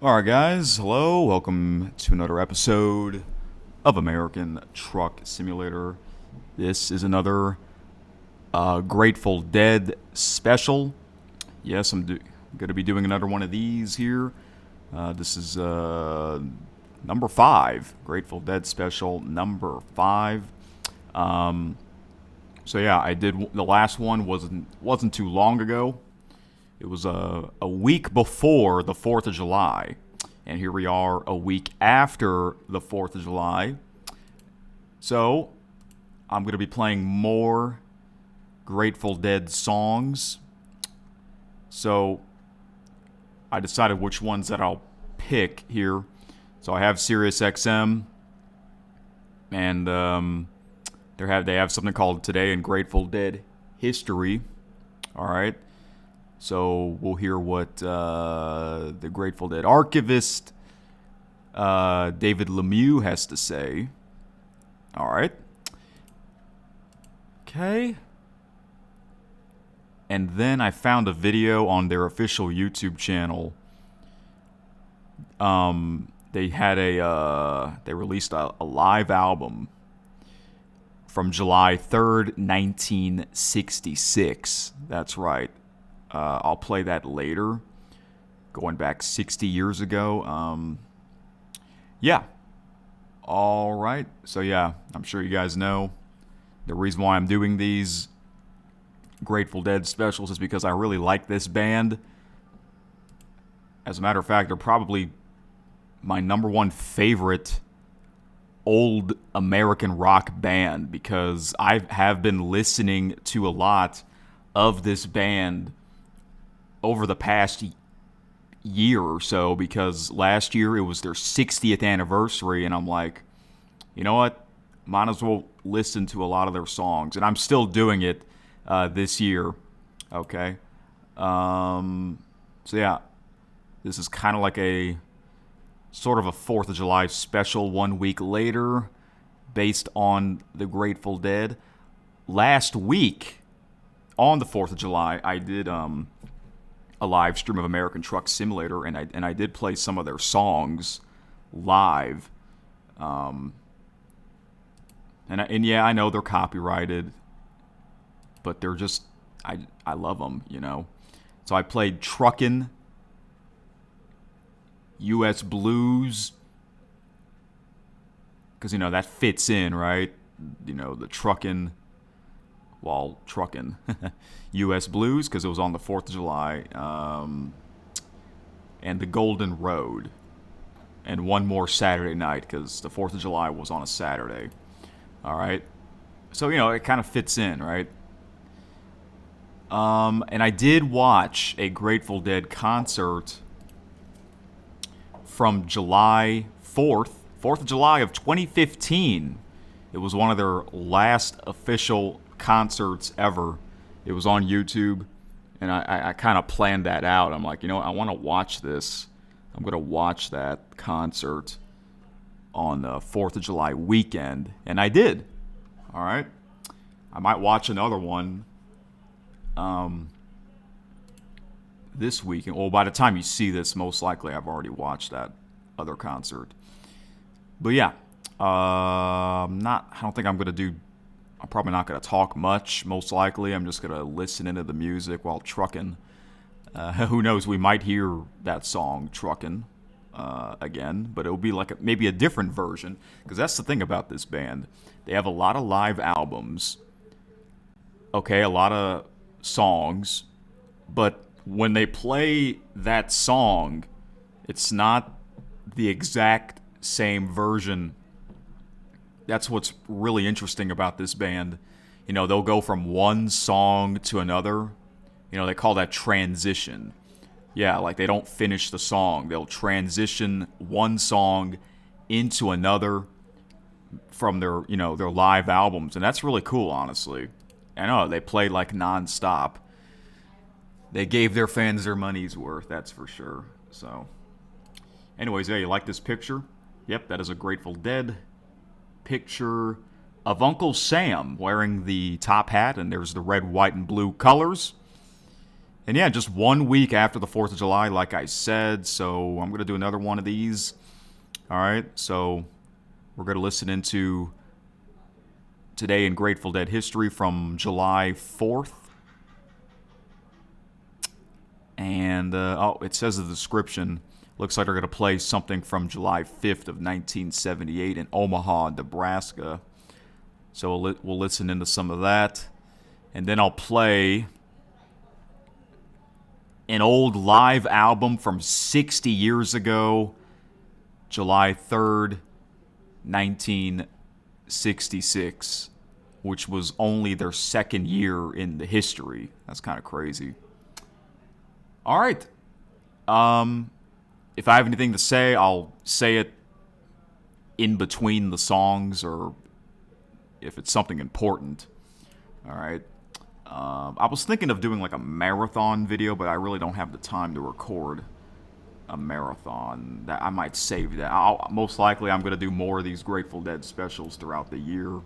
Alright, guys, hello. Welcome to another episode of American Truck Simulator. This is another Grateful Dead special. Yes, I'm going to be doing another one of these here. This is number 5, Grateful Dead special number 5. So yeah, I did the last one wasn't too long ago. It was a week before the 4th of July. And here we are a week after the 4th of July. So, I'm going to be playing more Grateful Dead songs. So, I decided which ones that I'll pick here. So, I have SiriusXM. And they have something called Today in Grateful Dead History. Alright. So we'll hear what the Grateful Dead archivist David Lemieux has to say. All right. Okay. And then I found a video on their official YouTube channel. They had they released a live album from July 3rd, 1966. That's right. I'll play that later, going back 60 years ago. Yeah. All right. So, yeah, I'm sure you guys know the reason why I'm doing these Grateful Dead specials is because I really like this band. As a matter of fact, they're probably my number one favorite old American rock band because I have been listening to a lot of this band over the past year or so, because last year it was their 60th anniversary, and I'm like, you know what? Might as well listen to a lot of their songs, and I'm still doing it this year. Okay. So yeah, this is kind of like a sort of a 4th of July special 1 week later based on the Grateful Dead. Last week, on the 4th of July, I did a live stream of American Truck Simulator, and I did play some of their songs live. And yeah, I know they're copyrighted, but they're just I love them, you know. So I played Truckin', U.S. Blues, because, you know, that fits in, right? You know, the truckin', while truckin'. U.S. Blues, because it was on the 4th of July. And the Golden Road. And one more Saturday night, because the 4th of July was on a Saturday. All right? So, you know, it kind of fits in, right? And I did watch a Grateful Dead concert from July 4th of July of 2015. It was one of their last official concerts ever. It was on YouTube, and I kind of planned that out. I'm like, you know what? I want to watch this. I'm going to watch that concert on the 4th of July weekend, and I did. All right? I might watch another one this weekend. Well, by the time you see this, most likely I've already watched that other concert. But yeah, I don't think I'm going to do... I'm probably not going to talk much, most likely. I'm just going to listen into the music while trucking. Who knows, we might hear that song, Truckin', again, but it'll be like maybe a different version, because that's the thing about this band. They have a lot of live albums, okay, a lot of songs, but when they play that song, it's not the exact same version. That's what's really interesting about this band. You know, they'll go from one song to another. You know, they call that transition. Yeah, like they don't finish the song. They'll transition one song into another from their, you know, their live albums. And that's really cool, honestly. I know, they play like nonstop. They gave their fans their money's worth, that's for sure. So, anyways, yeah, you like this picture? Yep, that is a Grateful Dead picture of Uncle Sam wearing the top hat, and there's the red, white, and blue colors. And yeah, just 1 week after the 4th of July, like I said. So I'm going to do another one of these. All right. So we're going to listen into Today in Grateful Dead history from July 4th. And, it says in the description, looks like they're going to play something from July 5th of 1978 in Omaha, Nebraska. So we'll listen into some of that. And then I'll play an old live album from 60 years ago, July 3rd, 1966, which was only their second year in the history. That's kind of crazy. All right. If I have anything to say, I'll say it in between the songs, or if it's something important. All right. I was thinking of doing like a marathon video, but I really don't have the time to record a marathon. That I might save that. Most likely I'm going to do more of these Grateful Dead specials throughout the year.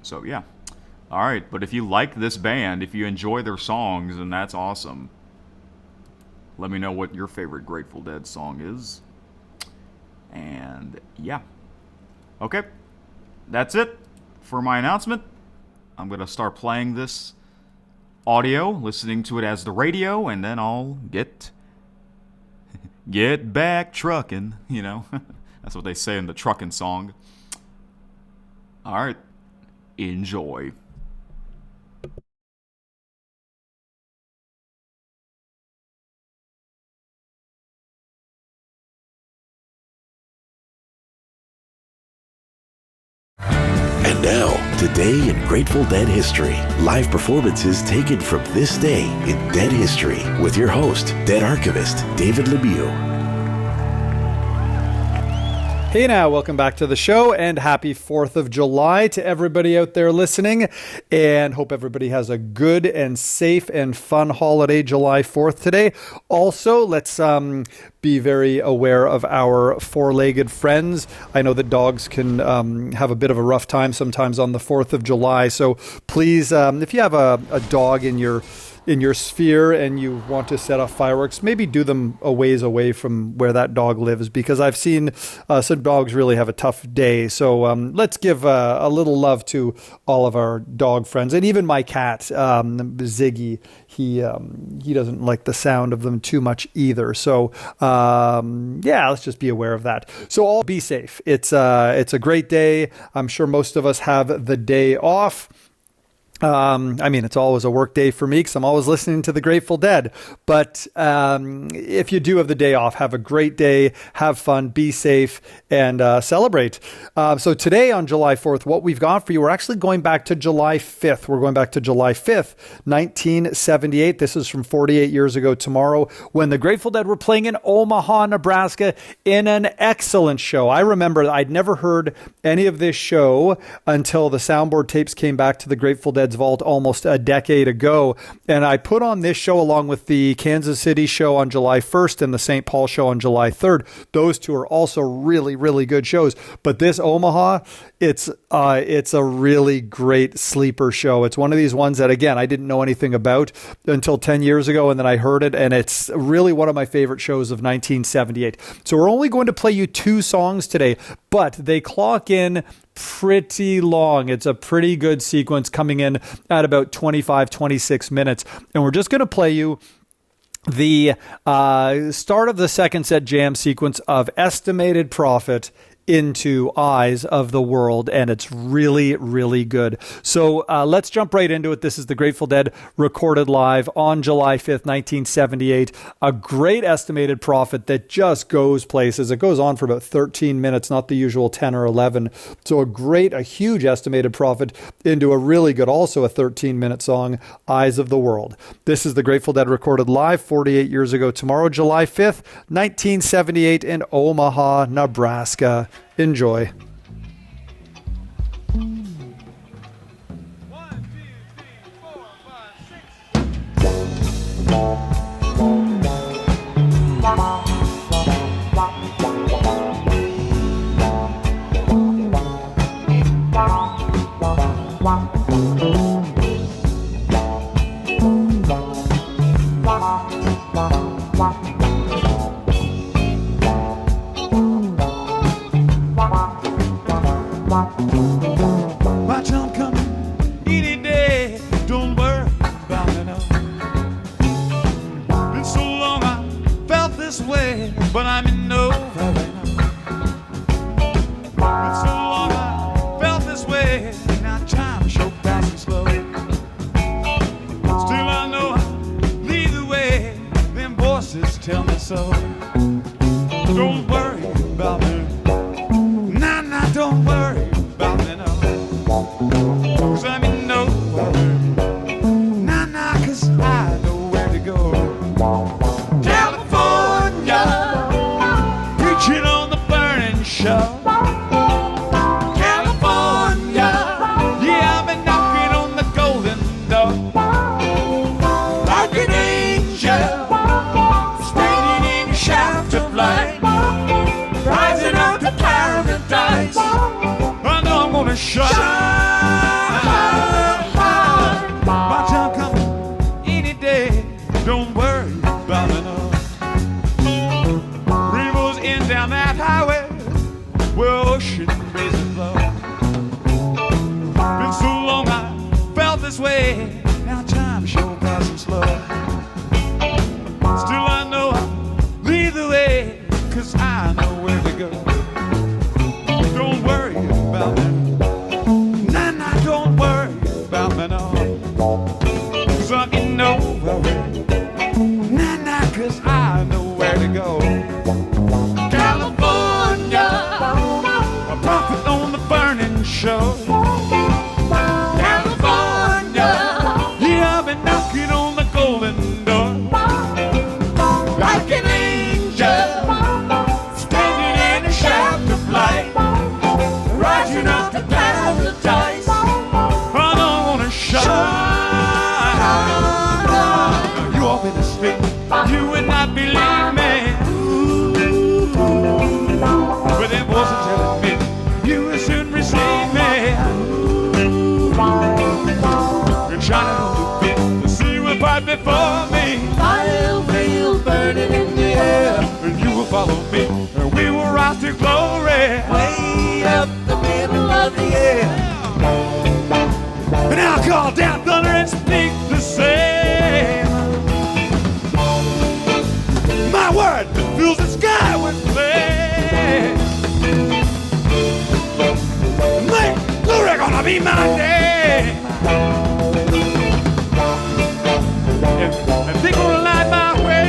So yeah. All right, but if you like this band, if you enjoy their songs, then that's awesome. Let me know what your favorite Grateful Dead song is. And yeah. Okay. That's it for my announcement. I'm going to start playing this audio, listening to it as the radio, and then I'll get back trucking, you know. That's what they say in the trucking song. All right. Enjoy. And now, Today in Grateful Dead history. Live performances taken from this day in Dead history with your host, Dead archivist David Lemieux. Hey now, welcome back to the show, and happy 4th of July to everybody out there listening, and hope everybody has a good and safe and fun holiday July 4th today. Also, let's be very aware of our four-legged friends. I know that dogs can have a bit of a rough time sometimes on the 4th of July, so please, if you have a dog in your sphere and you want to set off fireworks, maybe do them a ways away from where that dog lives, because I've seen some dogs really have a tough day. So let's give a little love to all of our dog friends, and even my cat, Ziggy. He doesn't like the sound of them too much either. So yeah, let's just be aware of that. So all be safe. It's a great day. I'm sure most of us have the day off. I mean, it's always a work day for me because I'm always listening to the Grateful Dead. But if you do have the day off, have a great day, have fun, be safe, and celebrate. So today on July 4th, what we've got for you, we're actually going back to July 5th. We're going back to July 5th, 1978. This is from 48 years ago tomorrow, when the Grateful Dead were playing in Omaha, Nebraska, in an excellent show. I remember I'd never heard any of this show until the soundboard tapes came back to the Grateful Dead's vault almost a decade ago. And I put on this show along with the Kansas City show on July 1st and the St. Paul show on July 3rd. Those two are also really, really good shows. But this Omaha, it's a really great sleeper show. It's one of these ones that, again, I didn't know anything about until 10 years ago, and then I heard it, and it's really one of my favorite shows of 1978. So we're only going to play you two songs today, but they clock in pretty long. It's a pretty good sequence coming in at about 26 minutes. And we're just going to play you the start of the second set jam sequence of Estimated Prophet into Eyes of the World, and it's really, really good. So let's jump right into it. This is the Grateful Dead recorded live on July 5th, 1978. A great Estimated Prophet that just goes places. It goes on for about 13 minutes, not the usual 10 or 11. So a huge Estimated Prophet into a really good, also a 13-minute song, Eyes of the World. This is the Grateful Dead recorded live 48 years ago tomorrow, July 5th, 1978 in Omaha, Nebraska. Enjoy. My time coming any day. Don't worry about me now. Been so long I felt this way, but I'm in no hurry now. Been so long I felt this way. Now time sure passing slow. Still I know I lead the way. Them voices tell me so. Don't worry about me. Nah, nah, don't worry about me now. 'Cause I'm in no hurry. Nah, nah, 'cause I know where to go. California, preaching on the burning show. California, yeah, I've been knocking on the golden door. Like an angel, standing in the shaft of light, rising up to paradise. I know I'm gonna shine. My time coming any day. Don't worry about me now. Rivers in down that highway where ocean breezes blow. Been so long I felt this way. Now time sure passing slow. Still I know I lead the way, 'cause I know where to go. Don't worry about me. Nah, nah, don't worry about me now. 'Cause I'm in no hurry. Nah, nah, 'cause I know where to go. California, a prophet on the burning show. California, yeah, I've been knocking on the golden door. Like an angel, standing in a shaft of light, rising up to paradise. I don't wanna shine. You up in the street, you would not believe me. But them voices telling me you will soon receive me. And shining on the pit, the sea will part before me. Fire will burning in the air, and you will follow me, and we will rise to glory. Way up the middle of the air. And I'll call down thunder and speak the same. My word fills the sky with flame. Make glory gonna be my name. And they gonna light my way.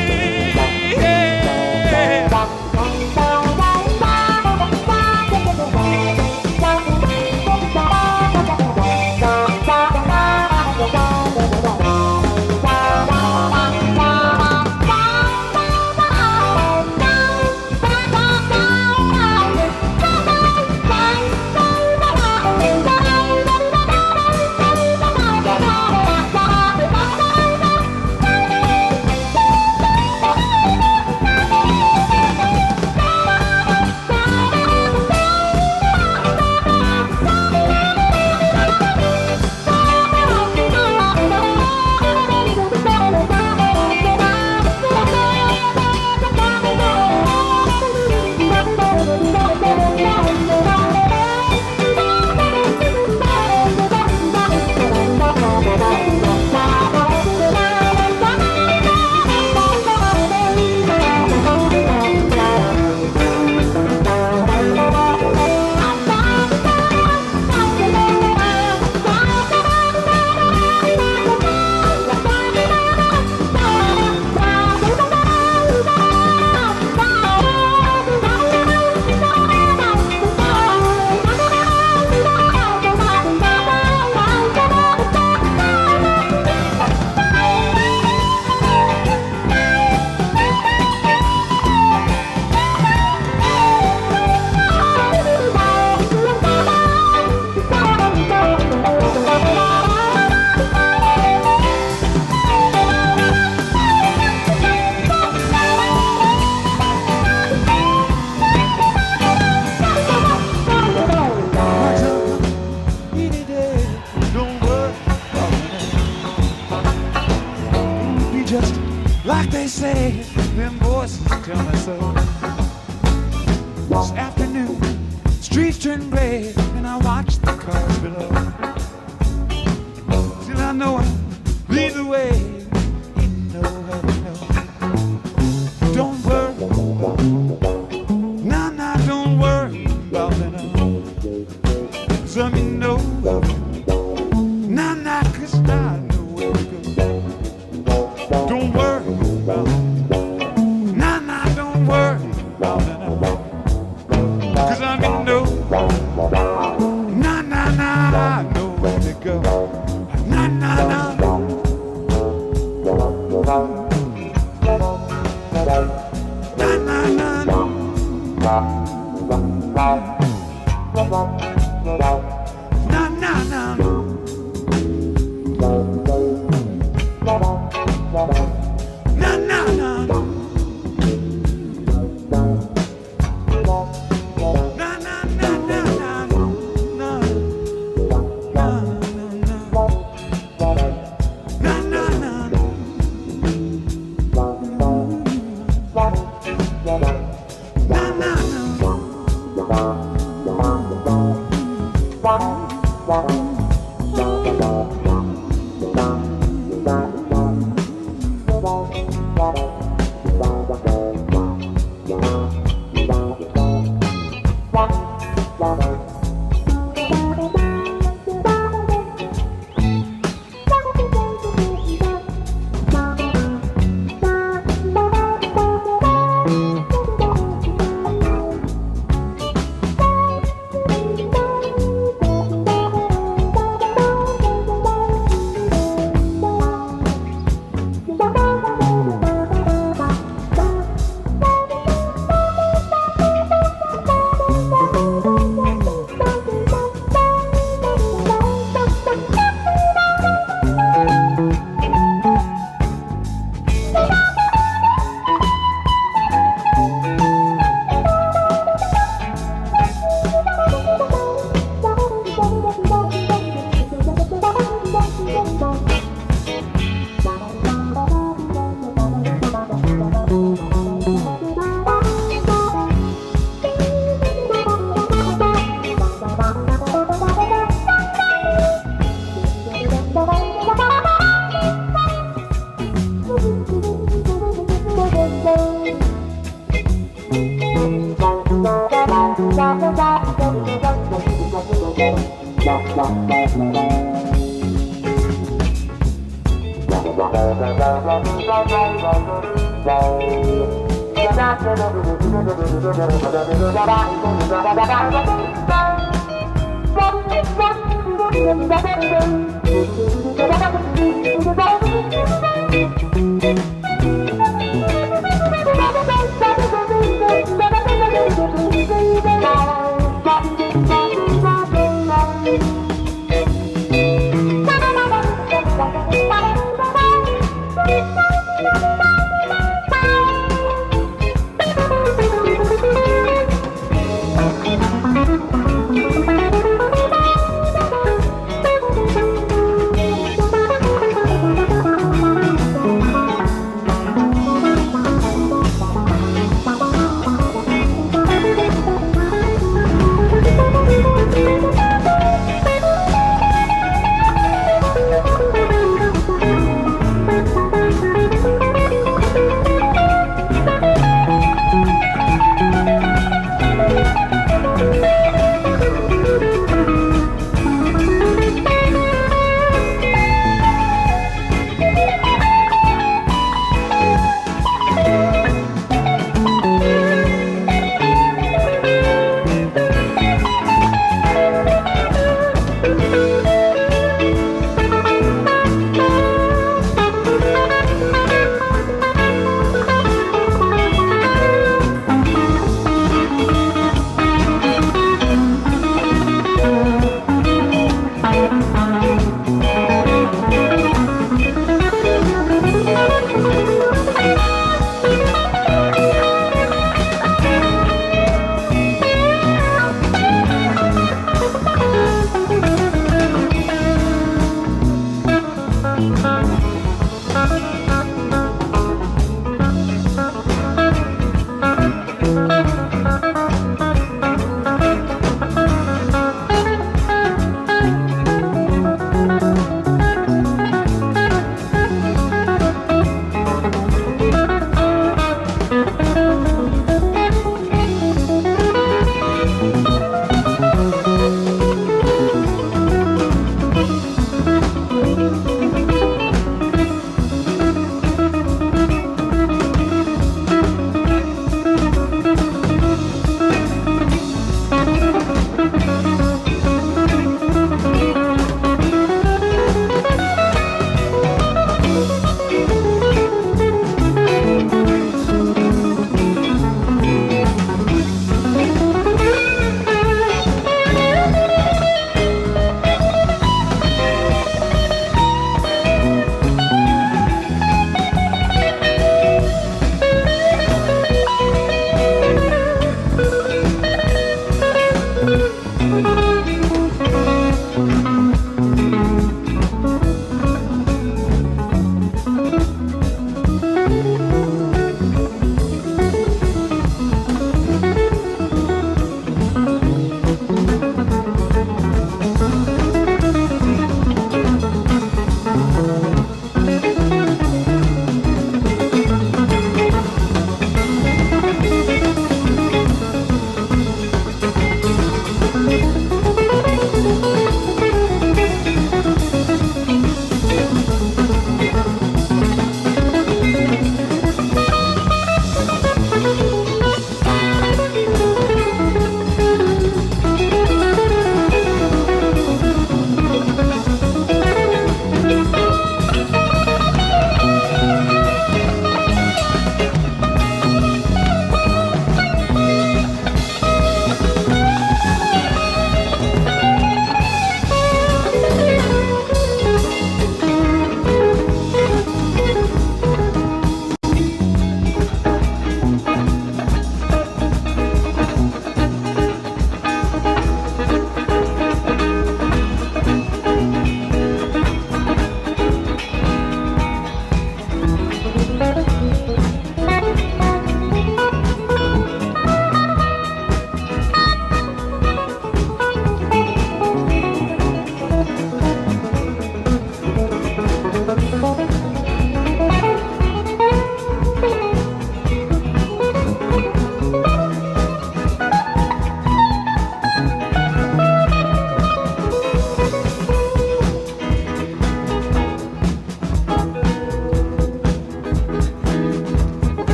Like they say, them voices tell me so. This afternoon, streets turn gray, and I watch the cars below. Till I know I'll lead the way. Ain't no other, no. Don't worry, nah, nah, don't worry about me, no. 'Cause I'm in no hurry. Nah, nah, 'cause I know where to go. Don't worry about me. Nah, nah, don't worry about me, no. 'Cause I'm in no hurry. Nah, nah, nah, I know where to go. Nah, nah, nah. Nah, nah, nah. Nah, nah, nah. Nah, nah, nah. Nah, nah, nah, nah, nah. Nah. Nah, nah, nah. Nah, nah, nah. Nah, nah,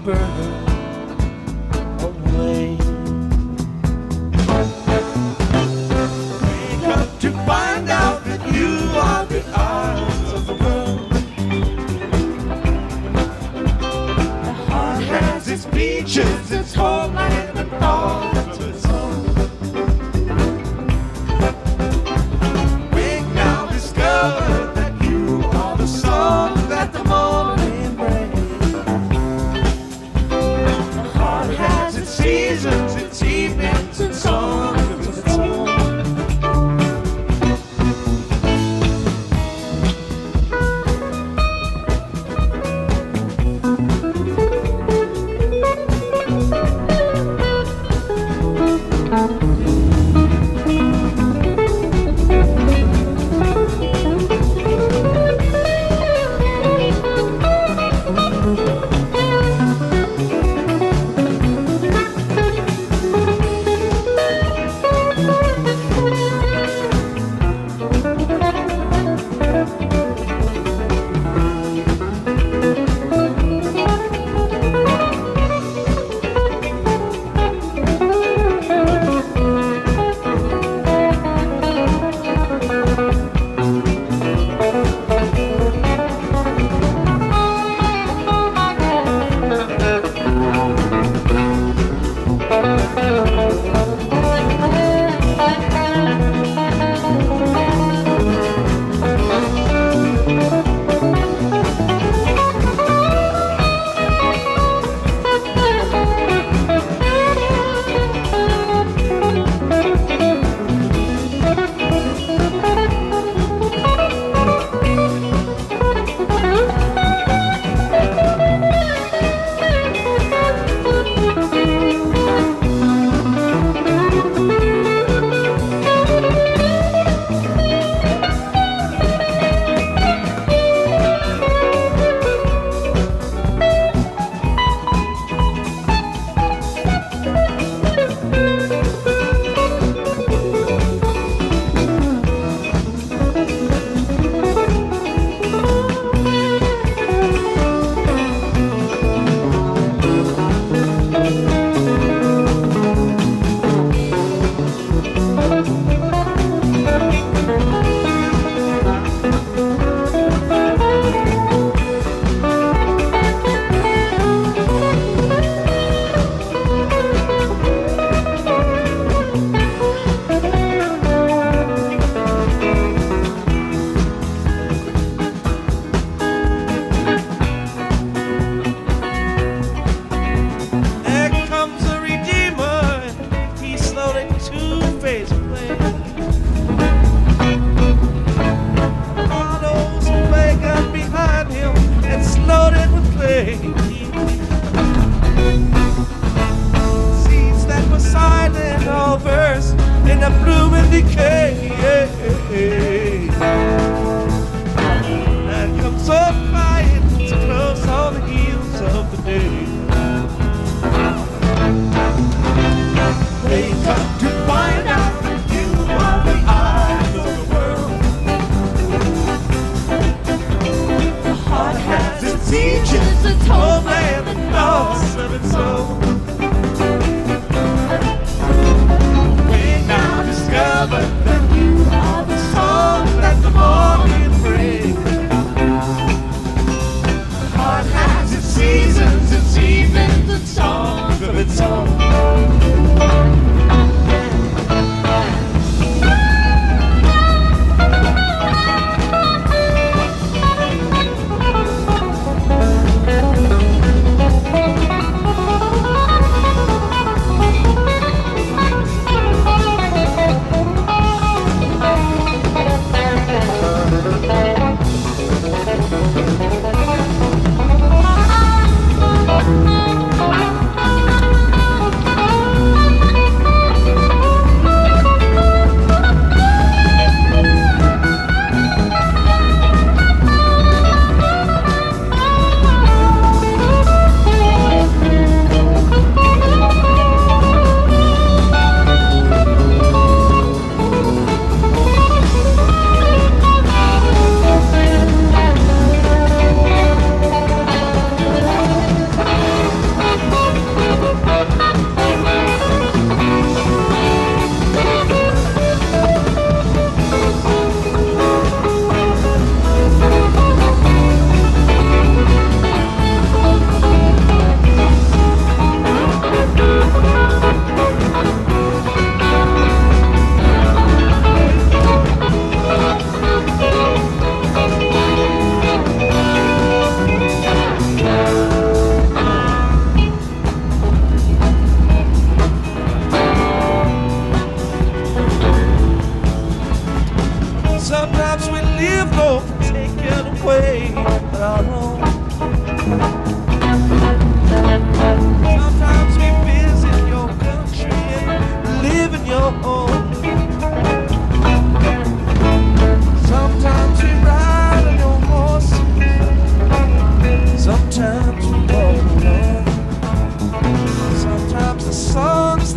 burn away. Wake up to find out that you are the eyes of the world. The heart has its beaches, its homeland, and all of its own. Wake now, discover that you are the song that the morning brings. The heart has its seasons, its evenings, and songs of its own.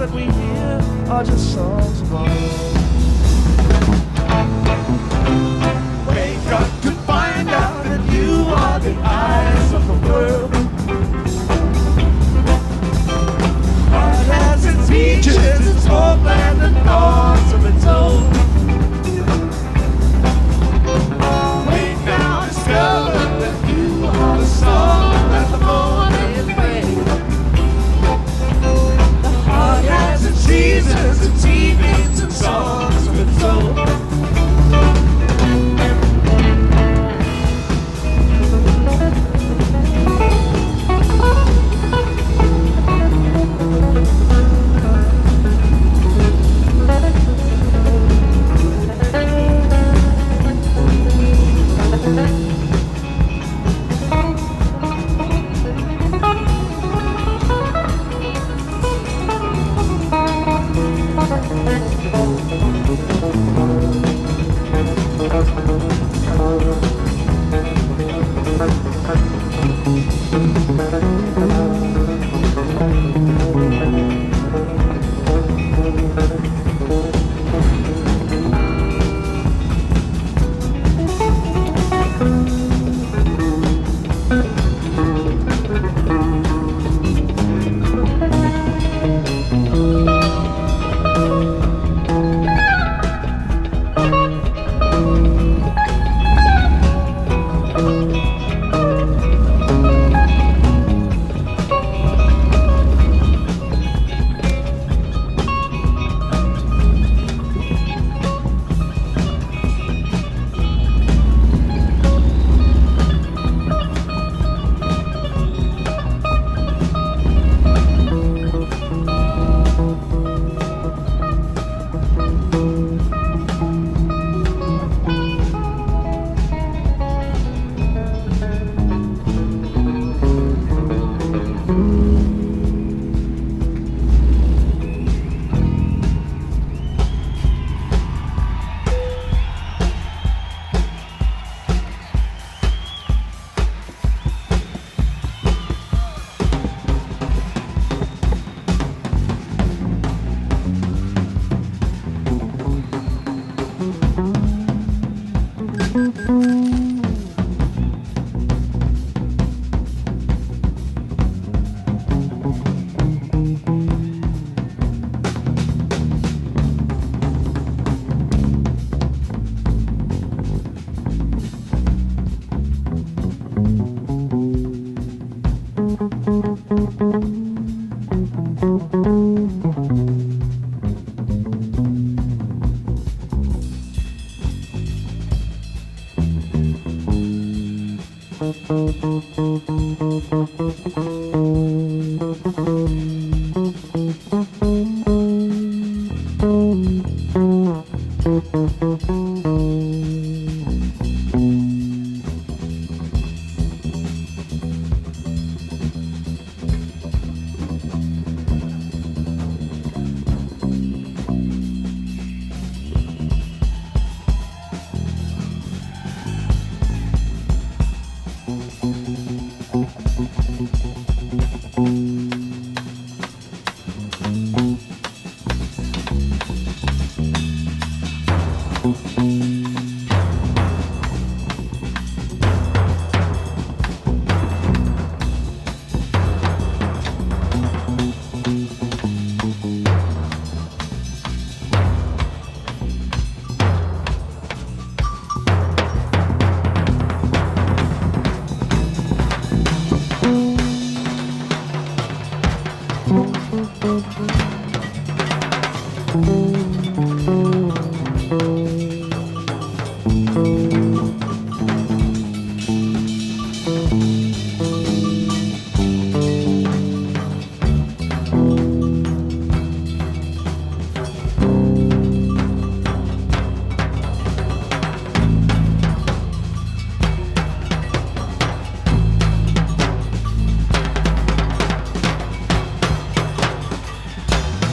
that we hear are just songs of ours. Wake up to find out that you are the eyes of the world. Heart has its beaches, its homeland and thoughts of its own. Wait now, discover that you are the song that the morning rain. The heart has its seasons, its evenings and songs of its own.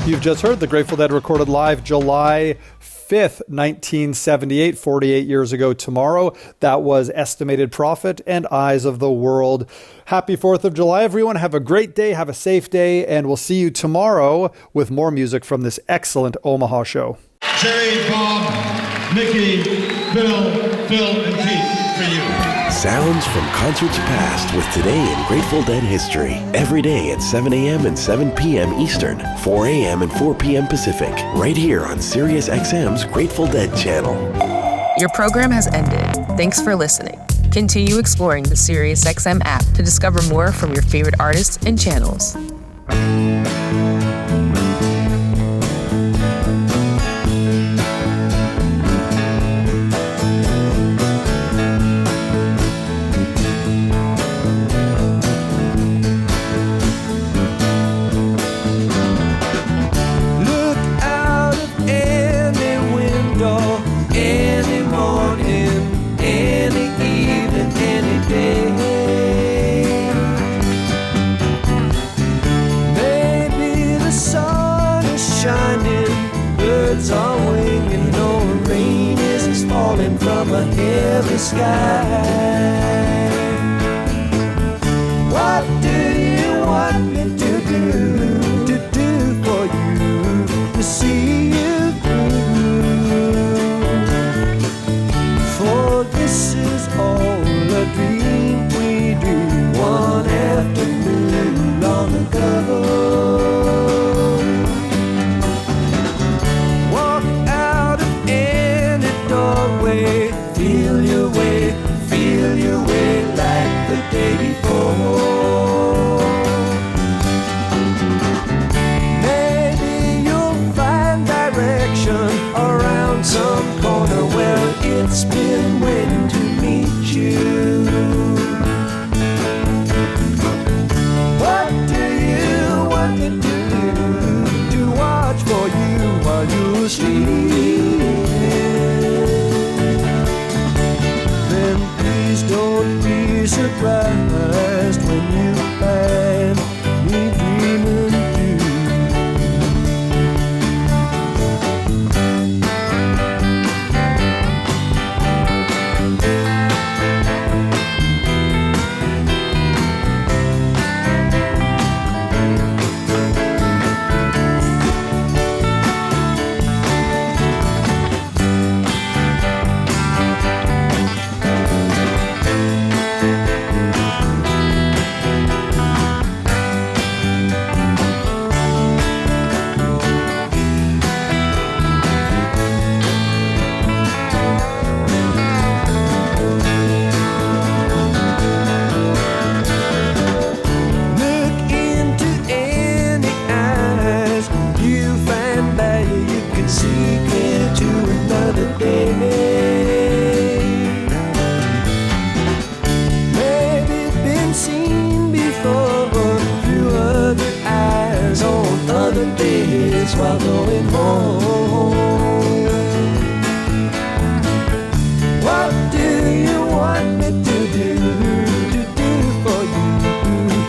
You've just heard the Grateful Dead recorded live July 5th, 1978, 48 years ago tomorrow. That was Estimated Profit and Eyes of the World. Happy 4th of July, everyone. Have a great day. Have a safe day. And we'll see you tomorrow with more music from this excellent Omaha show. Jerry, Bob, Mickey, Bill, Phil, and Keith for you. Sounds from concerts past with Today in Grateful Dead history. Every day at 7 a.m. and 7 p.m. Eastern, 4 a.m. and 4 p.m. Pacific, right here on Sirius XM's Grateful Dead channel. Your program has ended. Thanks for listening. Continue exploring the SiriusXM app to discover more from your favorite artists and channels. From a heavy sky. What do you want me to do for you, to see you through? For this is all a dream we dreamed one afternoon long ago. Walk out of any doorway, feel your way like the day before. Maybe you'll find direction around some corner where it's been waiting to meet you. What do you want me to do? To watch for you while you sleep? Don't be surprised when you find me dreaming too. While going home, what do you want me to do for you,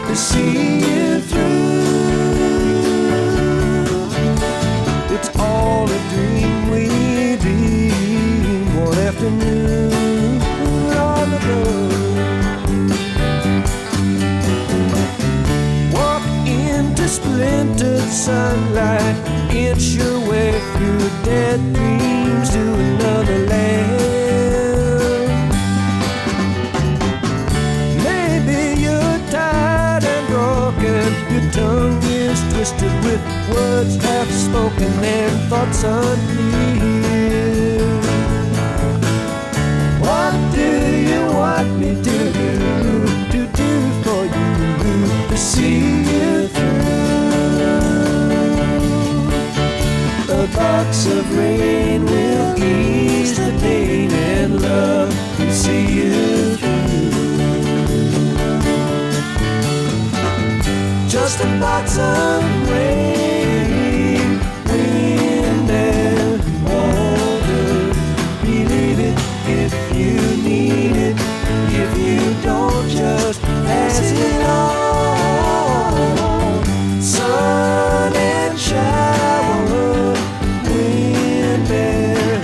to see you through? It's all a dream we dreamed one afternoon long ago. Walk into splintered sunlight, inch your way through dead dreams to another land. Maybe you're tired and broken, your tongue is twisted with words half spoken and thoughts unclear. What do you want me to do for you, to see you through? A box of rain will ease the pain and love to see you through. Just a box of rain, wind and water. Believe it if you need it, if you don't just pass it on. Sun and shower, wind and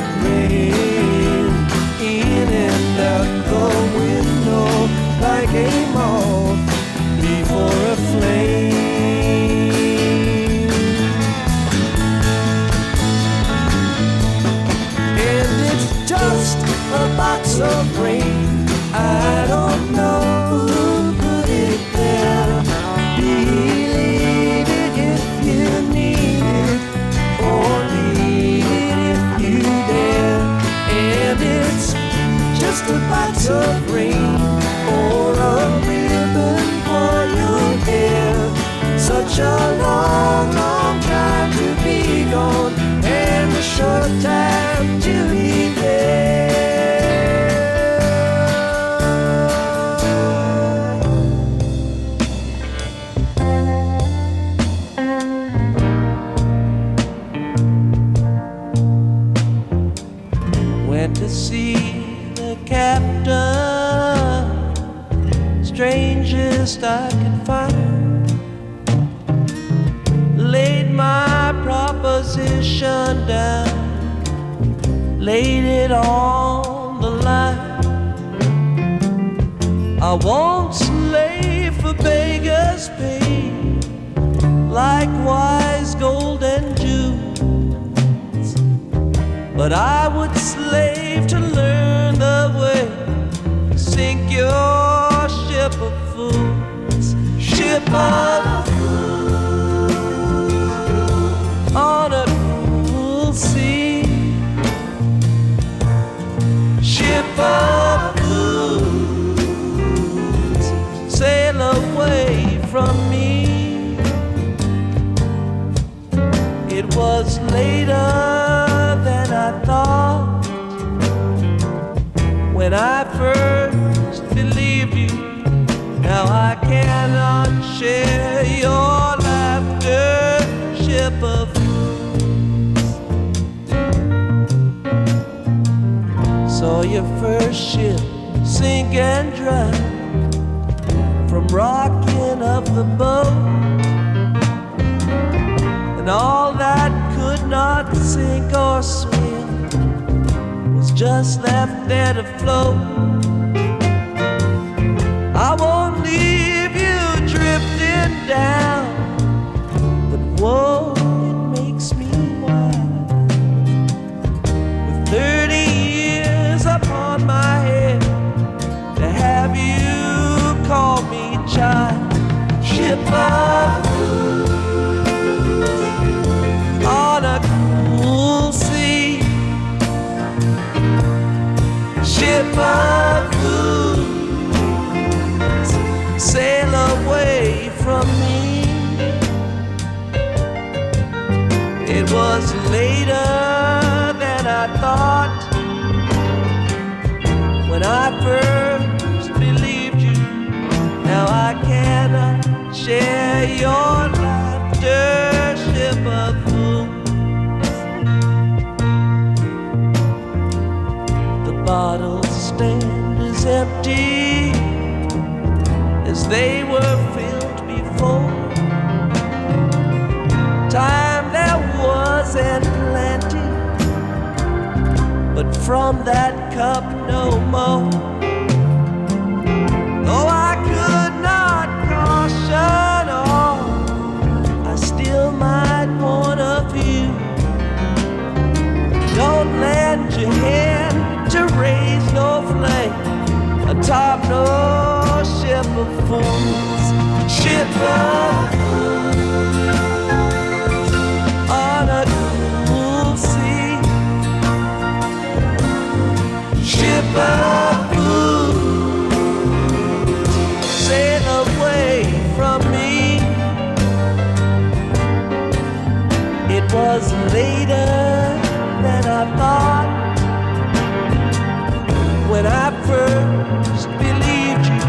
best I could find. Laid my proposition down, laid it on the line. I won't slave for beggars' pay, likewise gold and jewels, but I would slave to learn the way to sink your ship of fools, ship of fools on a cruel sea, ship of fools, sail away from me. It was later than I thought when I first believed you. Now I cannot share your laughter, ship of fools. Saw your first ship sink and drown from rocking of the boat, and all that could not sink or swim was just left there to float. I won't leave you drifting down, but whoa, it makes me wild. With 30 years upon my head, to have you call me child, ship of fools on a cool sea, ship of fools, sail away from me. It was later than I thought when I first believed you. Now I cannot share your laughter, ship of fools. The bottle stand is empty as they were filled before. Time there was and plenty, but from that cup no more. Though I could not caution all, I still might warn of you. Don't lend your hand to raise no flame atop no ship of fools, ship of fools on a cool sea, ship of fools, sail away from me. It was later than I thought when I first believed you.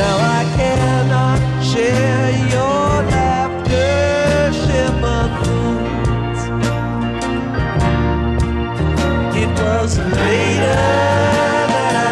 Now I cannot share your laughter, ship of fools. It was later than I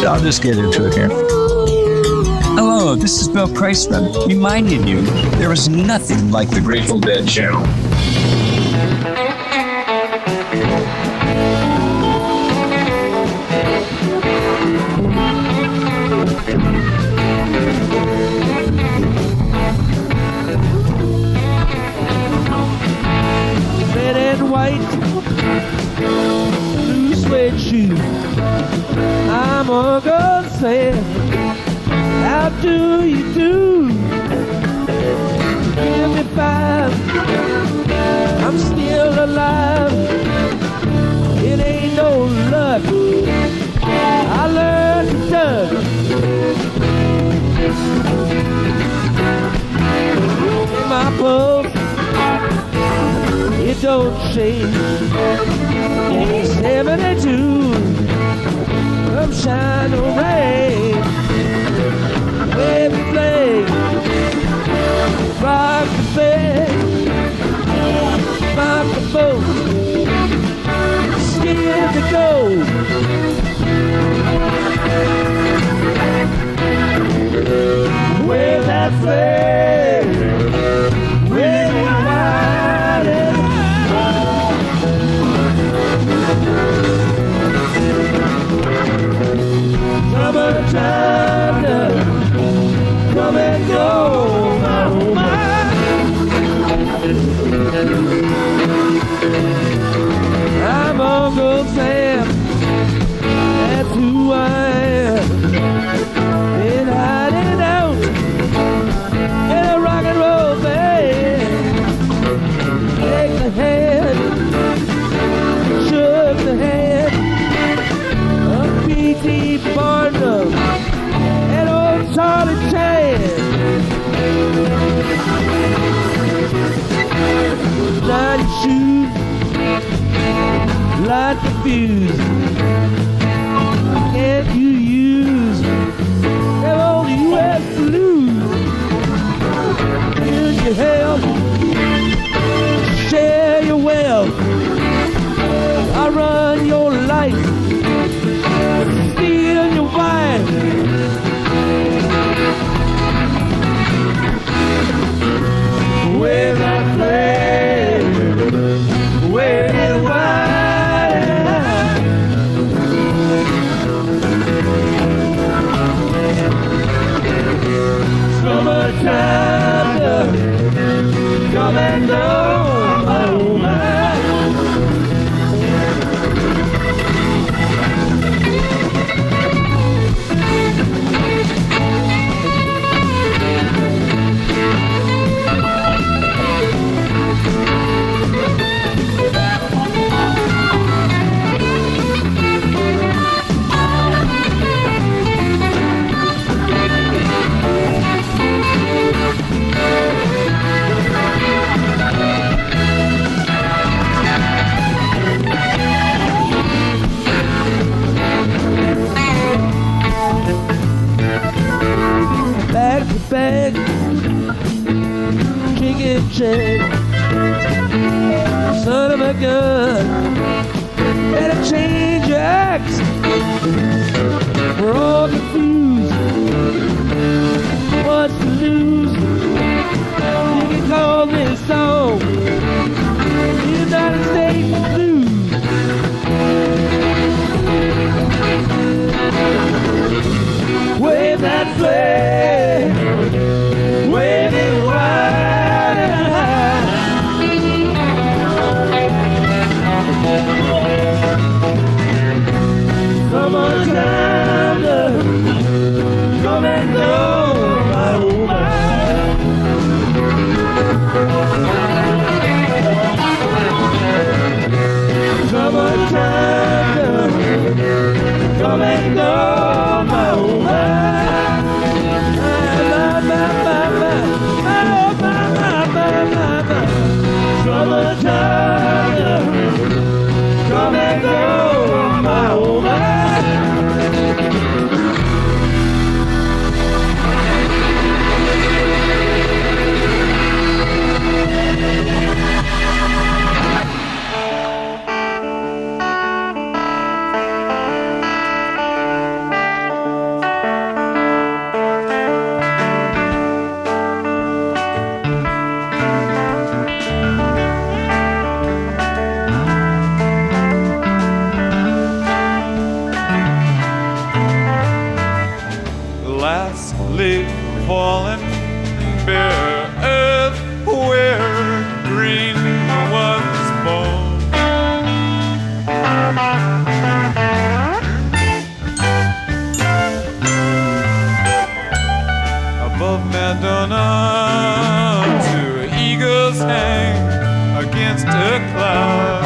I'll just get into it here. Hello, this is Bill Kreisman, reminding you there is nothing like the Grateful Dead channel. Red and white, blue suede shoes. I'm Uncle Sam. How do you do? Give me five. I'm still alive. It ain't no luck. I learned to duck. In my pulse, it don't shake. 72, come shine or rain. Wave the flag, rock the bed, rock the boat, scared to go. Wave that flag, wave it wide and summertime to come and go, oh my. I'm Uncle Sam, that's who I am. Been hiding out in a rock and roll band. Take the hand, shook the hand of P.T. Barnum and old Charlie Chan. Light your shoes, light the fuse. Can't you use them old U.S. blues? Use your help, share your wealth. I run your life, steal your wife. Wave that flag, wave it wide. Summertime to come and go, oh my. Back to back, chicken check. Son of a gun, better change your act. We're all confused. What's to lose? You can call this song United States Blues. Wave that flag, wave it wide and high. Summertime to come and go, my oh my. Summertime to come and go, my oh my. Come and go, my oh my. last leaf fallen bare earth where green was born. Above Madonna, two eagles hang against a cloud.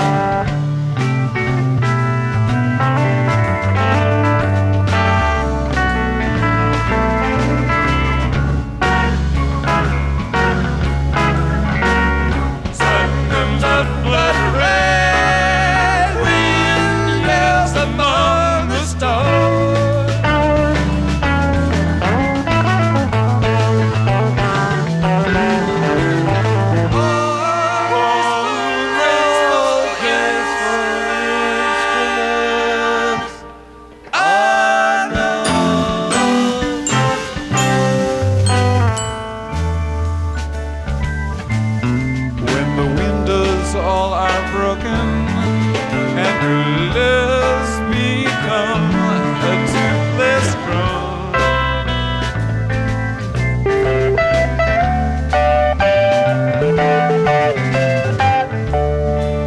Sun comes up blood red, wind yells among the stars. All are broken and your lips become a toothless drum.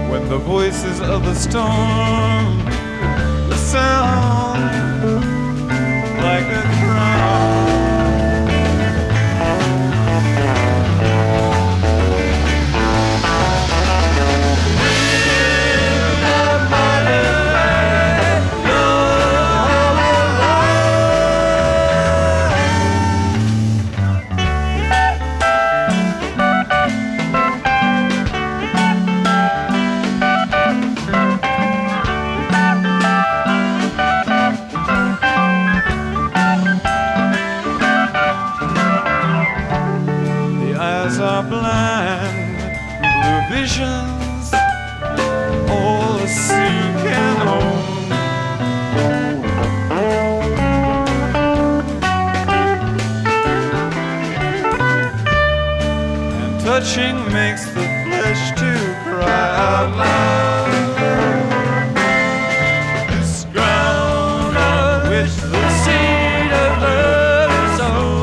When the voices of the storm sound like a crown. Are blind, blue visions, all a sea can own. And touching makes the flesh to cry out loud. This ground on which the seed of love is sown.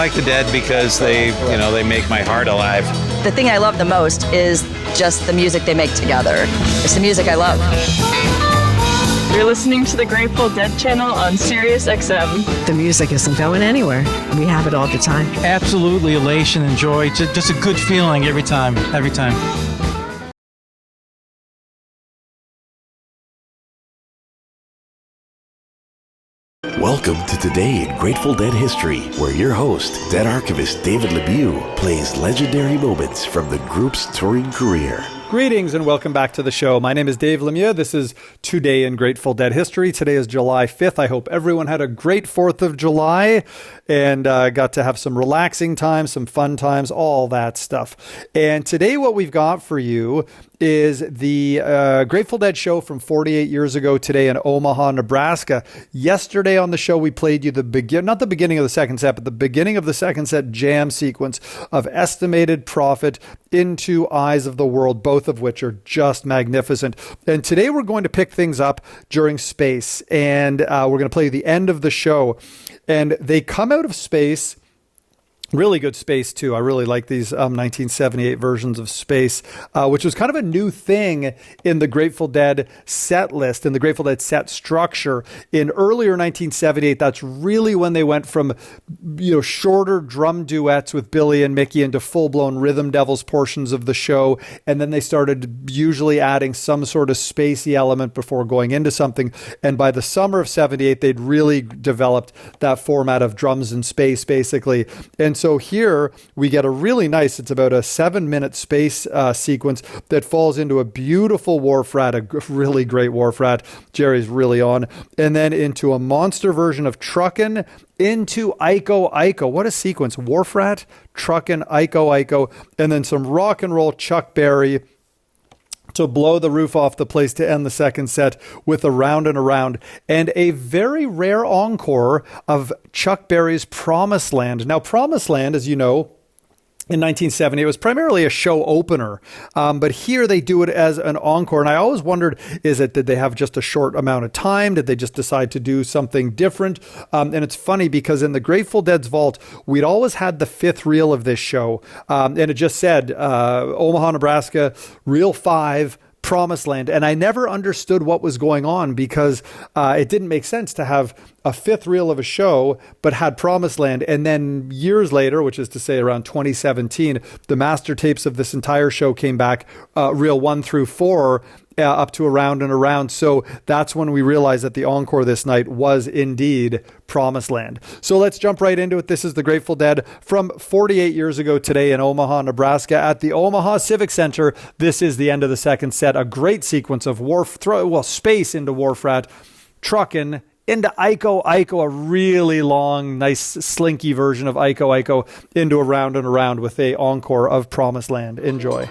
like the Dead because they make my heart alive. The thing I love the most is just the music they make together. It's the music I love. You're listening to the Grateful Dead channel on Sirius XM. The music isn't going anywhere. We have it all the time. Absolutely elation and joy. Just a good feeling every time. Welcome to Today in Grateful Dead History, where your host, Dead Archivist David Lemieux, plays legendary moments from the group's touring career. Greetings and welcome back to the show. My name is Dave Lemieux. This is Today in Grateful Dead History. Today is July 5th. I hope everyone had a great 4th of July and got to have some relaxing times, some fun times, all that stuff. And today what we've got for you is the Grateful Dead show from 48 years ago today in Omaha, Nebraska. Yesterday on the show, we played you not the beginning of the second set, but the beginning of the second set jam sequence of Estimated Prophet into Eyes of the World, both of which are just magnificent. And today we're going to pick things up during space, and we're going to play the end of the show. And they come out of space. Really good Space, too. I really like these 1978 versions of Space, which was kind of a new thing in the Grateful Dead set list, in the Grateful Dead set structure. In earlier 1978, that's really when they went from shorter drum duets with Billy and Mickey into full-blown Rhythm Devils portions of the show. And then they started usually adding some sort of spacey element before going into something. And by the summer of 78, they'd really developed that format of drums in space, basically. And so here we get a really nice, it's about a 7-minute space sequence that falls into a beautiful Wharf Rat, a really great Wharf Rat. Jerry's really on. And then into a monster version of Truckin', into Iko Iko. What a sequence. Wharf Rat, Truckin', Iko Iko, and then some rock and roll Chuck Berry to blow the roof off the place to end the second set with Around and Around, and a very rare encore of Chuck Berry's Promised Land. Now, Promised Land, as you know, in 1970, it was primarily a show opener, but here they do it as an encore. And I always wondered, did they have just a short amount of time? Did they just decide to do something different? And it's funny because in the Grateful Dead's vault, we'd always had the 5th reel of this show. And it just said, Omaha, Nebraska, reel 5, Promised Land. And I never understood what was going on because it didn't make sense to have a 5th reel of a show, but had Promised Land. And then years later, which is to say around 2017, the master tapes of this entire show came back, reel 1 through 4, up to Around and Around. So that's when we realized that the encore this night was indeed Promised Land. So let's jump right into it. This is the Grateful Dead from 48 years ago today in Omaha, Nebraska at the Omaha Civic Center. This is the end of the second set. A great sequence of space into Wharf Rat, Truckin', into Iko Iko, a really long, nice, slinky version of Iko Iko, into Around and Around with a encore of Promised Land. Enjoy.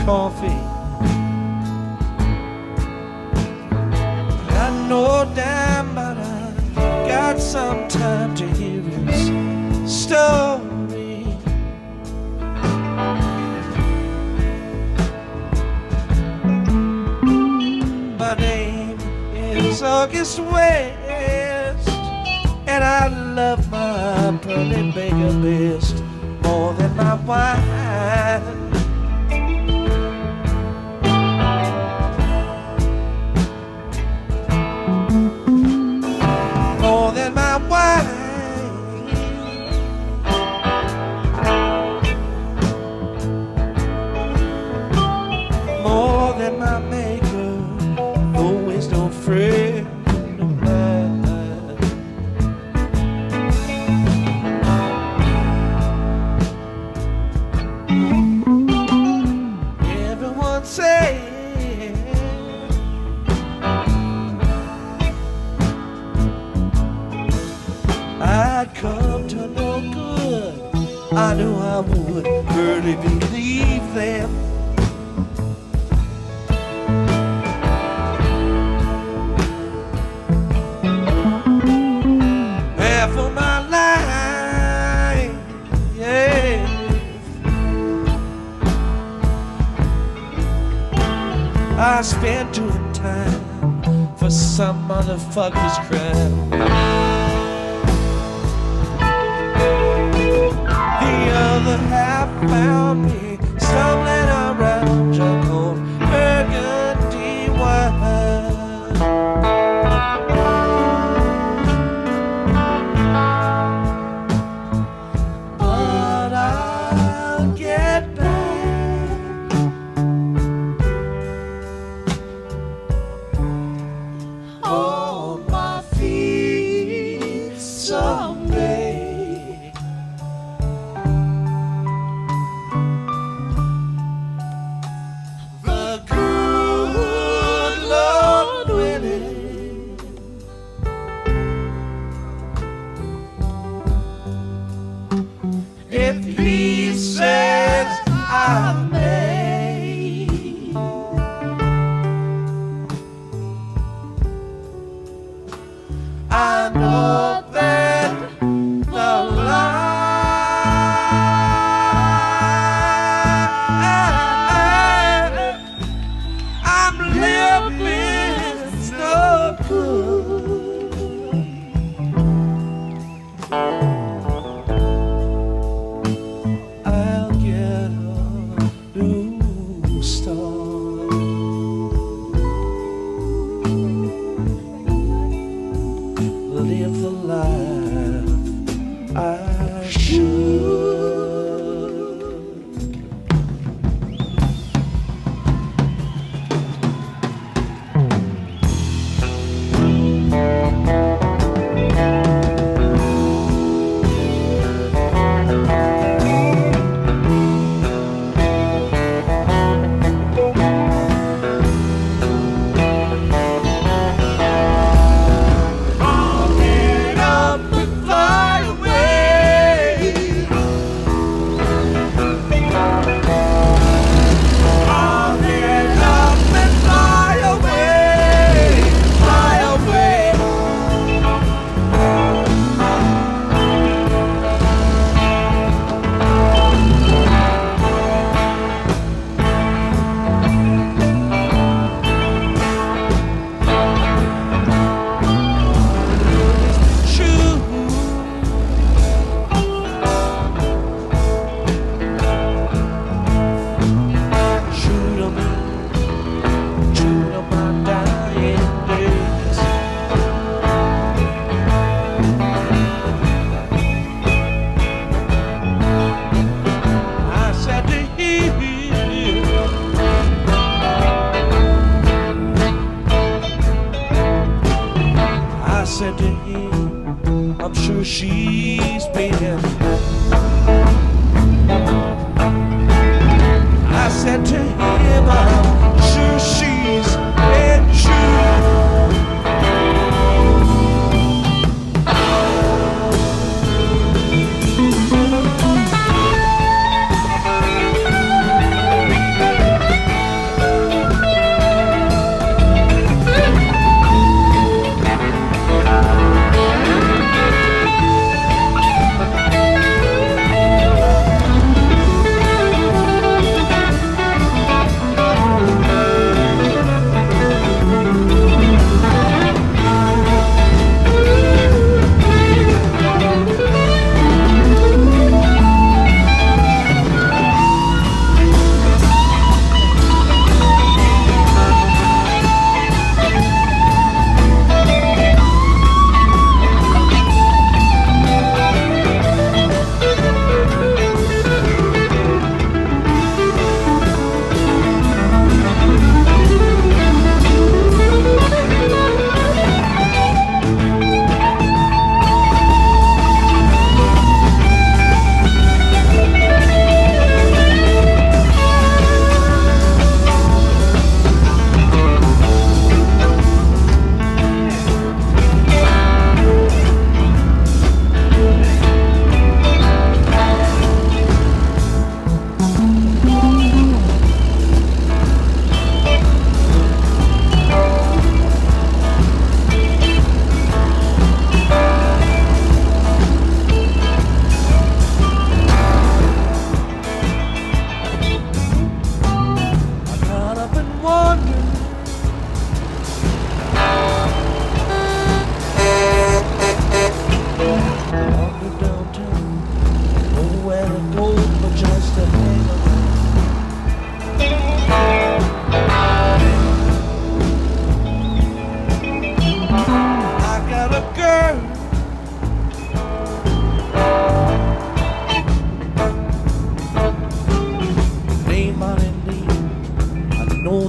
morphine. I know damn, but I got some time to hear his story. My name is August West, and I love my Pearly Baker best more than my wine. More than my wine. More than my maker, always no friend of mine. Everyone say I'd come to no good. I knew I would barely believe them. Half of my life, yeah, I spent doing time for some motherfucker's crime. The other half found me stumbling around junk old burgundy wine. But I'll get back on my feet someday. The good Lord willing. If he says I may, I know that the life I'm living is no good. I'll get up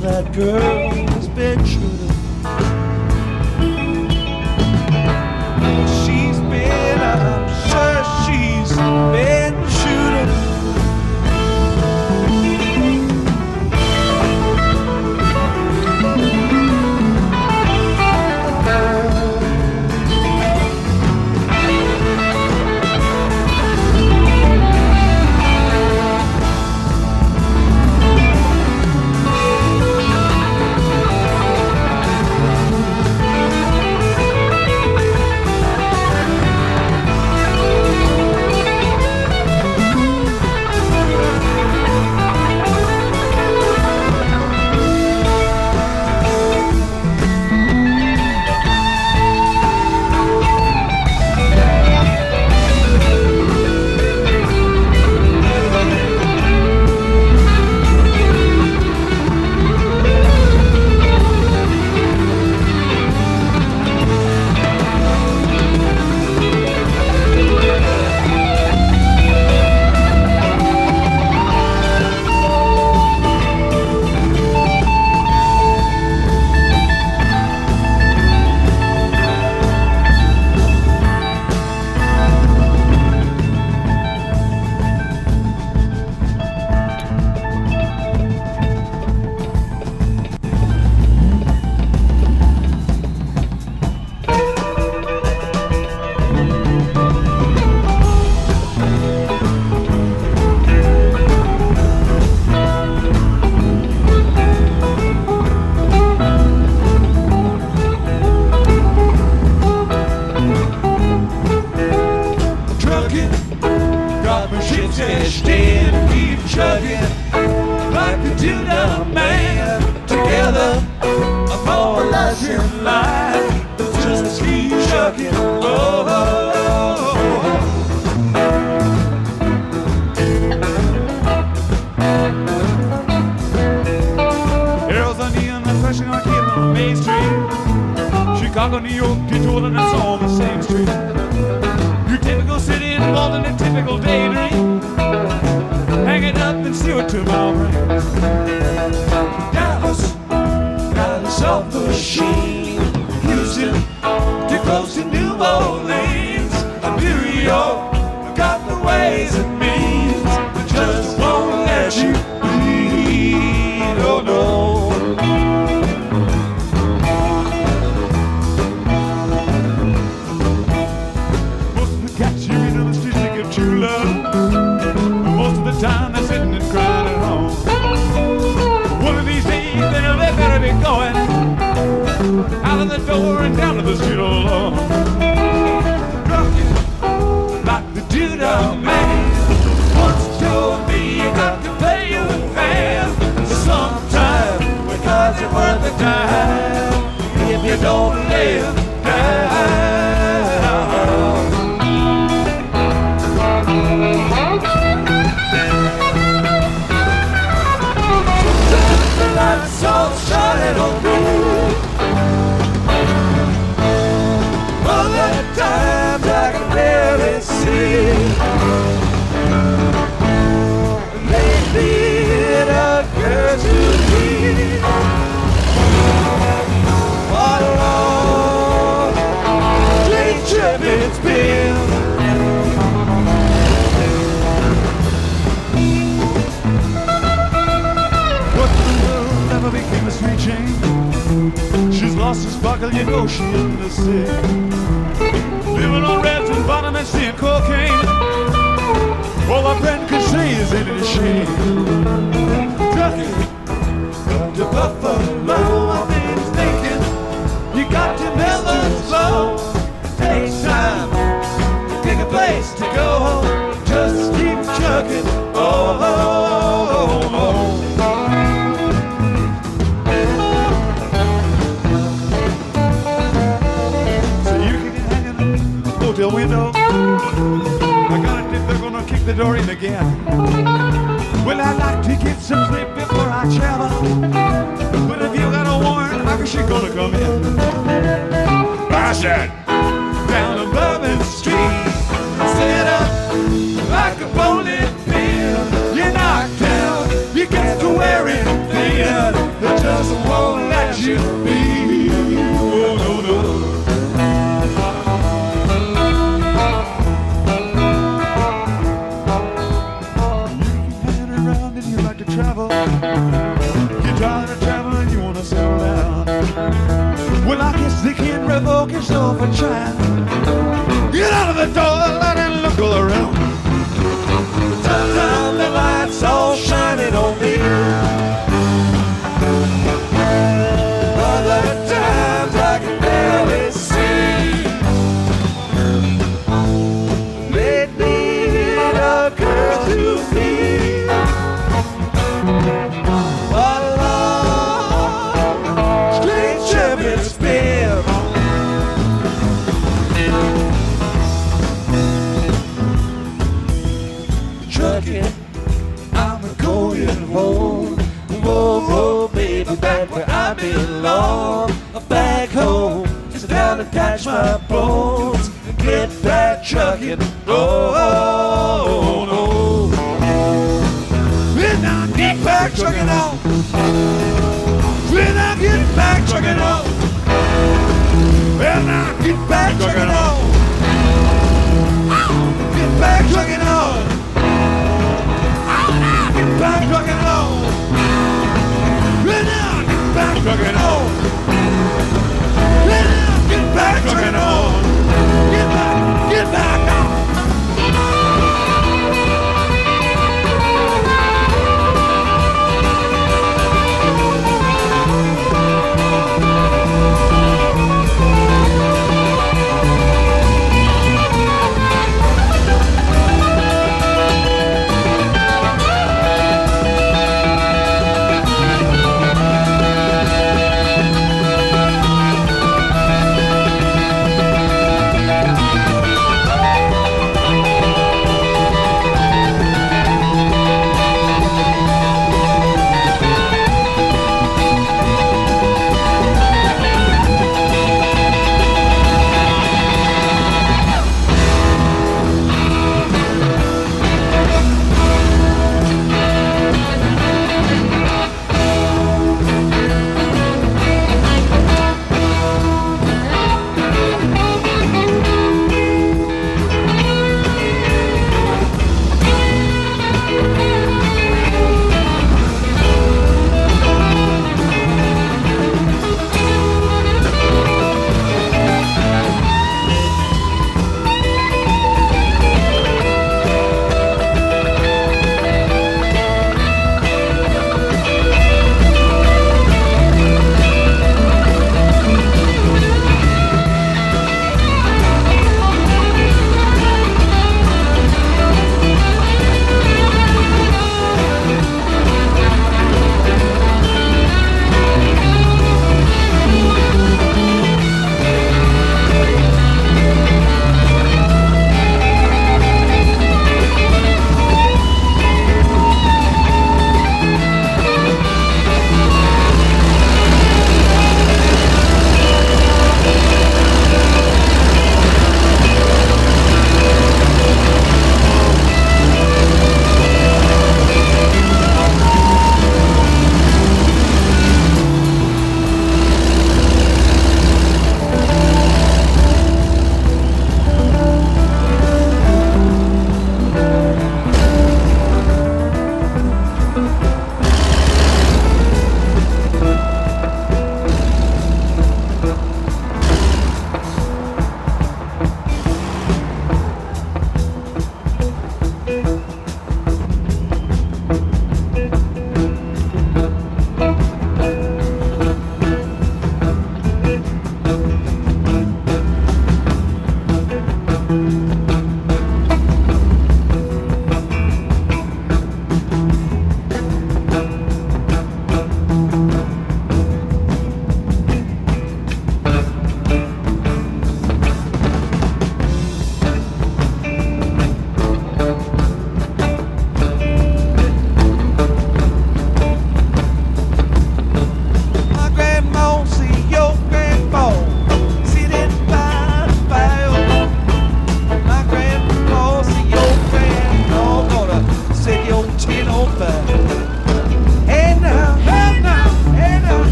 that girl has been shooting. I'm sure she's been shooting. Window. I gotta think they're gonna kick the door in again. Well, I travel. You're tired of travel and you wanna settle down. Well, I guess they can't revoke your soul for trying. Get out of the door, let it look all around. Turn down the lights all shining on me. Other times I can barely see. Lately it occurs to me. What a long, strange trip it's been. Trucking, I'm going home. Whoa, whoa, baby, back where I belong. Back home, just down to touch my bones. Get back trucking, oh, no. When I get back trucking on. When I get back trucking on. When I get back trucking on. Get back trucking on. Get back trucking on. When I get back trucking on. When I get back trucking on. Get back on.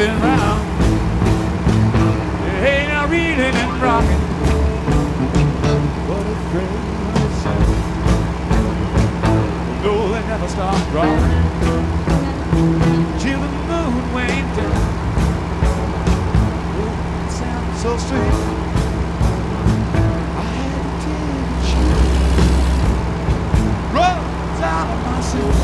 rolling round. Hey, now reading and rocking. What a great sound. No, they never stop rocking. Till the moon went down. Oh, it sounds so sweet. I had to take a shot. Runs out of my suit.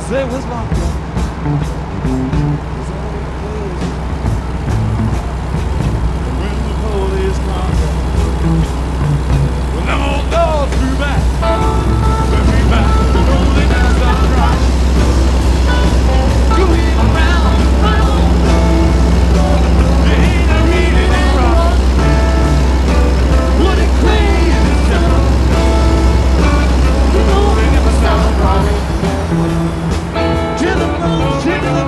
It was locked up. When the police come, when them old dogs flew back, when we back, the rolling and start rocking. Going around and round. There ain't no reading and rocking. What a crazy sound. The rolling never stop rocking. Till the moon, till the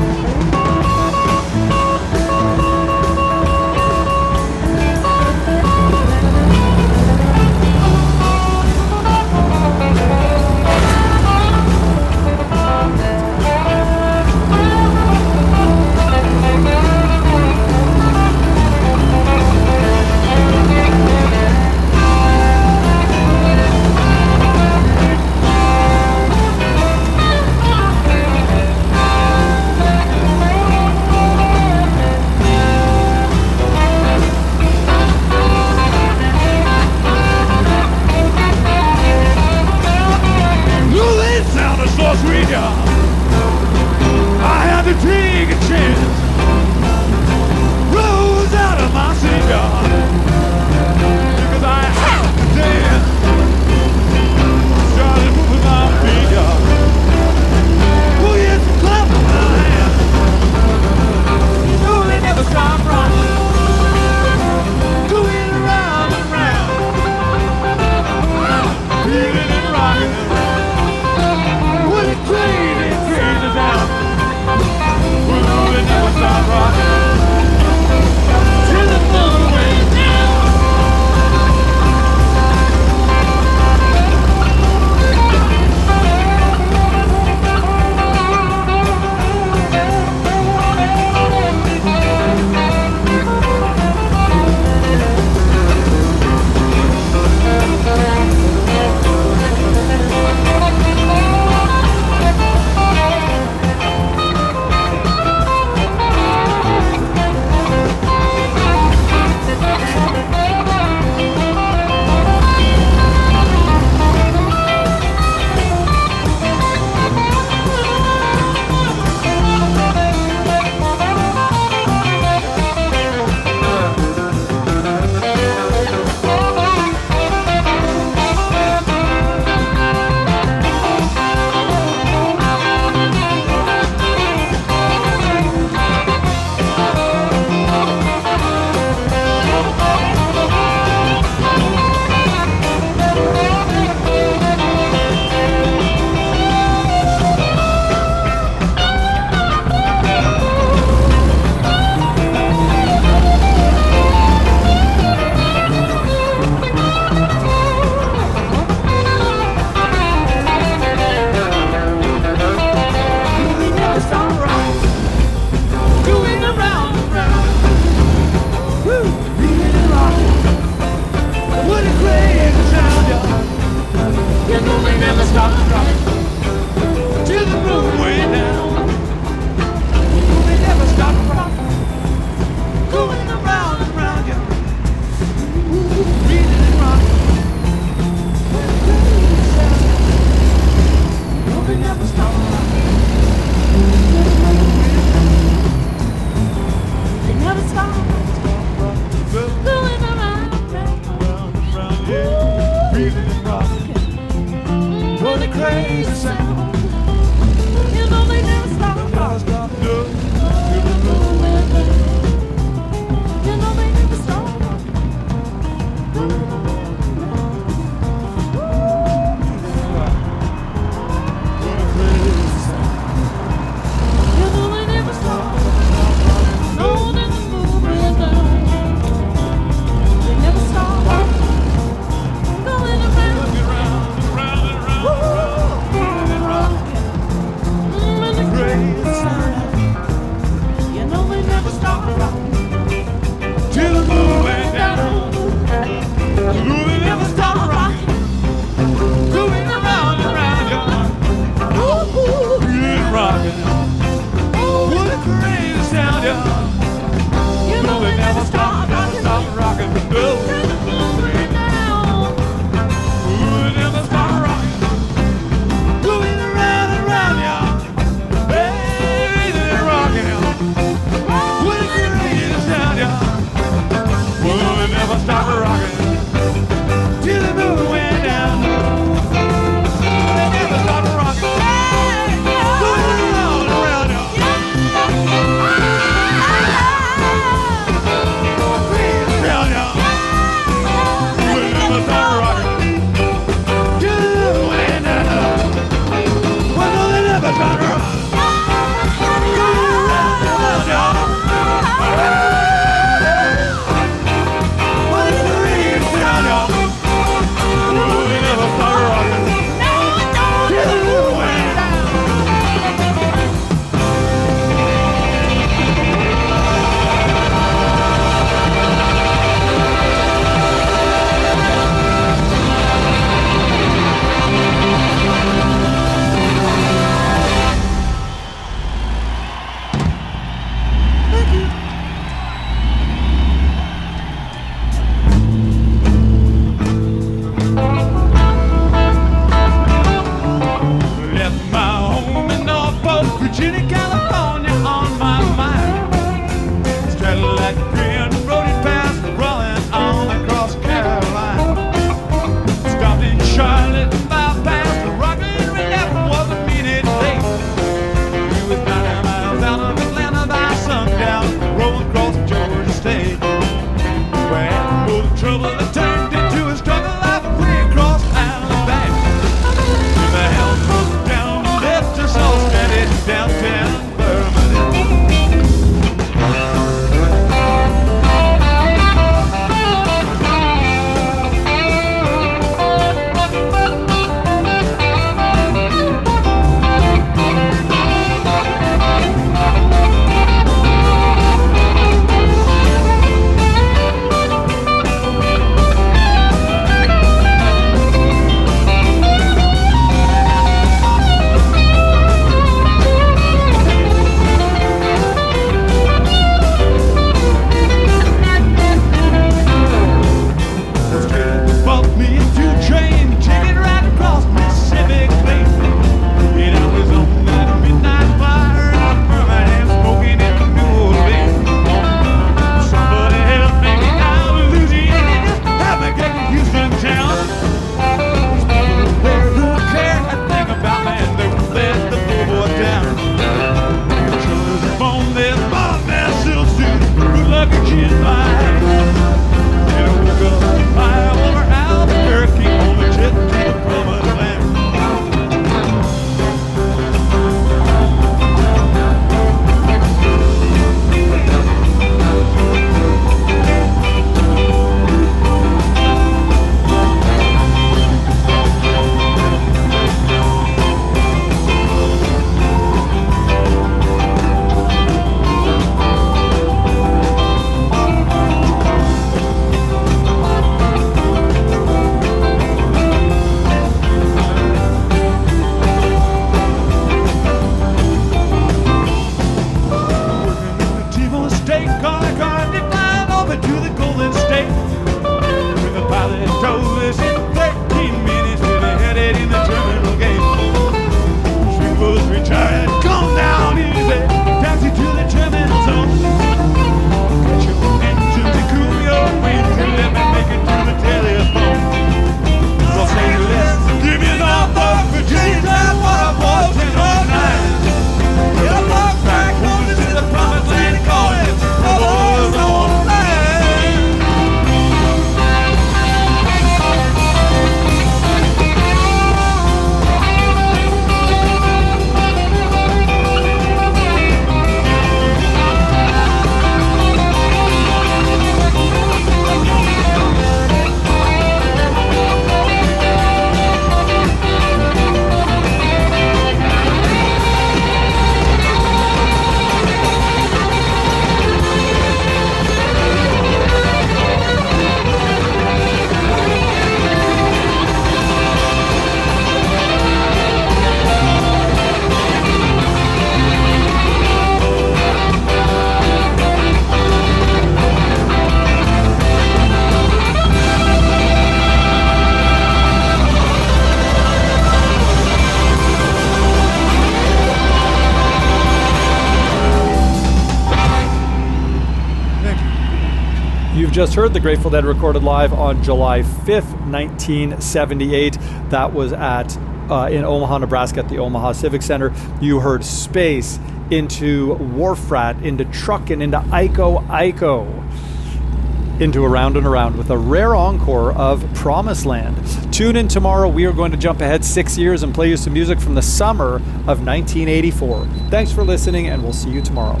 You've just heard the Grateful Dead recorded live on July 5th, 1978. That was in Omaha, Nebraska at the Omaha Civic Center. You heard Space, into Wharf Rat, into Truckin', into Iko Iko, into Around and Around with a rare encore of Promised Land. Tune in tomorrow. We are going to jump ahead 6 years and play you some music from the summer of 1984. Thanks for listening, and we'll see you tomorrow.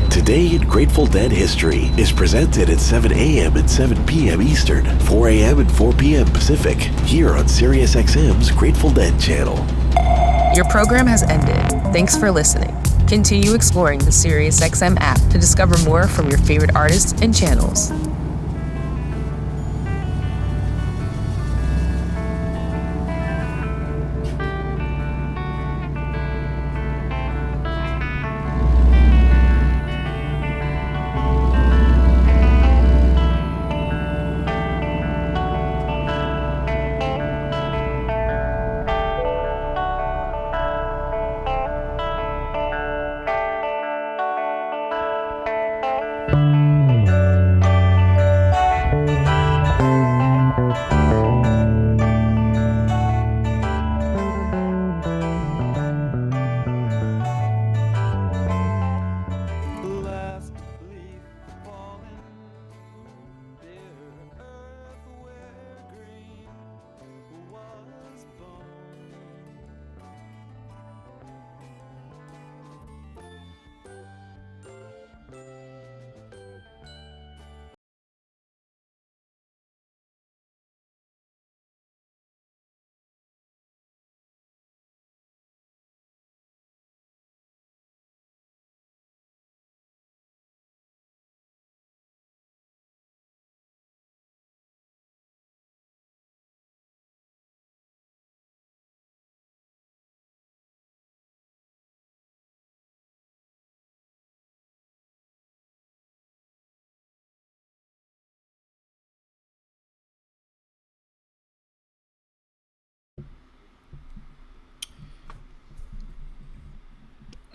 Today in Grateful Dead History is presented at 7 a.m. and 7 p.m. Eastern, 4 a.m. and 4 p.m. Pacific, here on SiriusXM's Grateful Dead channel. Your program has ended. Thanks for listening. Continue exploring the SiriusXM app to discover more from your favorite artists and channels.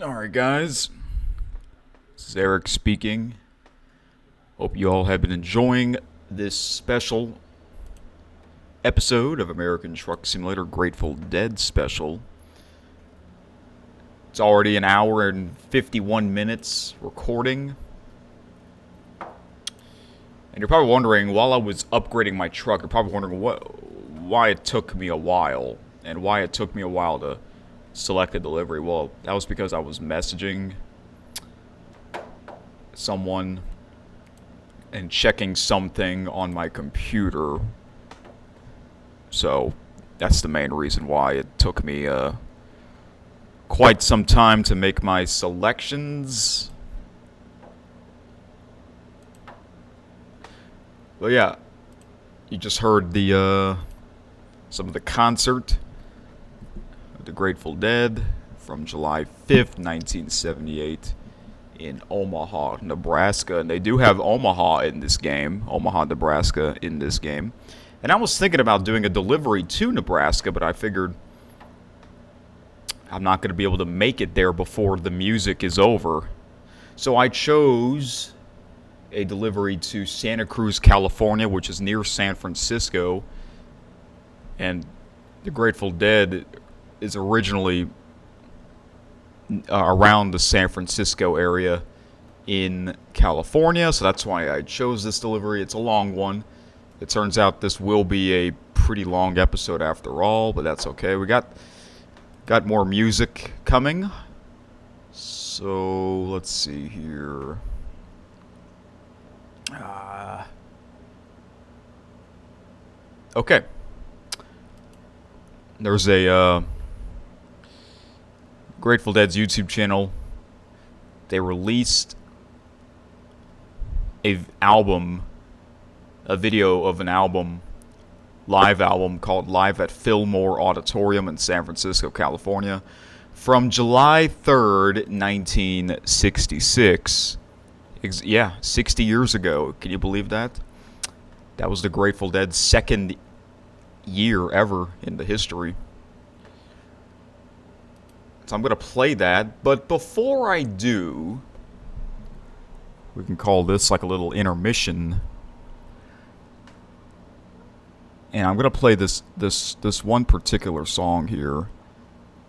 Alright guys, this is Eric speaking. Hope you all have been enjoying this special episode of American Truck Simulator Grateful Dead special. It's already an hour and 51 minutes recording. And you're probably wondering, while I was upgrading my truck, you're probably wondering why it took me a while, and why it took me a while to select a delivery. Well, that was because I was messaging someone and checking something on my computer. So that's the main reason why it took me quite some time to make my selections. But yeah, you just heard the some of the concert of the Grateful Dead from July 5th, 1978 in Omaha, Nebraska. And they do have Omaha in this game, Omaha, Nebraska in this game. And I was thinking about doing a delivery to Nebraska, but I figured I'm not going to be able to make it there before the music is over. So I chose a delivery to Santa Cruz, California, which is near San Francisco. And the Grateful Dead is originally around the San Francisco area in California, so that's why I chose this delivery. It's a long one. It turns out this will be a pretty long episode after all, but that's okay. We got more music coming. So let's see here. Okay. There's a Grateful Dead's YouTube channel. They released a video of an album, live album called Live at Fillmore Auditorium in San Francisco, California, from July 3rd, 1966. Yeah, 60 years ago. Can you believe that? That was the Grateful Dead's second year ever in the history. So I'm going to play that, but before I do, we can call this like a little intermission And I'm gonna play this one particular song here.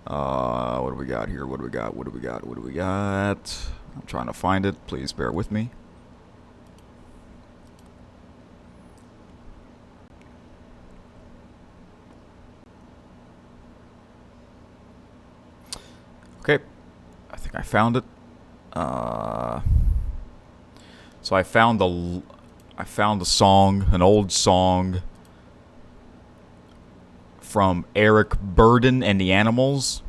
What do we got here? What do we got? I'm trying to find it. Please bear with me. Okay, I think I found it. So I found the song, an old song from Eric Burdon and the Animals.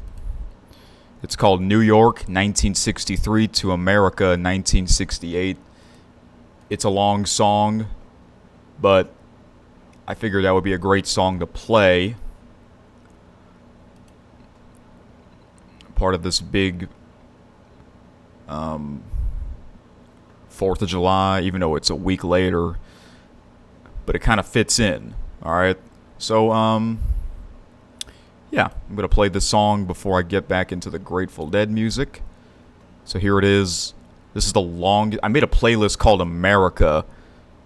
It's called New York, 1963 to America, 1968. It's a long song, but I figured that would be a great song to play. Part of this big 4th of July, even though it's a week later, but it kind of fits in. All right, so yeah, I'm gonna play this song before I get back into the Grateful Dead music. So here it is. This is the longest. I made a playlist called America,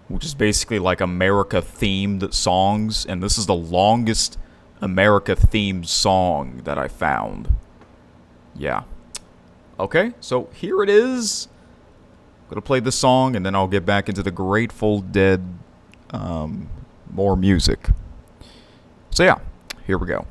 which is basically like America themed songs, and this is the longest America themed song that I found. Yeah. Okay, so here it is. I'm gonna play this song, and then I'll get back into the Grateful Dead, more music. So yeah, here we go.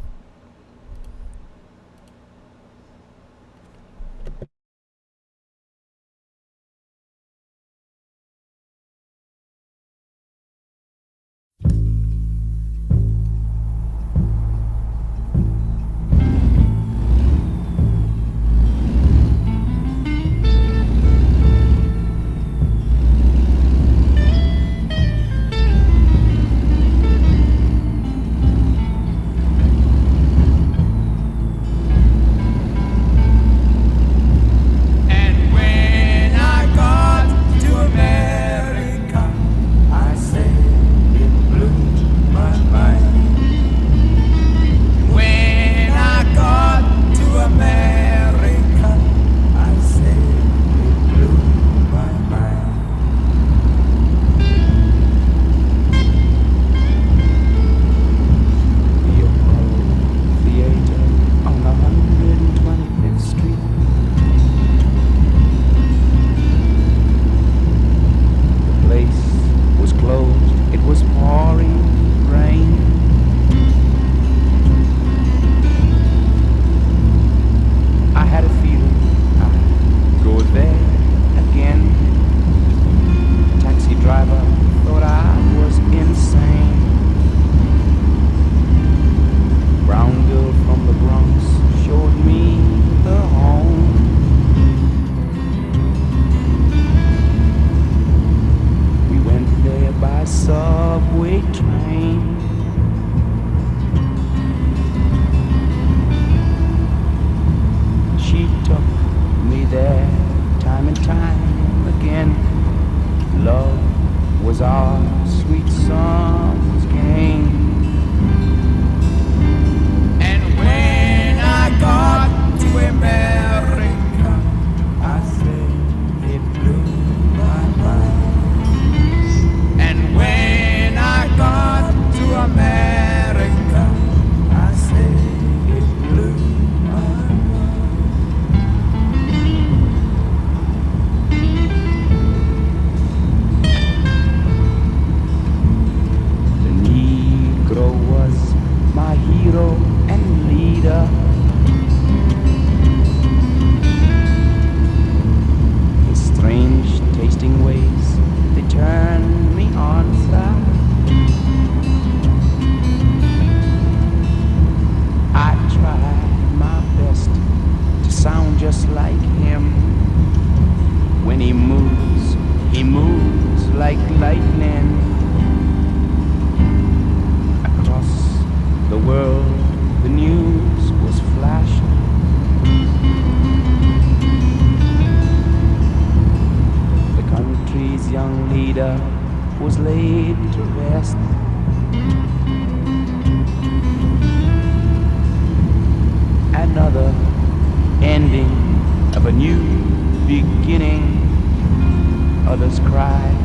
Others cried,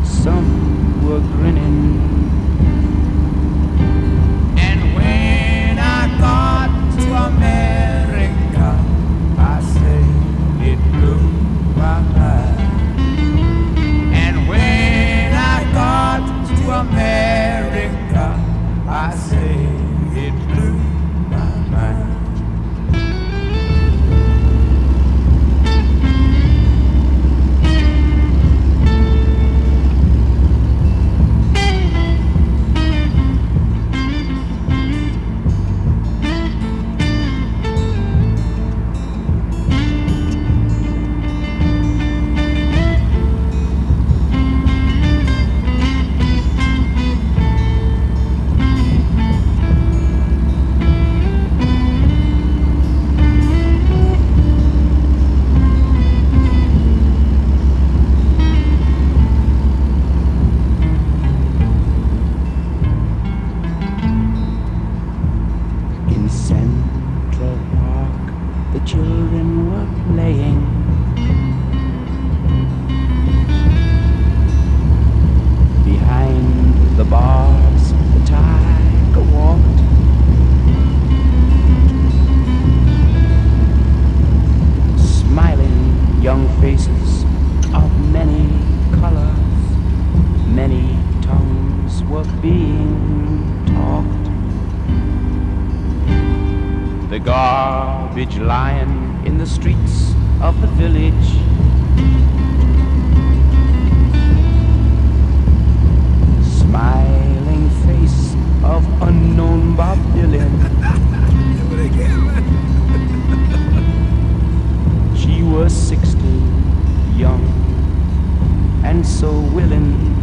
some were grinning. were being talked. The garbage lying in the streets of the village. Smiling face of unknown Bob Dylan. She was 60, young and so willing.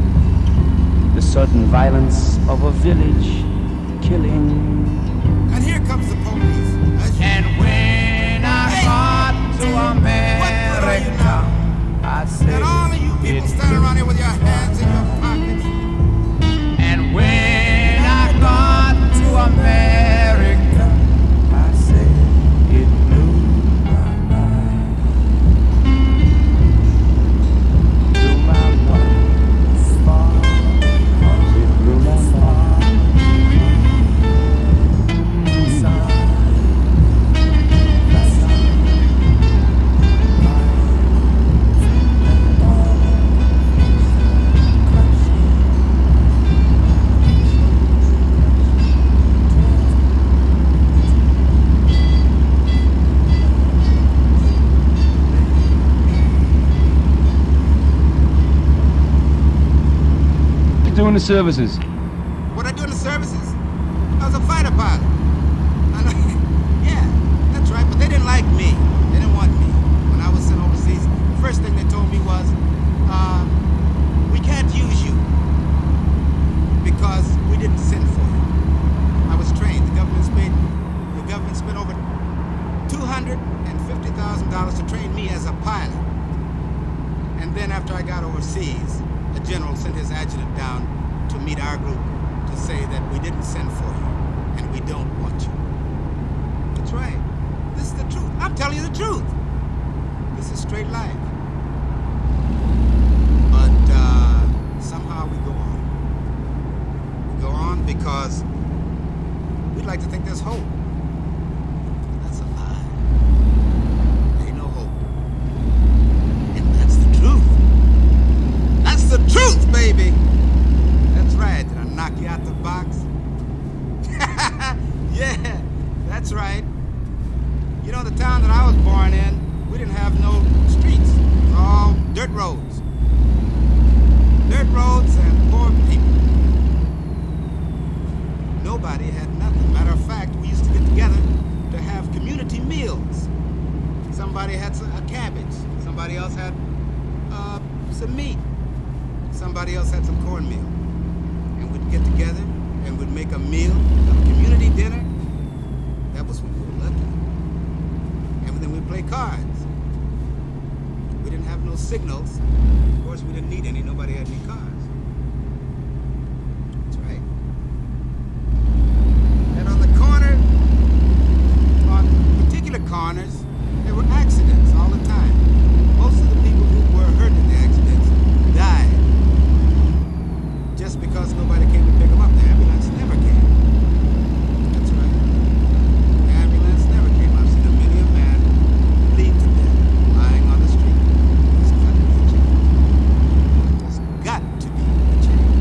The sudden violence of a village killing. And here comes the police. And when I got to America, I said, and all of you people standing around here with your hands in your pockets. And when I got to America, I said, it blew my mind. Blew my mind far. It blew my mind. Doing the services. What I do in the services? I was a fighter pilot. Yeah, that's right, but they didn't like me. They didn't want me. When I was sent overseas, the first thing they told me was, we can't use you because we didn't send for you. I was trained. The government spent over $250,000 to train me as a pilot. And then after I got overseas, a general sent his adjutant down to meet our group to say that we didn't send for you and we don't want you. That's right. This is the truth. I'm telling you the truth. This is straight life. But somehow we go on. We go on because we'd like to think there's hope. That's a lie. There ain't no hope. And that's the truth. That's the truth, baby! That's right. Did I knock you out the box? Yeah, that's right. You know, the town that I was born in, we didn't have no streets. It was all dirt roads. Dirt roads and poor people. Nobody had nothing. Matter of fact, we used to get together to have community meals. Somebody had a cabbage. Somebody else had some meat. Somebody else had some cornmeal. And we'd get together and we'd make a meal, a community dinner. That was when we were lucky. And then we'd play cards. We didn't have no signals. Of course, we didn't need any. Nobody had any cars. That's right. And on the corner, on particular corners, there were accidents all the time. Most of the people who were hurt in the accidents died. Just because nobody came to pick them up. The ambulance never came. That's right. The ambulance never came. I've seen many a man bleed to death lying on the street. There's got to be a change. There's got to be a change.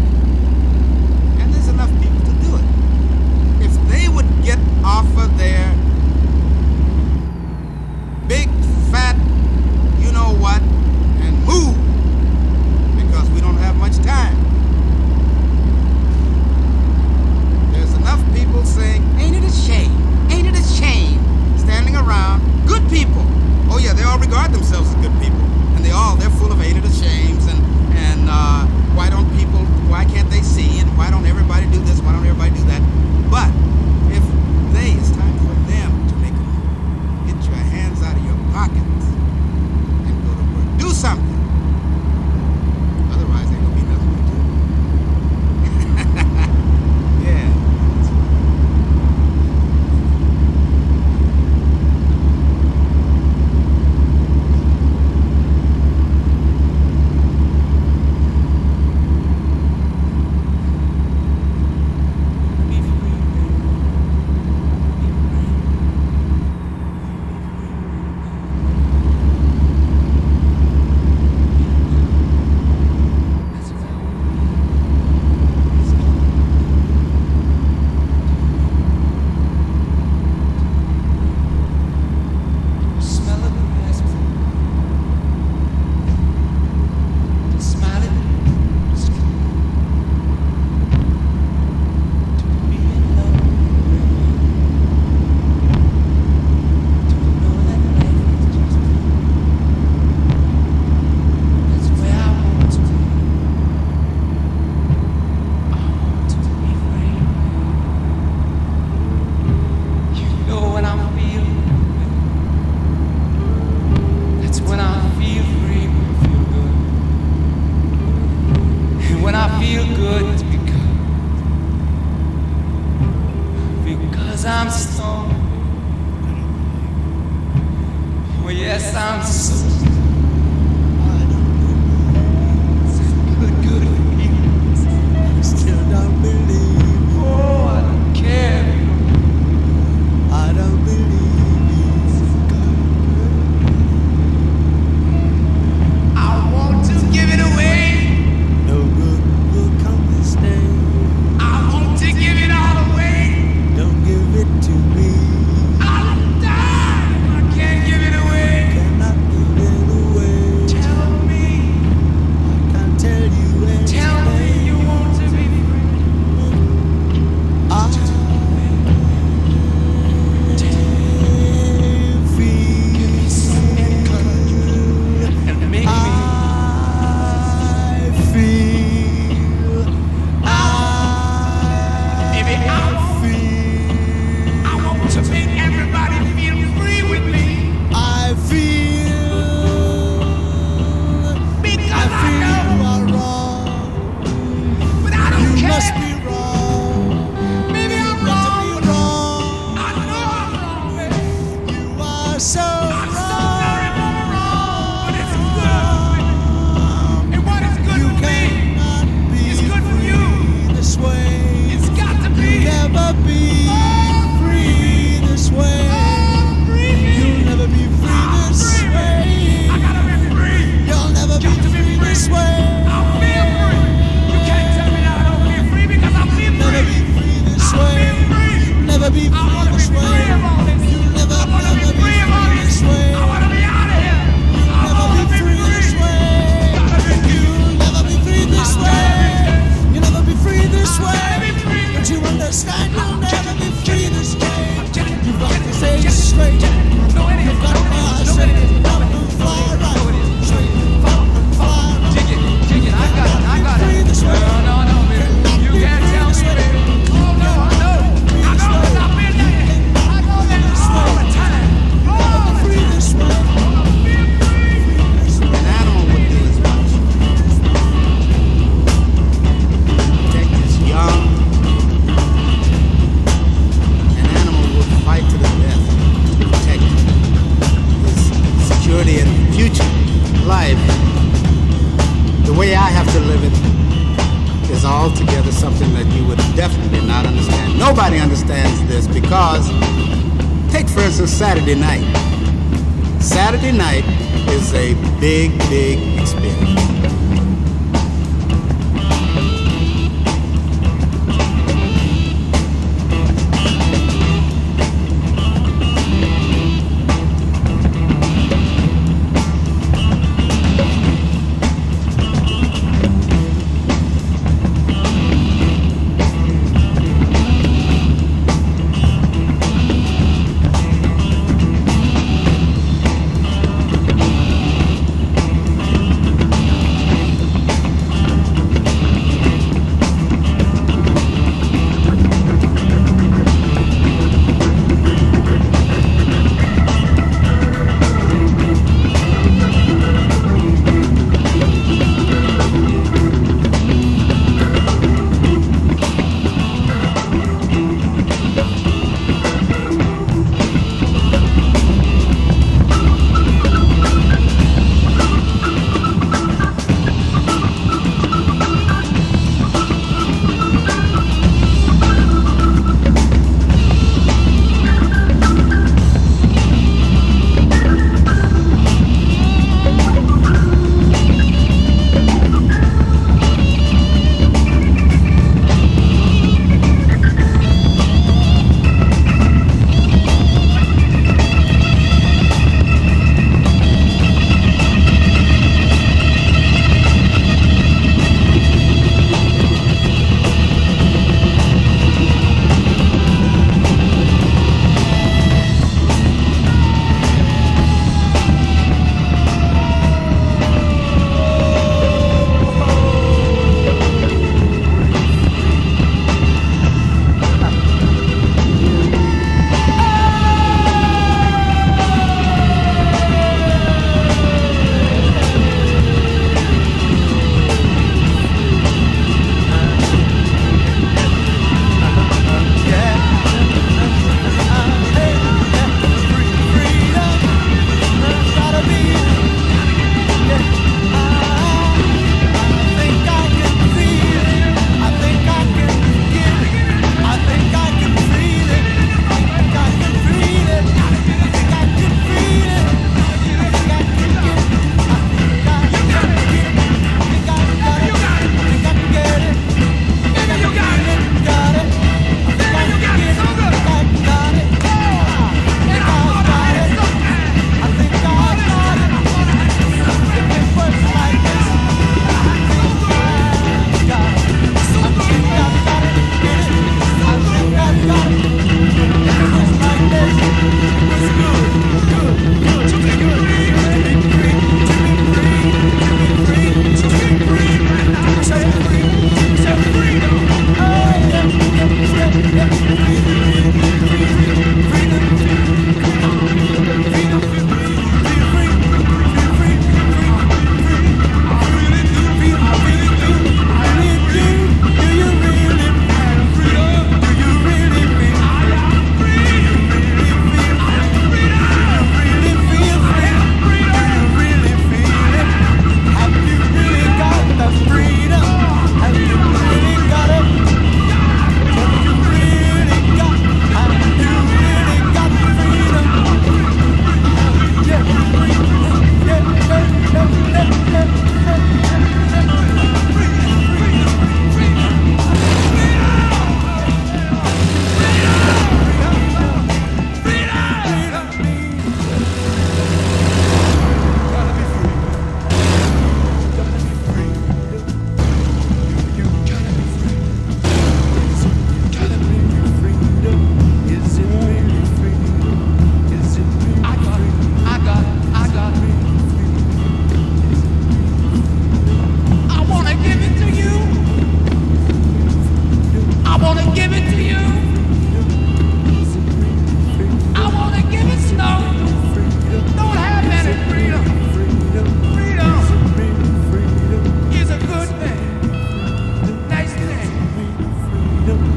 And there's enough people to do it. If they would get off of their big, fat, you know what, and move, because we don't have much time. I feel good because I'm stoned. Well, yes, I'm so good feelings. I still don't believe. Oh, I don't care. I don't believe it's good. I want to give it away. No good will come this day. I want to give it all away. Don't give it to me. I'll die if I can't give it away. Cannot give it away. Tell me. I can't tell you anything. Tell me you want to be free. Give me some encouragement and make me. I want to make everybody feel free with me. I feel because I know you are wrong, but I don't care. You must be wrong. Maybe I'm wrong. I know I'm wrong, baby. You are so very wrong, but it's good. And what is good for me is good for you. This way. It's got to be. You'll never be free this way. You'll never be free this way. I gotta be free. You'll never be free this way. I feel free. You can't tell me that I don't feel free because I feel free. Never be free this way. Never be free this way. You'll never be free this way. I wanna be out of here. You'll never be free this way. You'll never be free this way. You'll never be free this way. Don't you understand? You'll never be free this way. You've got to say it straight. You've got to say it up and fly right. Straight, fly right. I got it. Free this way. No, baby. You can't tell me, baby. Oh, no, I know. I've been there. I know that all the time. Oh, free this way. An animal would do as much. Protect his young. An animal would fight to the death to protect his security and future life. The way I have to live it is altogether something that you would definitely not understand. Nobody understands this because, take for instance Saturday night. Saturday night is a big experience.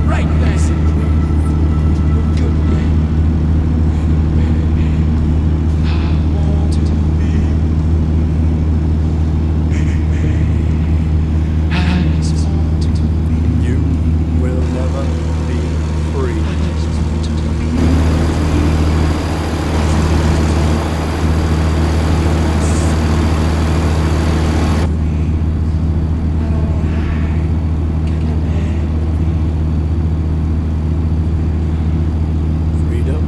right nice and good man. I want to be. I just want to be. You will never be free. I just want to be. Freedom.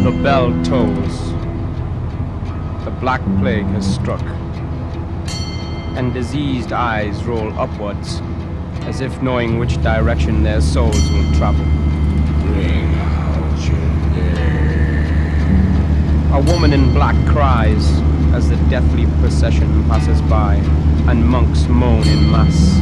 The bell tolls. The black plague has struck, and diseased eyes roll upwards, as if knowing which direction their souls will travel. Bring out your name. A woman in black cries as the deathly procession passes by, and monks moan in mass.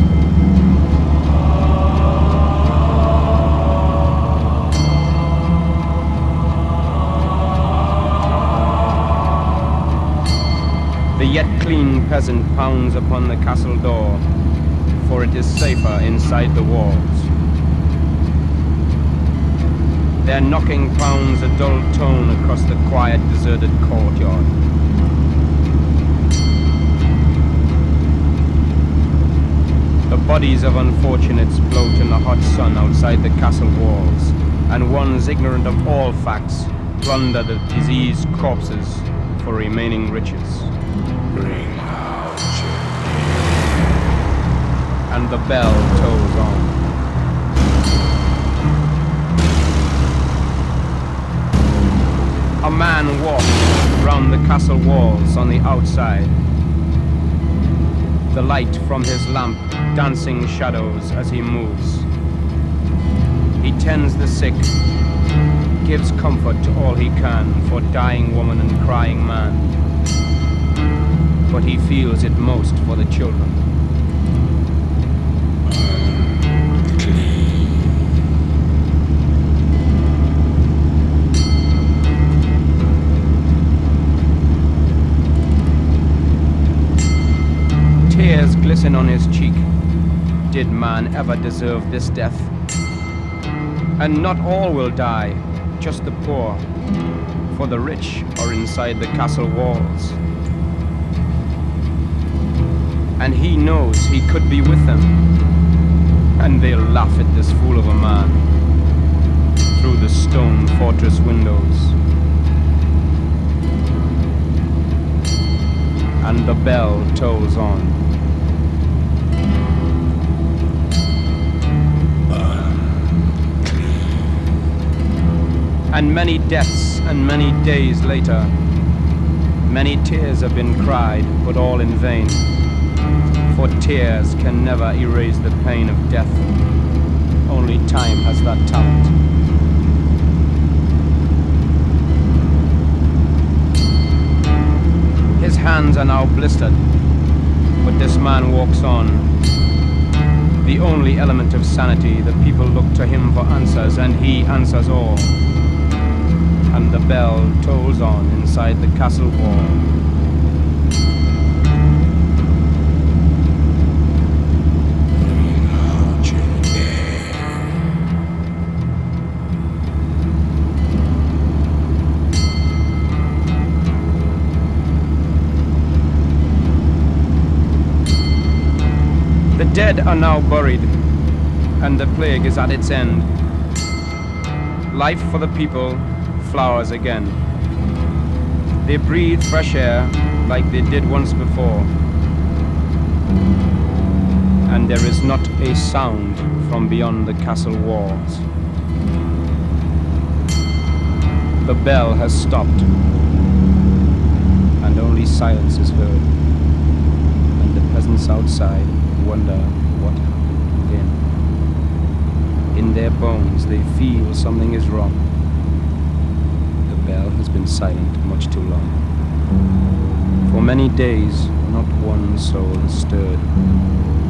The yet clean peasant pounds upon the castle door, for it is safer inside the walls. Their knocking pounds a dull tone across the quiet, deserted courtyard. The bodies of unfortunates float in the hot sun outside the castle walls, and ones ignorant of all facts plunder the diseased corpses for remaining riches. Bring out your And the bell tolls on. A man walks round the castle walls on the outside. The light from his lamp dancing shadows as he moves. He tends the sick, gives comfort to all he can for dying woman and crying man. But he feels it most for the children. Tears glisten on his cheek. Did man ever deserve this death? And not all will die, just the poor, for the rich are inside the castle walls. And he knows he could be with them, and they'll laugh at this fool of a man through the stone fortress windows. And the bell tolls on. And many deaths and many days later, many tears have been cried, but all in vain. For tears can never erase the pain of death. Only time has that talent. His hands are now blistered, but this man walks on. The only element of sanity, the people look to him for answers, and he answers all. and the bell tolls on inside the castle wall. The dead are now buried, and the plague is at its end. Life for the people flowers again. They breathe fresh air like they did once before. And there is not a sound from beyond the castle walls. The bell has stopped, and only silence is heard. And the peasants outside wonder what happened then. In their bones they feel something is wrong. The bell has been silent much too long. For many days not one soul has stirred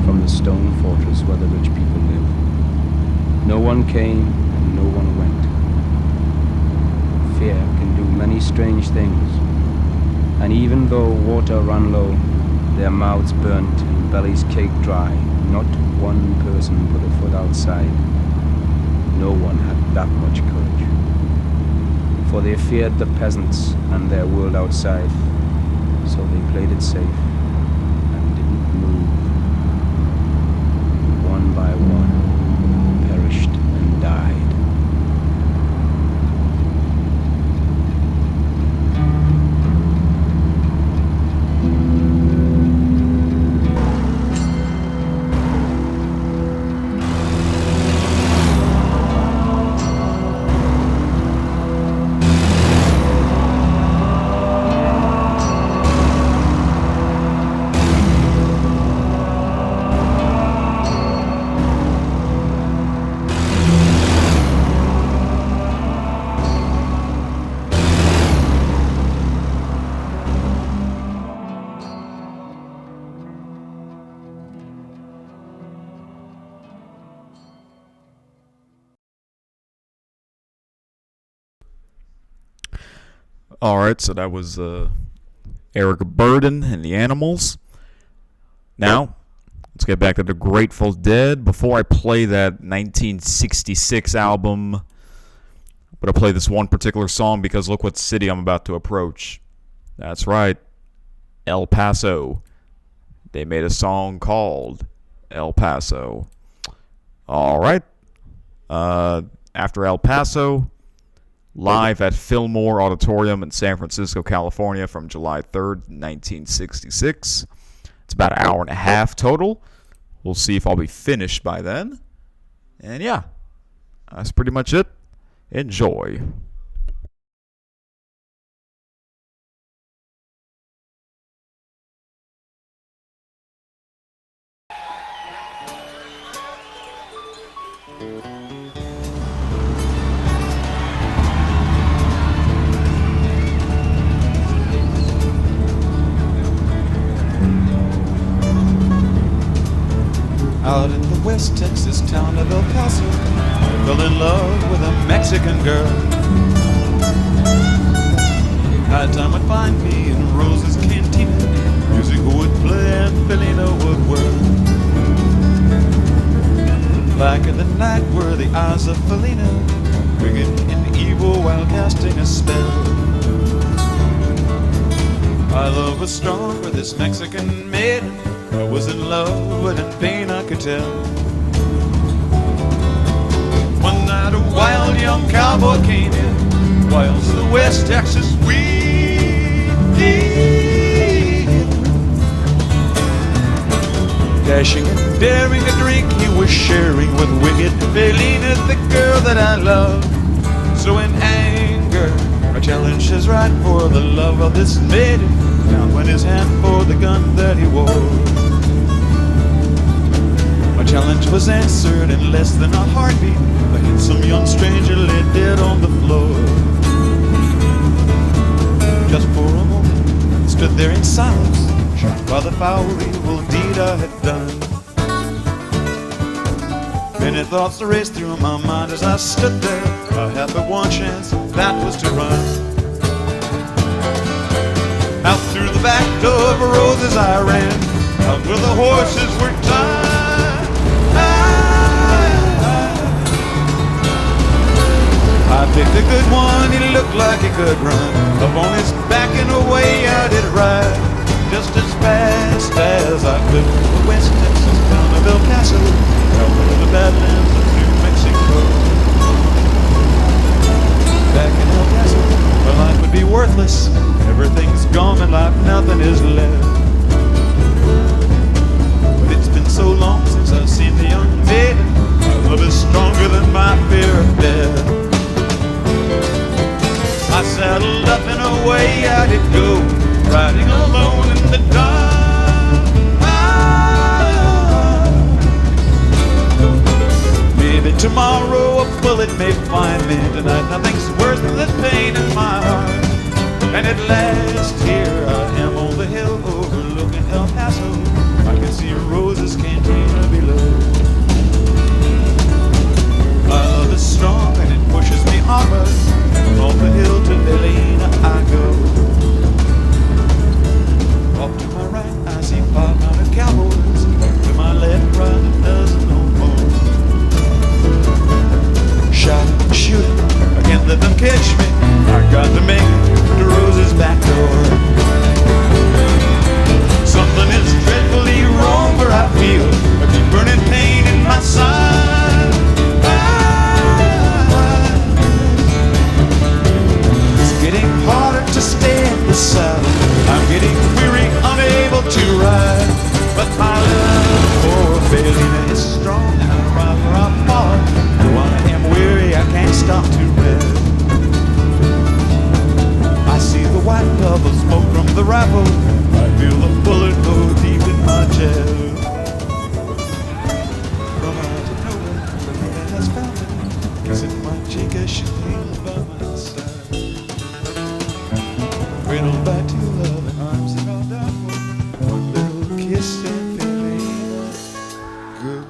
from the stone fortress where the rich people live. No one came and no one went. Fear can do many strange things, and even though water ran low, their mouths burnt and bellies caked dry, not one person put a foot outside. No one had that much courage, for they feared the peasants and their world outside, so they played it safe and didn't move. One by one, perished and died. All right, so that was Eric Burdon and the Animals. Now, let's get back to the Grateful Dead. Before I play that 1966 album, I'm going to play this one particular song because look what city I'm about to approach. That's right, El Paso. They made a song called El Paso. All right. After El Paso, live at Fillmore Auditorium in San Francisco, California from July 3rd, 1966. It's about an hour and a half total. We'll see if I'll be finished by then. And yeah, that's pretty much it. Enjoy. Out in the West Texas town of El Paso, I fell in love with a Mexican girl. High time would find me in Rose's Cantina, music would play and Felina would whirl. Black in the night were the eyes of Felina, wicked and evil while casting a spell. My love was strong for this Mexican maiden, I was in love, but in pain I could tell. One night a wild young cowboy came in, wild's the West Texas weed. Dashing and daring a drink he was sharing with wicked Felina, the girl that I love. So in anger I challenged his right for the love of this maiden, down went his hand for the gun that he wore. My challenge was answered in less than a heartbeat. The handsome young stranger lay dead on the floor. Just for a moment, I stood there in silence, shocked by the foul evil deed I had done. Many thoughts raced through my mind as I stood there. I had but one chance, that was to run. Out through the back door of Roses I ran, out where the horses were tied. I picked a good one, he looked like he could run. Up on his back and away I did ride, just as fast as I could. The West Texas town of El Paso, out in the Badlands of New Mexico. Back in El Paso, where life would be worthless, everything's gone and like nothing is left. But it's been so long since I've seen the young maiden. My love is stronger than my fear of death. I saddled up and away I did go, riding alone in the dark. Maybe tomorrow a bullet may find me. Tonight nothing's worse than the pain in my heart. And at last here I am on the hill overlooking El Paso. I can see Rose's cantina below. My love is strong and it pushes me onward. Off the hill to Helena I go. Off to my right I see 500 cowboys. To my left right a dozen no more. Shot and shoot, I can't let them catch me. I got to make it to Rose's back door. Something is dreadfully wrong where I feel a deep burning pain in my side. Getting harder to stay in the saddle. I'm getting weary, unable to ride. But my love for Felina is strong, and I'll ride where I fall. Though I am weary, I can't stop to rest. I see the white puff of smoke from the rifle. I feel the bullet go deep in my chest. From out of nowhere, the man has found me, kissing my cheek as she leans by my side. Cradled back to love and arms that I'll die for. One little kiss and feeling good.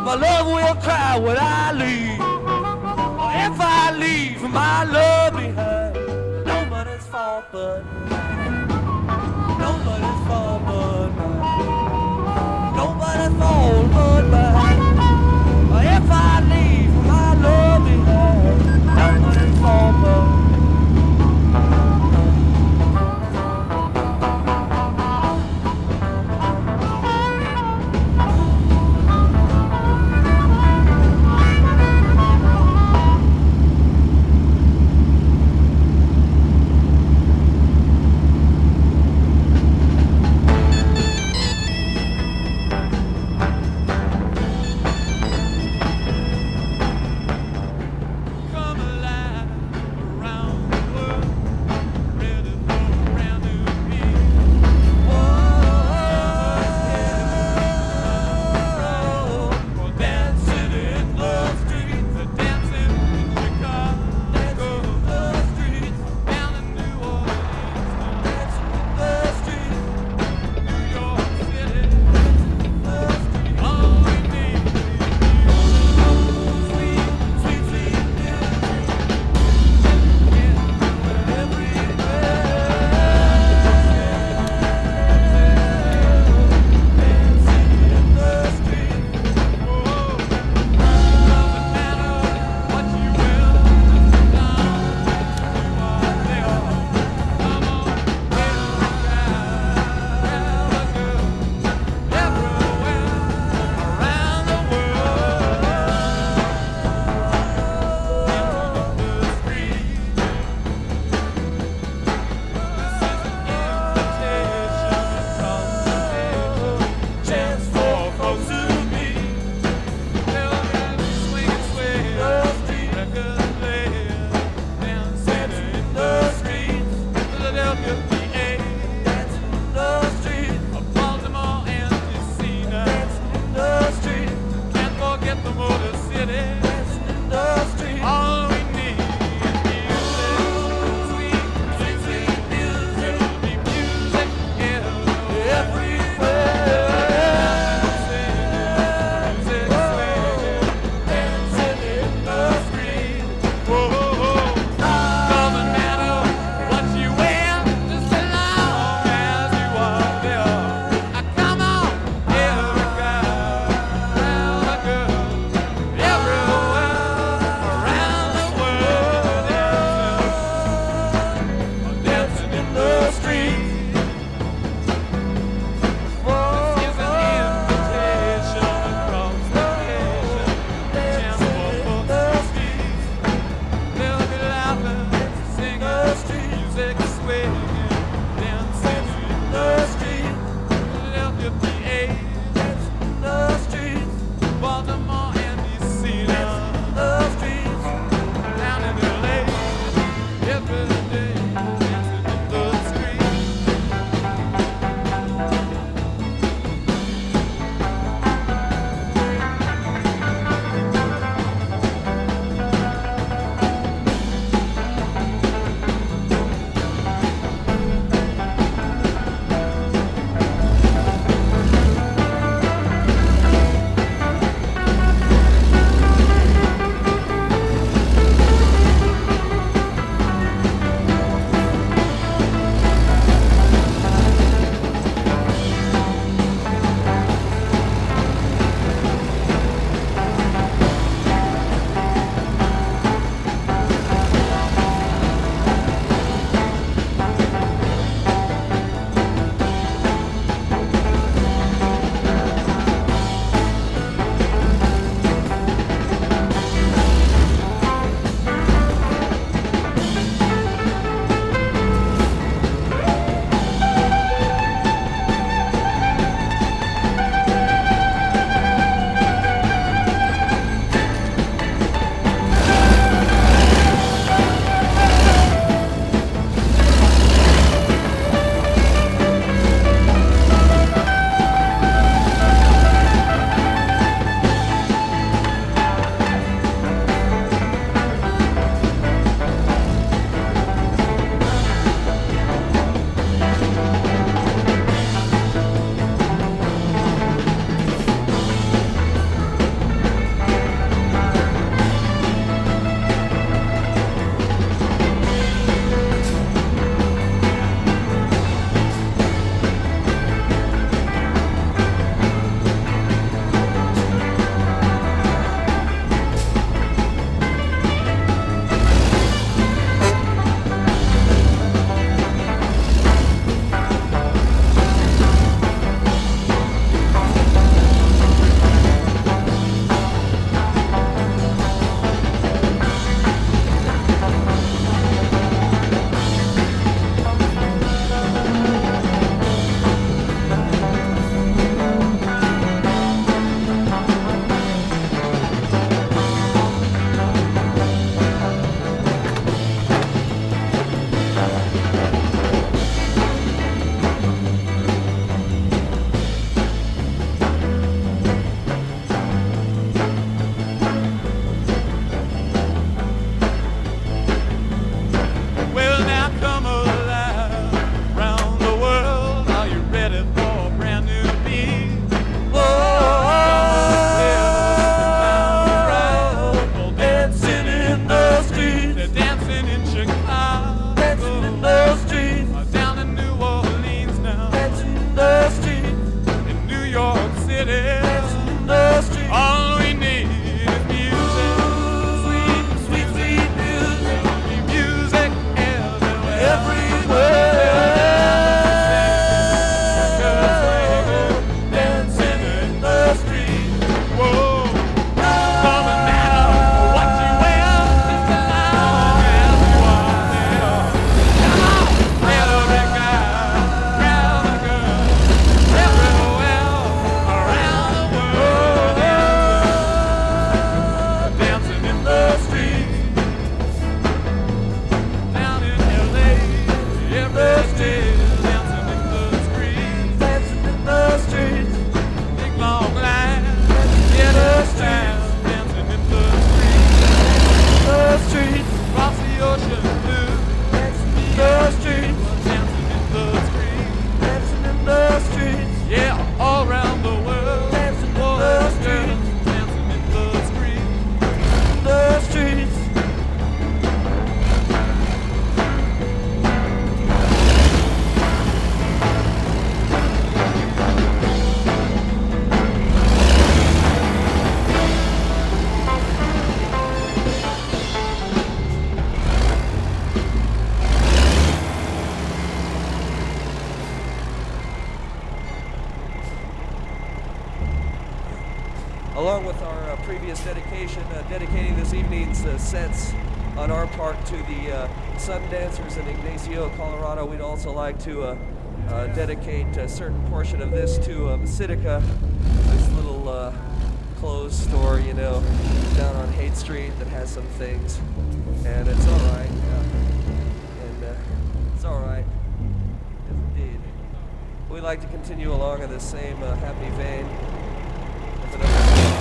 My love will cry when I leave. Or if I leave my love behind, nobody's fault but mine. Nobody's fault but mine. Nobody's fault but mine. Or if I leave my love behind, nobody's fault but mine. along with our previous dedication, dedicating this evening's sets on our part to the Sundancers in Ignacio, Colorado. We'd also like to dedicate a certain portion of this to Masitica, this little clothes store, you know, down on Haight Street that has some things, and it's all right. And it's all right, indeed. We'd like to continue along in the same happy vein with another song.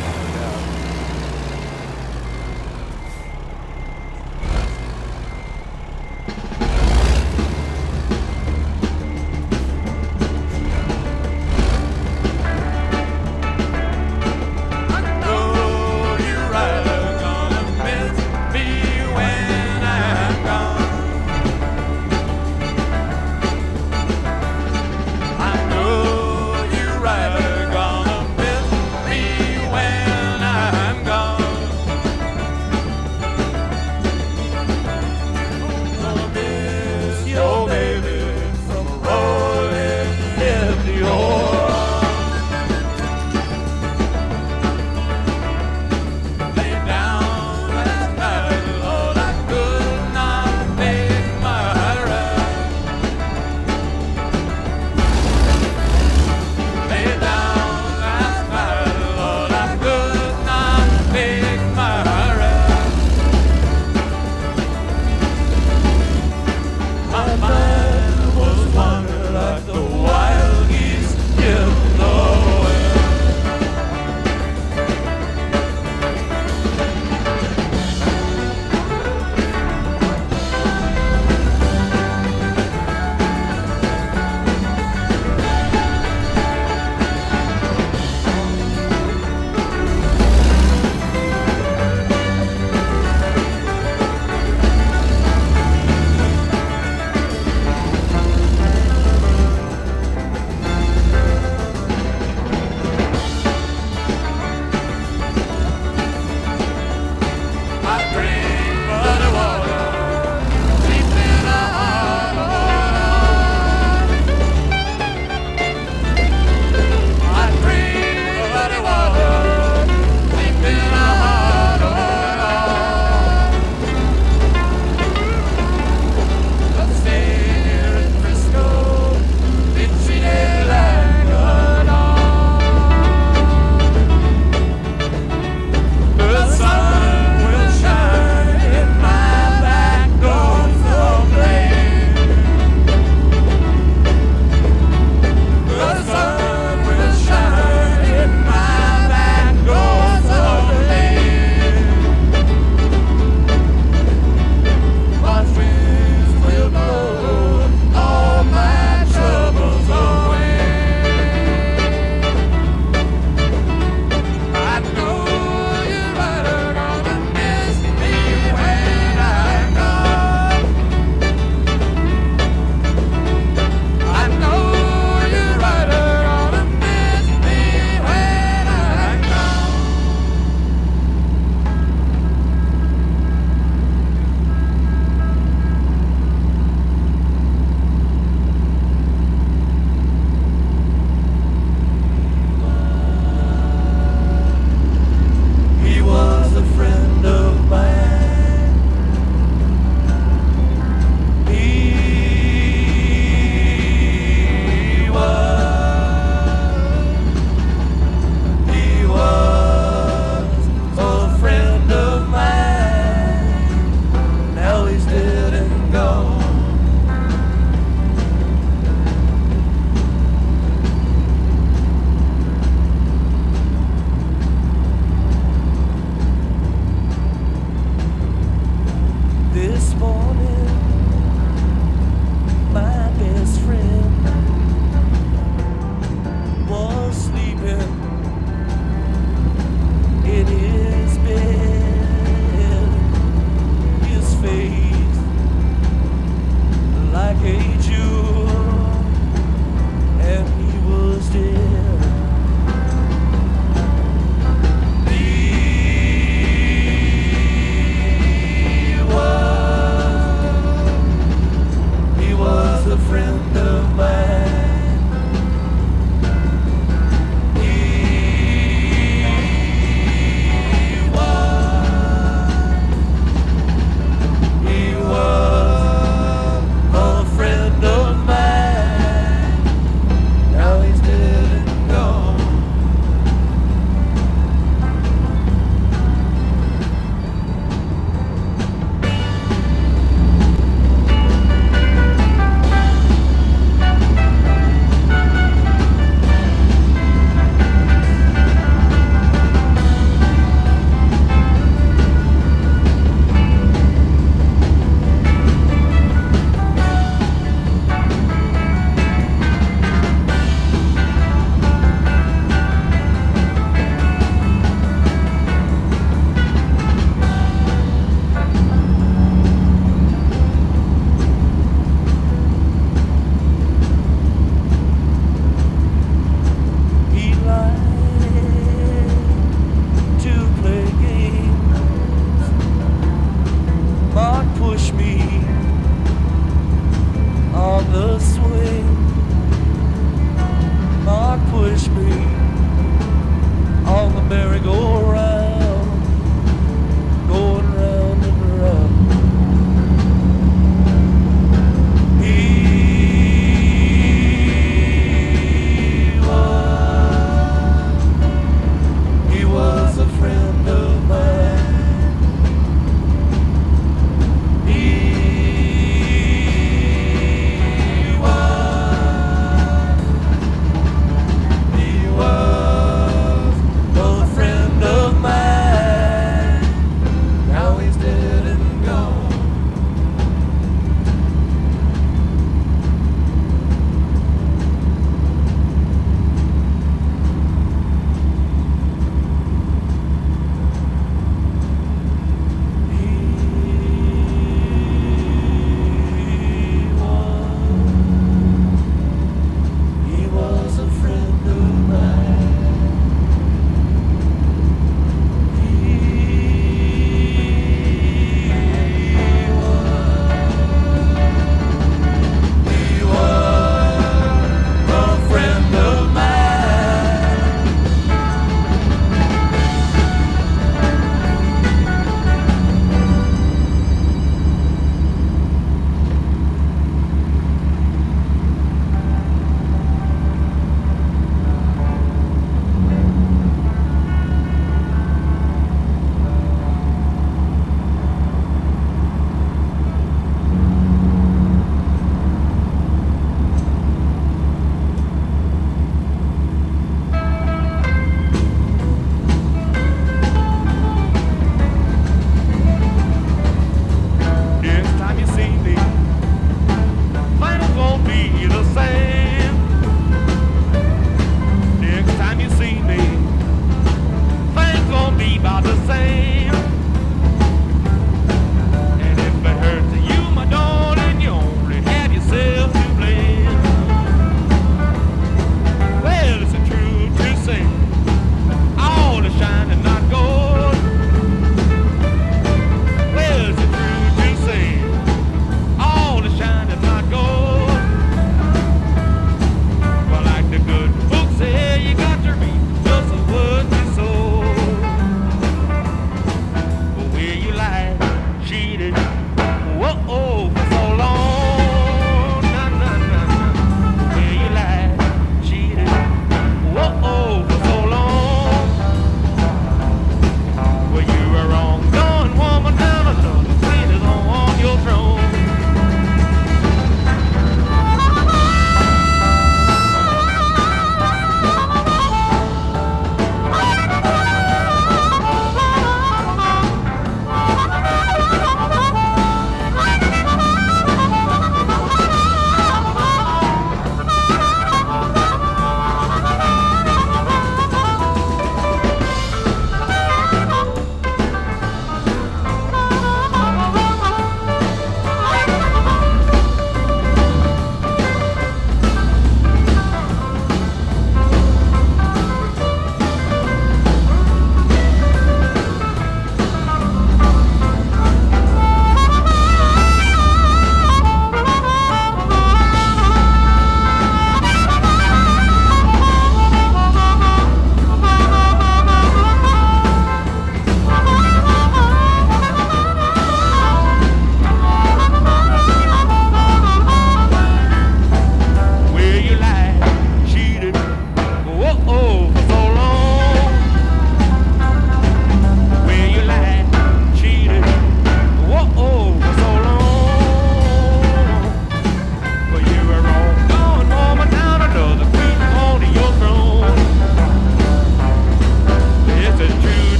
Gone.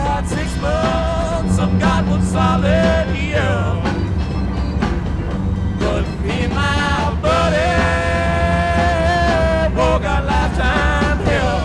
got 6 months, some got 1 solid year. But me and my buddy, boy, got lifetime here.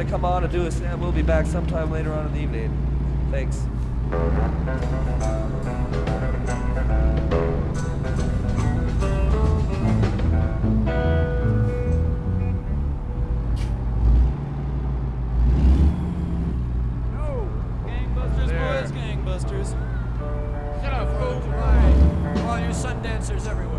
come on and do a stand. We'll be back sometime later on in the evening. Thanks. Boys, gangbusters. Shut up, fool. Why? All you sun dancers everywhere.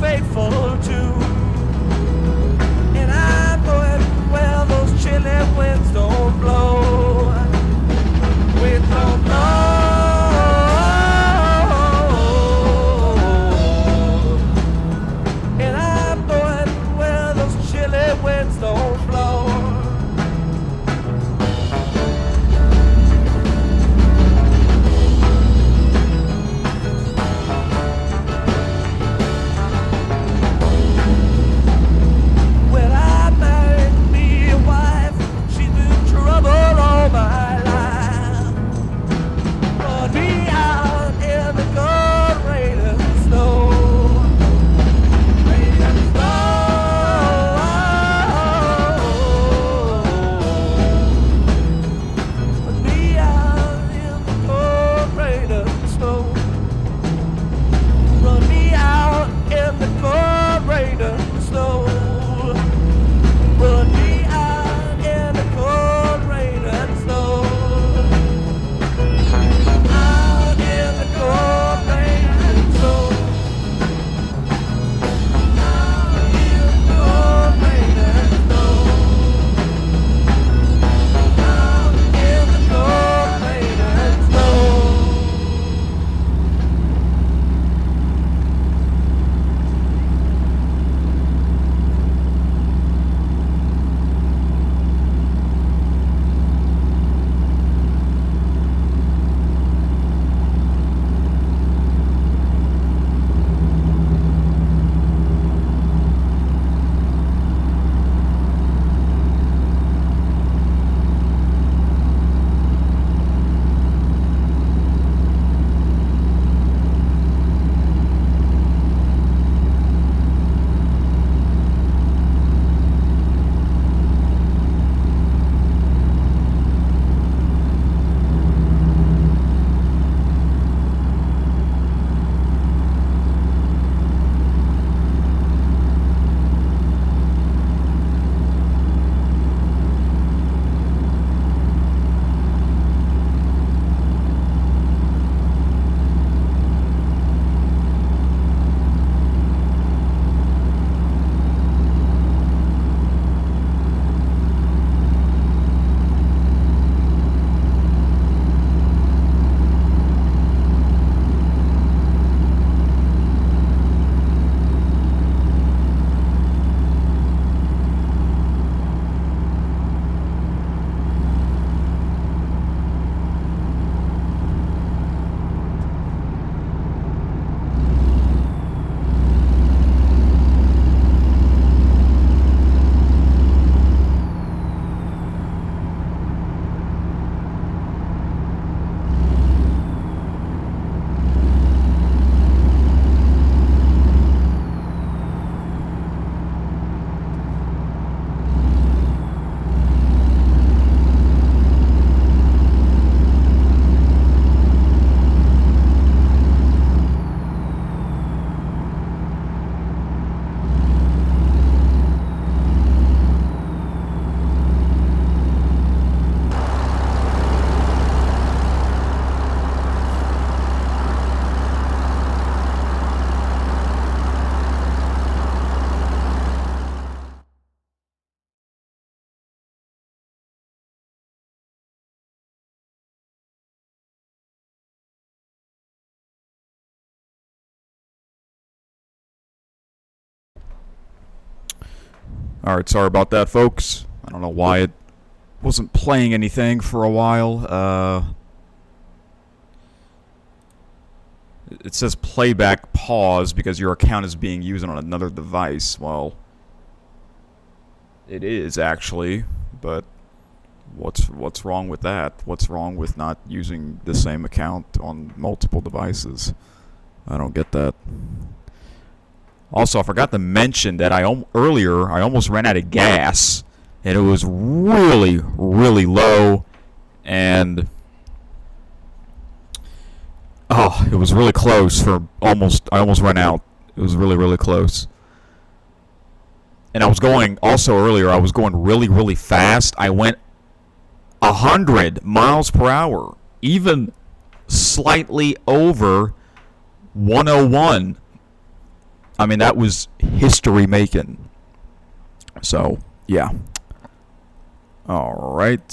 grateful too. And I'm going where those chilly winds don't blow. Winds don't blow. And I'm going where those chilly winds don't blow. Well, I married me a wife. She's been trouble all my life. Put me out in the cold rain and snow. Rain and snow. Put me out in the cold rain and snow. Run me out in the cold rain and snow. Run me out in the cold rain and snow. Out in the cold rain and snow. Out in the cold rain and snow. Out in the cold rain and snow. Alright, sorry about that, folks. I don't know why it wasn't playing anything for a while. It says playback pause because your account is being used on another device. Well, it is actually, but what's wrong with that? What's wrong with not using the same account on multiple devices? I don't get that. Also, I forgot to mention that earlier I almost ran out of gas, and it was really, really low, and it was really close I almost ran out. It was really, really close. And I was going really, really fast. I went 100 miles per hour, even slightly over 101. I mean, that was history making. So, yeah. All right.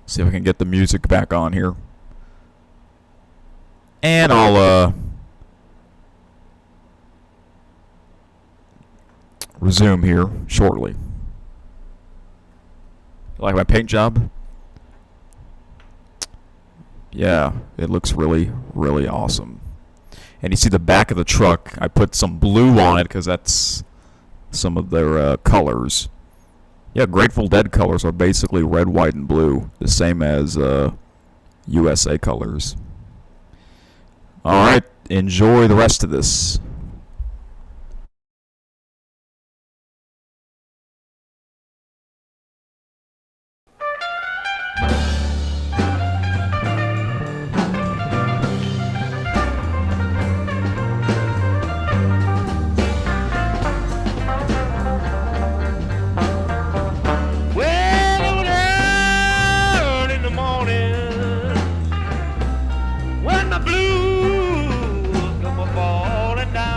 See if I can get the music back on here. And I'll resume here shortly. Like my paint job? Yeah, it looks really, really awesome. And you see the back of the truck. I put some blue on it because that's some of their colors. Yeah, Grateful Dead colors are basically red, white, and blue, the same as USA colors. All right, enjoy the rest of this. Falling down.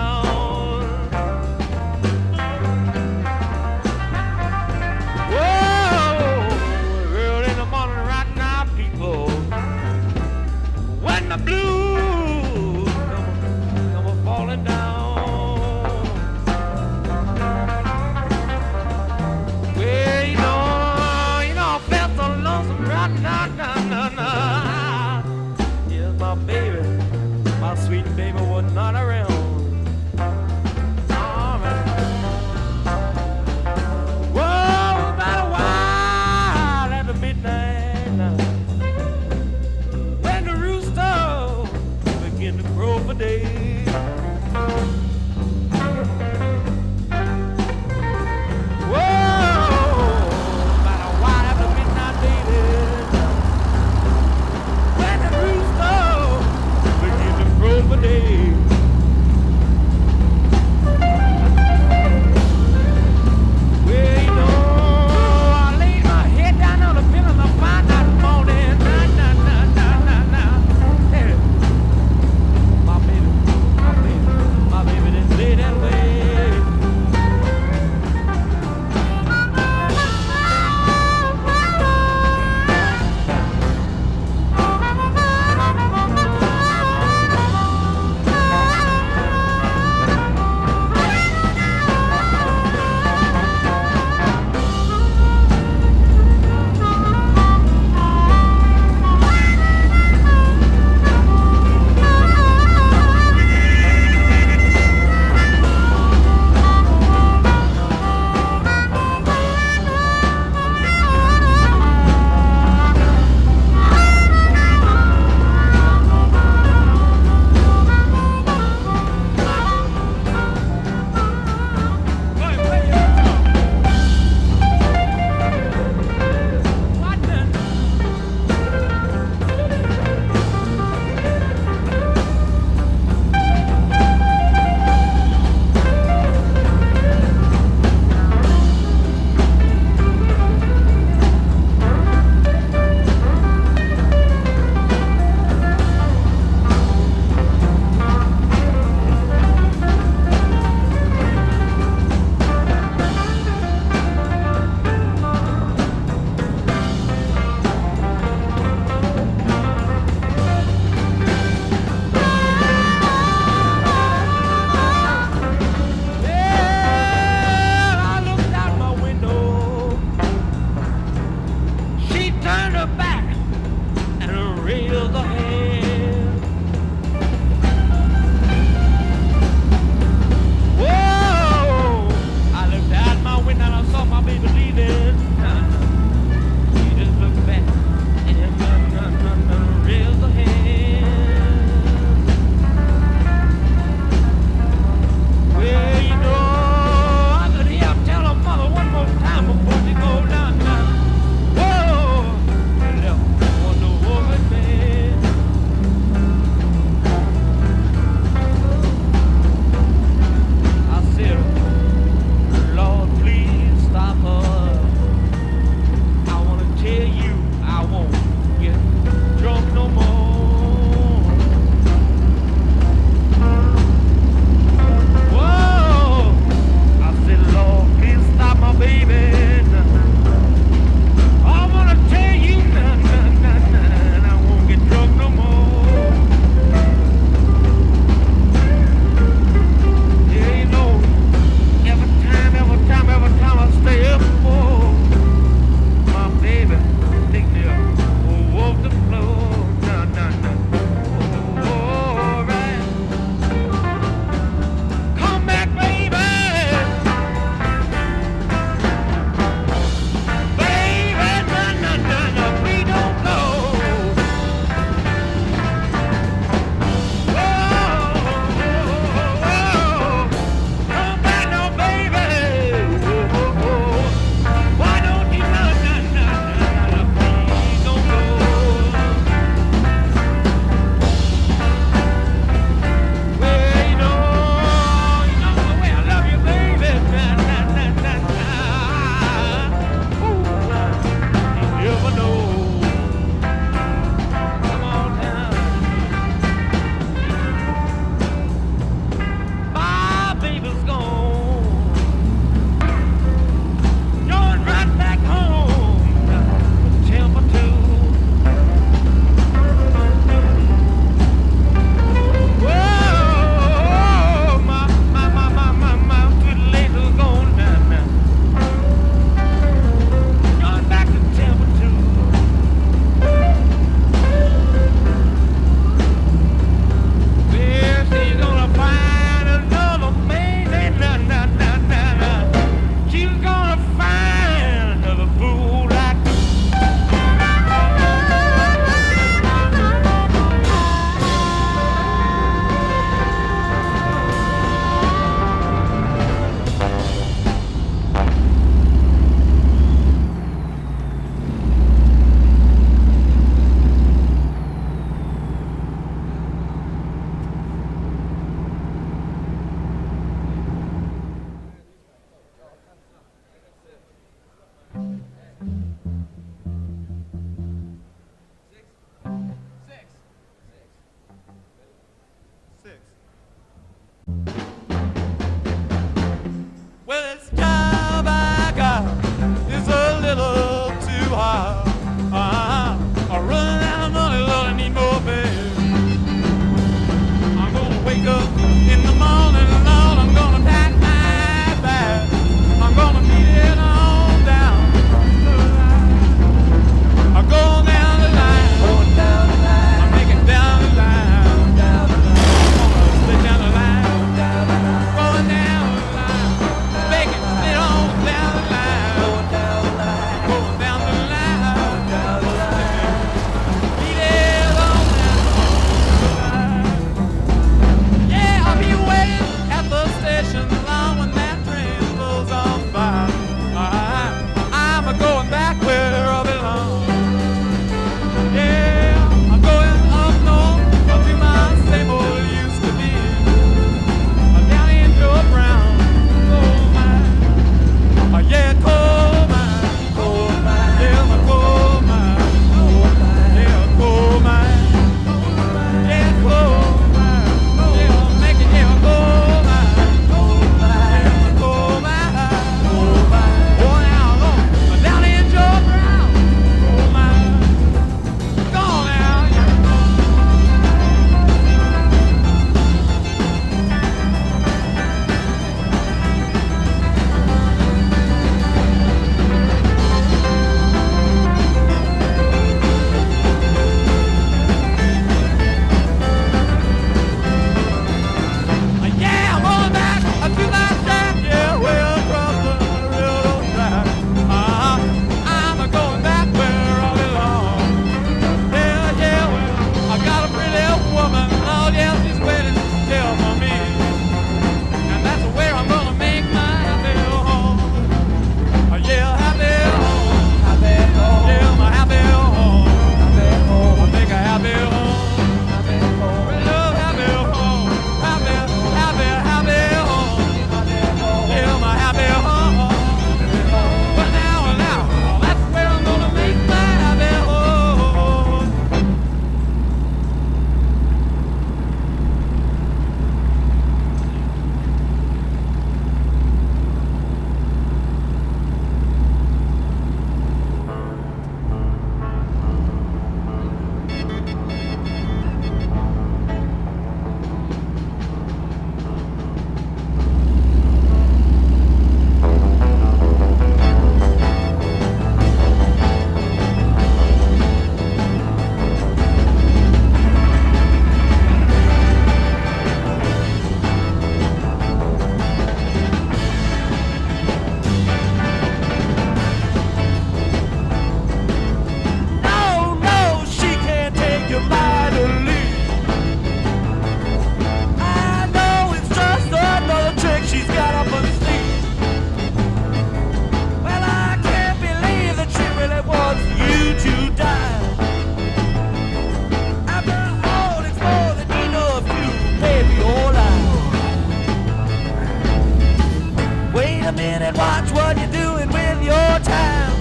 a minute, watch what you're doing with your time.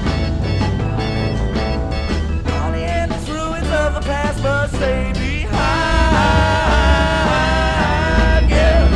All the endless ruins of the past must stay behind. Yeah.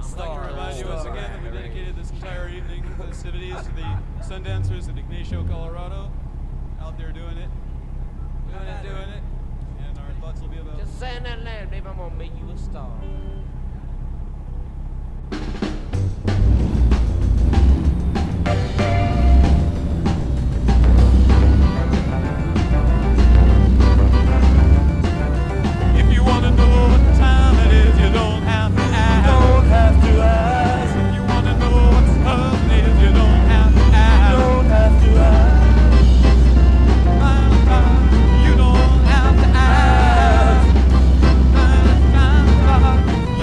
I'd like to remind you once again that we dedicated this entire evening festivities to the Sundancers in Ignacio, Colorado. Out there doing it. And our thoughts will be about... Just saying that loud, baby, I'm gonna make you a star. If you wanna know what time it is, you don't have to ask. Don't have to ask. If you wanna know what time it is, you don't have to ask. Don't have to ask. You don't have to ask. You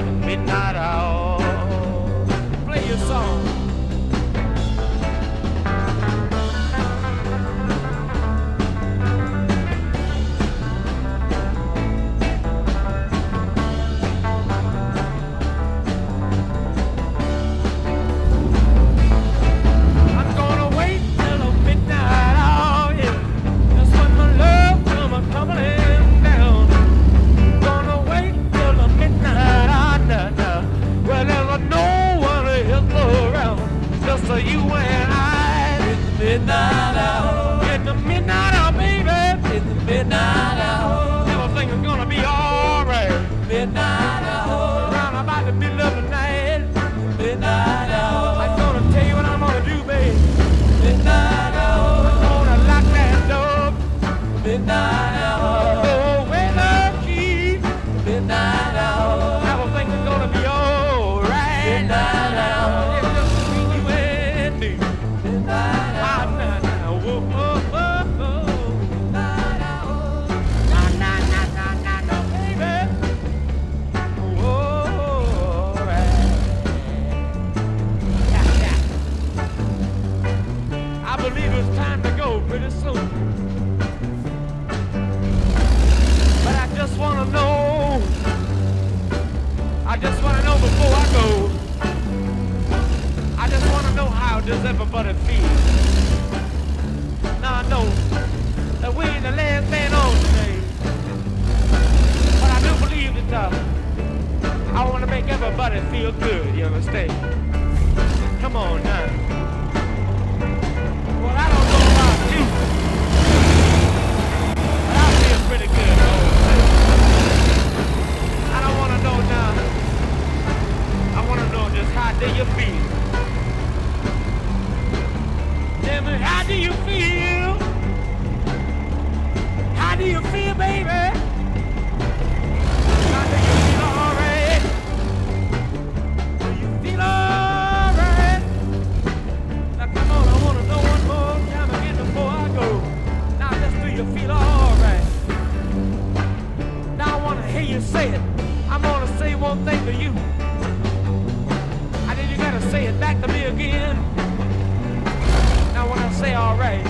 the midnight hour. Play your song. So you and I in the midnight hour. In the midnight hour, baby. In the midnight hour. Everything is gonna be alright. Midnight hour. Around about the middle of the night. Midnight hour. I'm gonna tell you what I'm gonna do, baby. Midnight hour. I'm gonna lock that door. Midnight hour. Go away the key. Midnight hour. Everything is gonna be alright. Midnight hour. Pretty soon, but I just wanna know before I go. I just wanna know, how does everybody feel? Now I know that we ain't the last man on today, but I do believe that I wanna make everybody feel good. You understand? Come on now. Well, I don't know about you, but I feel pretty good. I don't want to know now. I want to know just how do you feel. Tell me, how do you feel? How do you feel, baby? How do you feel alright? Do you feel alright? Now come on, I want to know one more time again before I go. Now just do you feel alright? Now I want to hear you say it. I'm going to say one thing to you. I think you got to say it back to me again. Now when I say alright.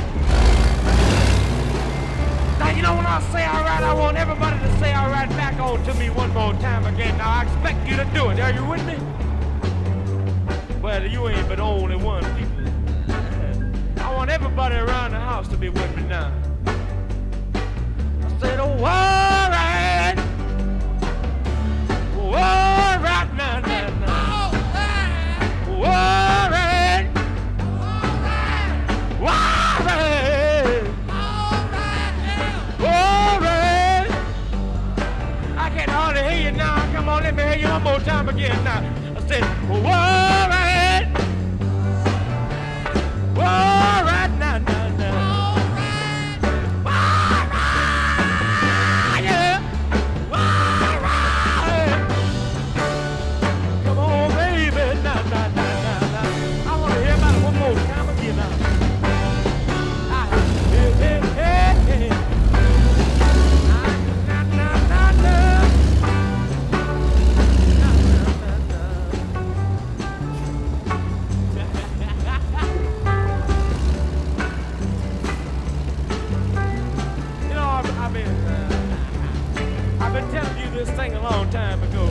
Now you know when I say alright, I want everybody to say alright back on to me one more time again. Now I expect you to do it. Are you with me? Well, you ain't but only one, people. I want everybody around the house to be with me now. I said, oh, alright. Oh, alright, now, now, now. Oh, alright. Alright. Alright. I can hardly hear you now. Come on, let me hear you one more time again now. I said, oh, alright. Alright, now, now, now. Alright, yeah. Alright. Come on, baby, now, now, now, now, now. I want to hear about it one more time again now. Hey, hey, hey, hey. Now, now, now, now. I've been telling you this thing a long time ago.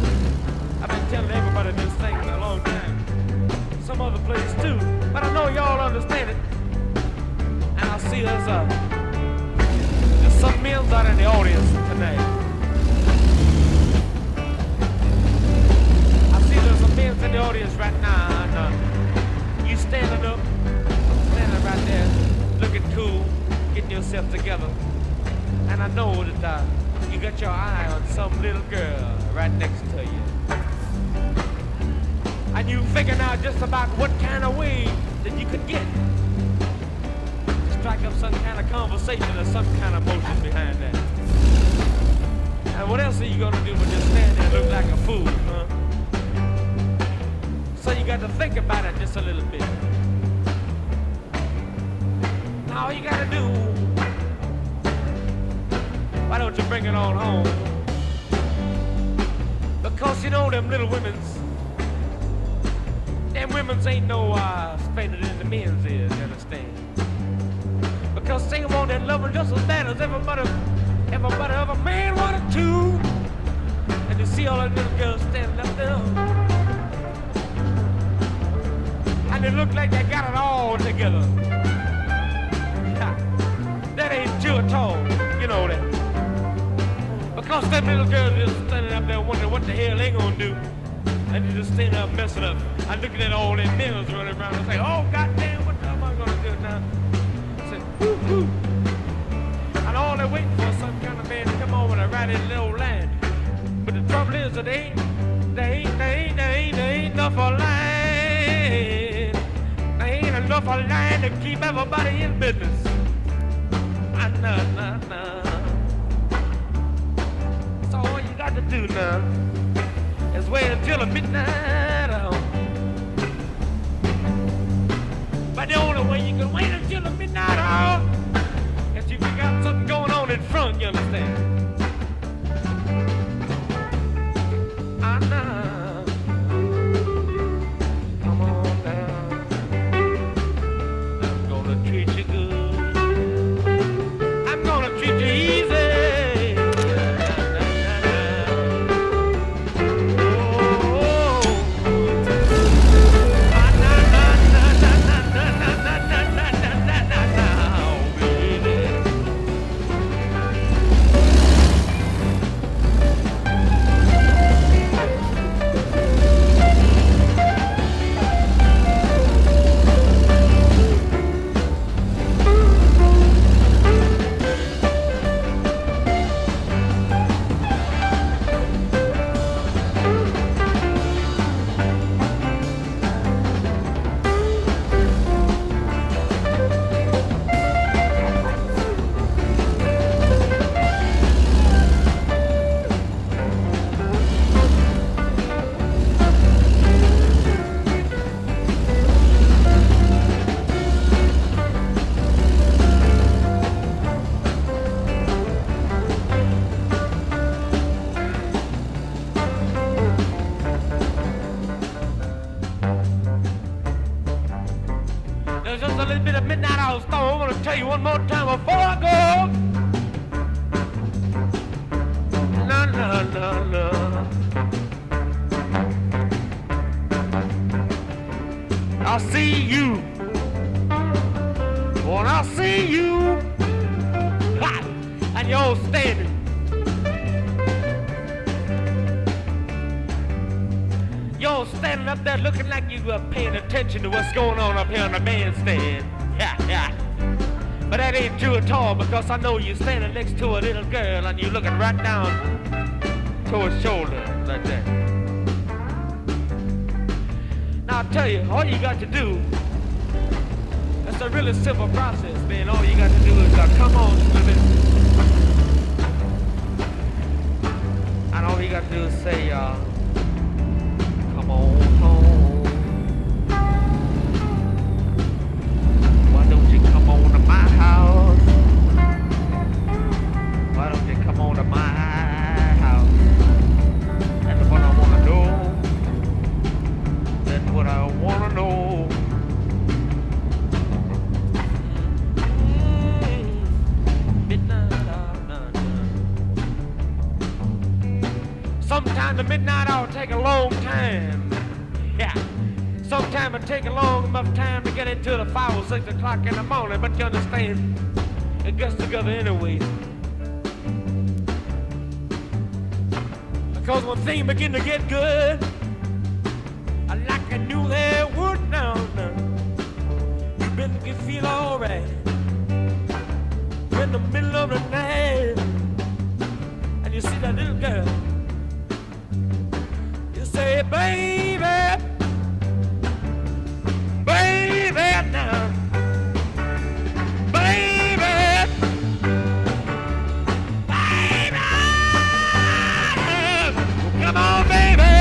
I've been telling everybody this thing a long time. Some other place too, but I know y'all understand it. And I see there's some men out in the audience tonight. I see there's some men in the audience right now. And, you standing up, standing right there, looking cool, getting yourself together. And I know that you got your eye on some little girl right next to you. And you figuring out just about what kind of way that you could get. Strike up some kind of conversation or some kind of motion behind that. And what else are you gonna do but just stand there and look like a fool, huh? So you got to think about it just a little bit. Now all you gotta do, why don't you bring it on home? Because you know them little women's, them women's ain't no spender than the men's is, you understand? Because they want that loving just as bad as everybody of a man wanted to. And you see all that little girls standing up there, and they look like they got it all together. That ain't true at all, you know that. Because them little girls just standing up there wondering what the hell they gonna do. And they just standing up messing up. I'm looking at all them males running around and say, oh goddamn, what the hell am I gonna do now? I said, whoo hoo. And all they're waiting for is some kind of man to come over and ride in little land. But the trouble is that they ain't enough of land. They ain't enough of land to keep everybody in business. Nah. So all you got to do now is wait until the midnight hour. But the only way you can wait until the midnight hour is if you got something going on in front, you understand? Come on down. I'm gonna treat you good. I'm gonna treat you easy. There's just a little bit of midnight hour storm. I want to tell you one more time before I go. No. I'll see you. When I see you, ha, and you're all standing. You're standing up there looking like you are paying attention to what's going on up here on the bandstand. Yeah. But that ain't true at all, because I know you're standing next to a little girl and you're looking right down to her shoulder like that. Now I'll tell you, all you got to do, it's a really simple process, man. All you got to do is come on, women. And all you got to do is say, come on home. Why don't you come on to my house? Why don't you come on to my house? That's what I want to know. That's what I want to know. Midnight hour. Sometimes the midnight hour take a long time. Yeah. Sometimes it take a long enough time to get into the 5 or 6 o'clock in the morning, but you understand, it gets together anyway. Because when things begin to get good, like I knew they would now, you better feel alright. In the middle of the night, and you see that little girl, you say, baby, now, baby, come on, baby.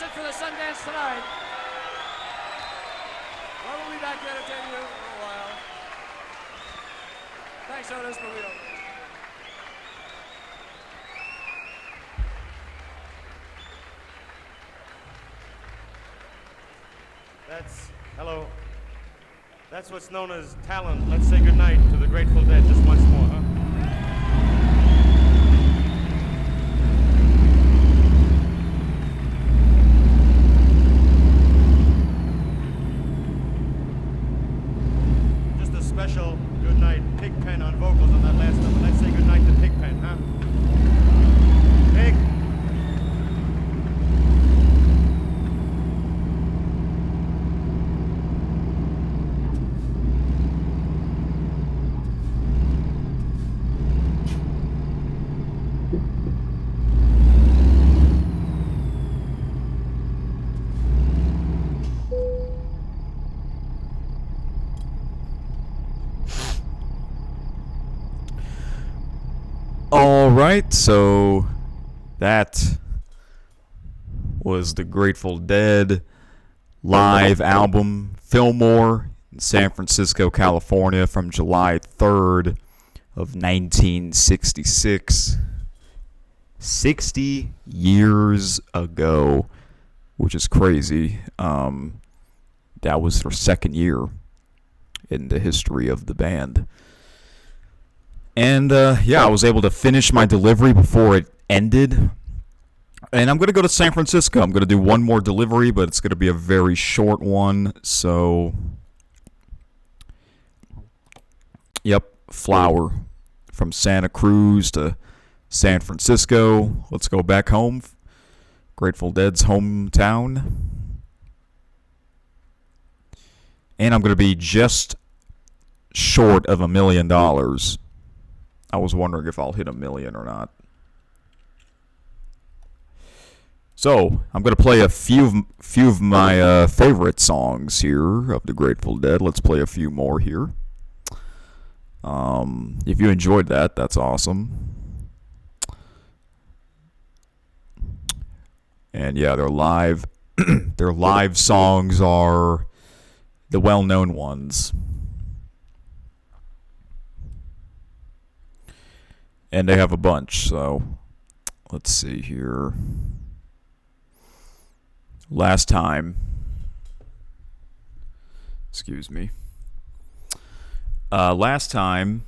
That's it for the Sundance tonight. Well, we'll be back to entertain you in a little while. Thanks, Otis, but we don't. Hello. That's what's known as talent. Let's say goodnight to the Grateful Dead just once more, huh? Just a special goodnight. Pigpen on vocals on that last number. Let's say goodnight to Pigpen, huh? Pig. All right, so that was the Grateful Dead live album Fillmore in San Francisco, California from July 3rd of 1966. 60 years ago, which is crazy. That was their second year in the history of the band. And, yeah, I was able to finish my delivery before it ended. And I'm going to go to San Francisco. I'm going to do one more delivery, but it's going to be a very short one. So, yep, Flower from Santa Cruz to San Francisco. Let's go back home. Grateful Dead's hometown. And I'm going to be just short of $1 million. I was wondering if I'll hit 1 million or not. So, I'm going to play a few of my favorite songs here of the Grateful Dead. Let's play a few more here. If you enjoyed that, that's awesome. And yeah, their live songs are the well-known ones. And they have a bunch, so let's see here. Last time, excuse me. Last time,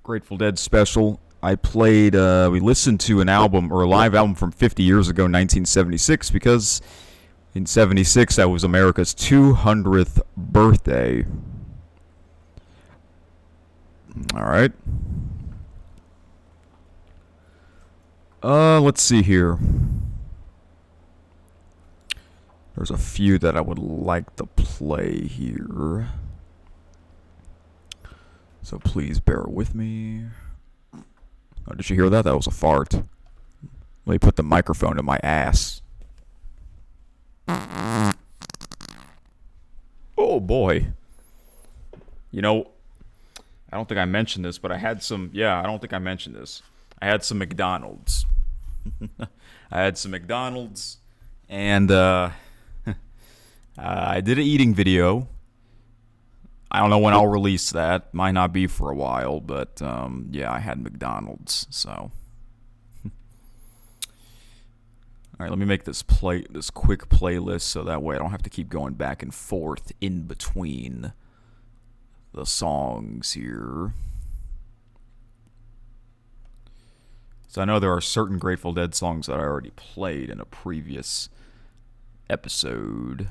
Grateful Dead special, I played, we listened to an album, or a live album from 50 years ago, 1976, because in 76, that was America's 200th birthday. All right. Let's see here. There's a few that I would like to play here. So please bear with me. Oh, did you hear that? That was a fart. Let me put the microphone in my ass. Oh boy. You know, I don't think I mentioned this, but I had some, I don't think I mentioned this. I had some McDonald's. I had some McDonald's, and I did an eating video. I don't know when I'll release that. Might not be for a while, but yeah, I had McDonald's, so. All right, let me make this quick playlist so that way I don't have to keep going back and forth in between the songs here. So I know there are certain Grateful Dead songs that I already played in a previous episode.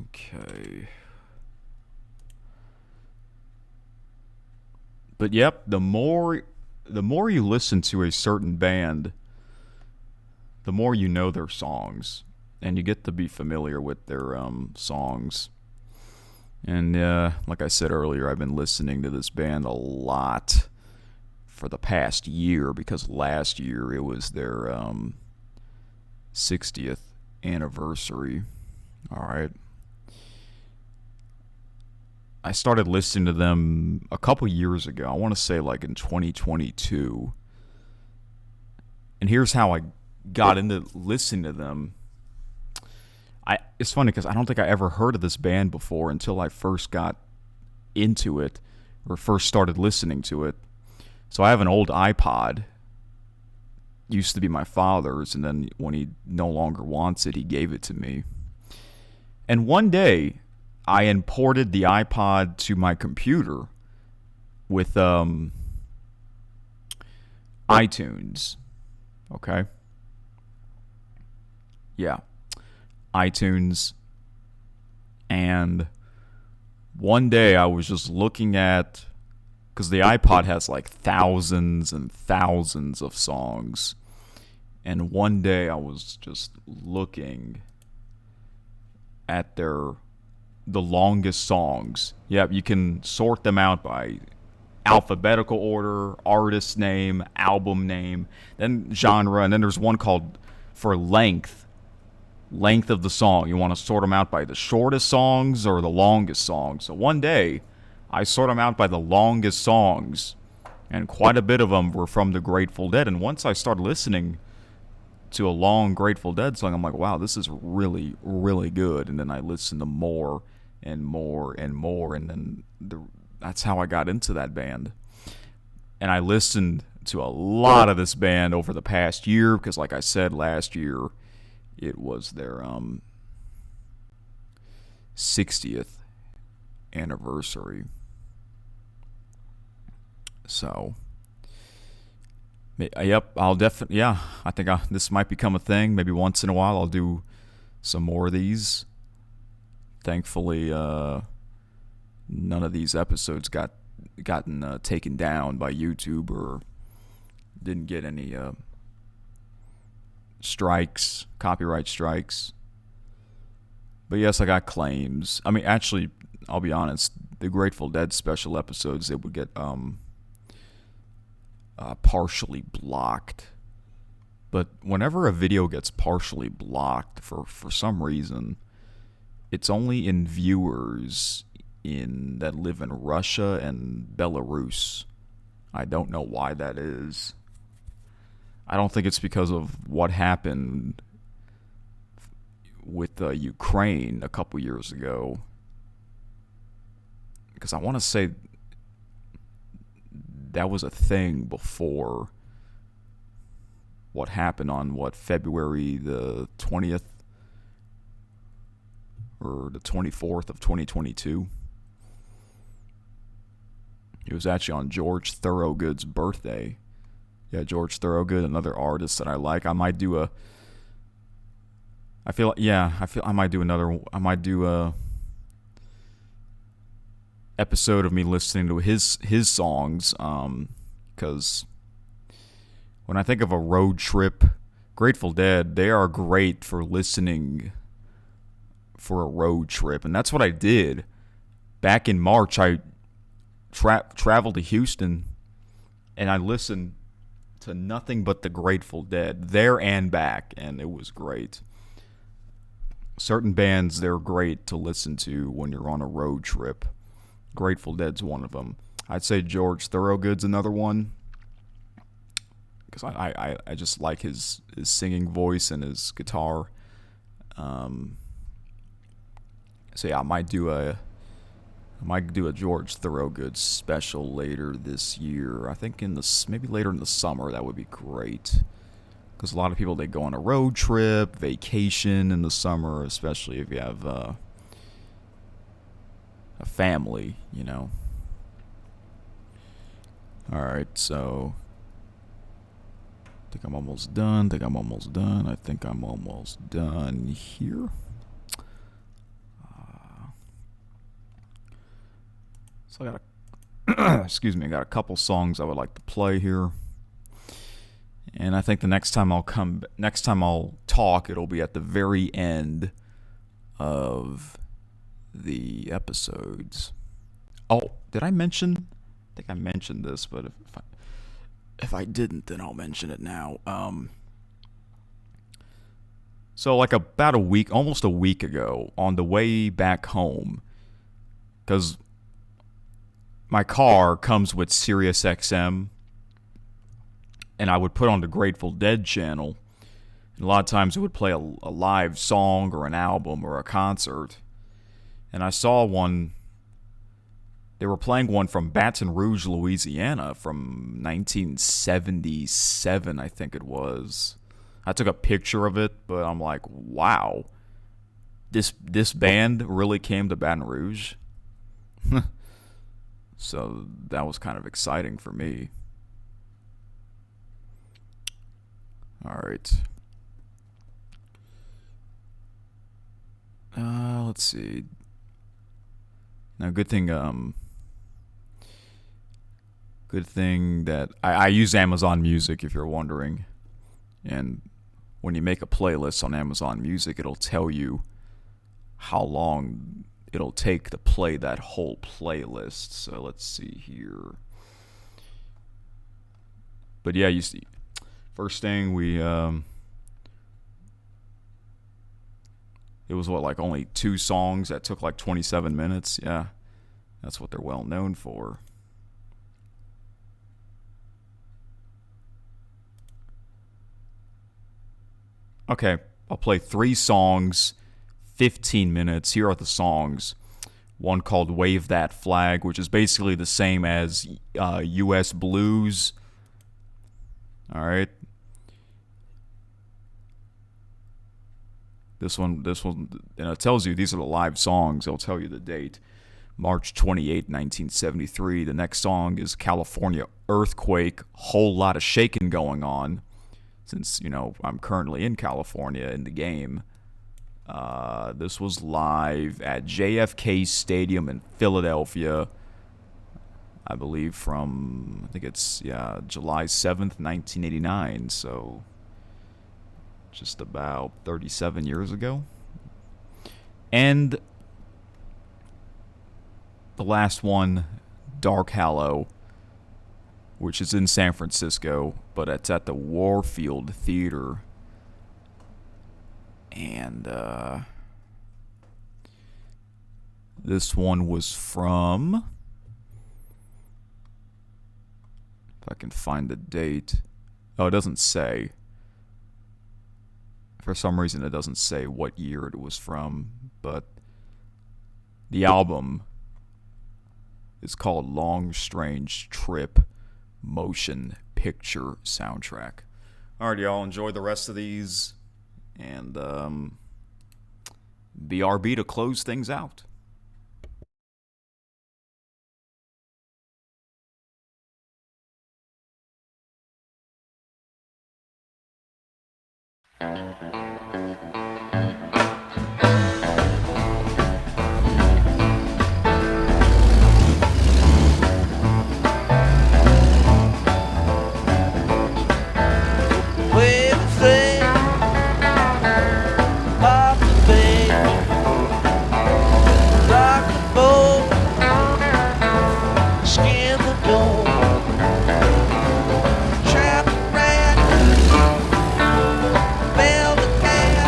Okay. But yep, the more you listen to a certain band, the more you know their songs. And you get to be familiar with their songs. And like I said earlier, I've been listening to this band a lot for the past year, because last year it was their 60th anniversary. All right. I started listening to them a couple years ago. I want to say like in 2022. And here's how I got into listening to them. It's funny because I don't think I ever heard of this band before until I first got into it or first started listening to it. So I have an old iPod. Used to be my father's, and then when he no longer wants it, he gave it to me. And one day, I imported the iPod to my computer with iTunes. Okay? Yeah. iTunes. And one day I was just looking at, because the iPod has like thousands and thousands of songs. And one day I was just looking at the longest songs. Yep, you can sort them out by alphabetical order, artist name, album name, then genre, and then there's one called for length of the song. You want to sort them out by the shortest songs or the longest songs. So one day, I sort them out by the longest songs, and quite a bit of them were from the Grateful Dead. And once I started listening to a long Grateful Dead song, I'm like, wow, this is really, really good. And then I listened to more and more and more, and then that's how I got into that band. And I listened to a lot of this band over the past year because, like I said, last year it was their 60th anniversary. So, yep, I'll definitely, yeah, I think this might become a thing. Maybe once in a while I'll do some more of these. Thankfully, none of these episodes gotten taken down by YouTube or didn't get any strikes, copyright strikes. But yes, I got claims. I mean, actually, I'll be honest, the Grateful Dead special episodes, they would get partially blocked. But whenever a video gets partially blocked for some reason, it's only in viewers that live in Russia and Belarus. I don't know why that is. I don't think it's because of what happened with Ukraine a couple years ago. Because I want to say that was a thing before what happened on, February the 20th or the 24th of 2022. It was actually on George Thorogood's birthday. Yeah, George Thorogood, another artist that I like. I might do I might do a episode of me listening to his songs, because when I think of a road trip, Grateful Dead, they are great for listening for a road trip, and that's what I did. Back in March, I traveled to Houston, and I listened to nothing but the Grateful Dead, there and back, and it was great. Certain bands, they're great to listen to when you're on a road trip. Grateful Dead's one of them. I'd say George Thorogood's another one, because I just like his singing voice and his guitar. So yeah, I might do a George Thorogood special later this year. I think maybe later in the summer. That would be great, because a lot of people, they go on a road trip, vacation in the summer, especially if you have a family, you know. All right, so I think I'm almost done. I think I'm almost done here. So I got I got a couple songs I would like to play here. And I think the next time I'll talk, it'll be at the very end of the episodes. Oh, did I mention? I think I mentioned this, but if I didn't, then I'll mention it now. So like almost a week ago, on the way back home, because my car comes with Sirius XM, and I would put on the Grateful Dead channel. And a lot of times it would play a live song or an album or a concert. And I saw one, they were playing one from Baton Rouge, Louisiana from 1977, I think it was. I took a picture of it, but I'm like, wow, this band really came to Baton Rouge? So that was kind of exciting for me. All right. Let's see. Now, good thing that I use Amazon Music, if you're wondering. And when you make a playlist on Amazon Music, it'll tell you how long it'll take to play that whole playlist. So let's see here. But yeah, you see, first thing it was like only 2 songs that took like 27 minutes. Yeah, that's what they're well known for. Okay, I'll play 3 songs, 15 minutes. Here are the songs. One called Wave That Flag, which is basically the same as U.S. Blues. All right. This one, and it tells you these are the live songs. It'll tell you the date. March 28, 1973. The next song is California Earthquake. Whole lot of shaking going on. Since, I'm currently in California in the game. This was live at JFK Stadium in Philadelphia. I believe from, I think it's, July 7th, 1989. So just about 37 years ago. And the last one, Dark Hallow, which is in San Francisco, but it's at the Warfield Theater. And this one was from, if I can find the date. Oh, it doesn't say. For some reason, it doesn't say what year it was from, but the album is called Long Strange Trip Motion Picture Soundtrack. Alright, y'all, enjoy the rest of these, and BRB to close things out. Velvet can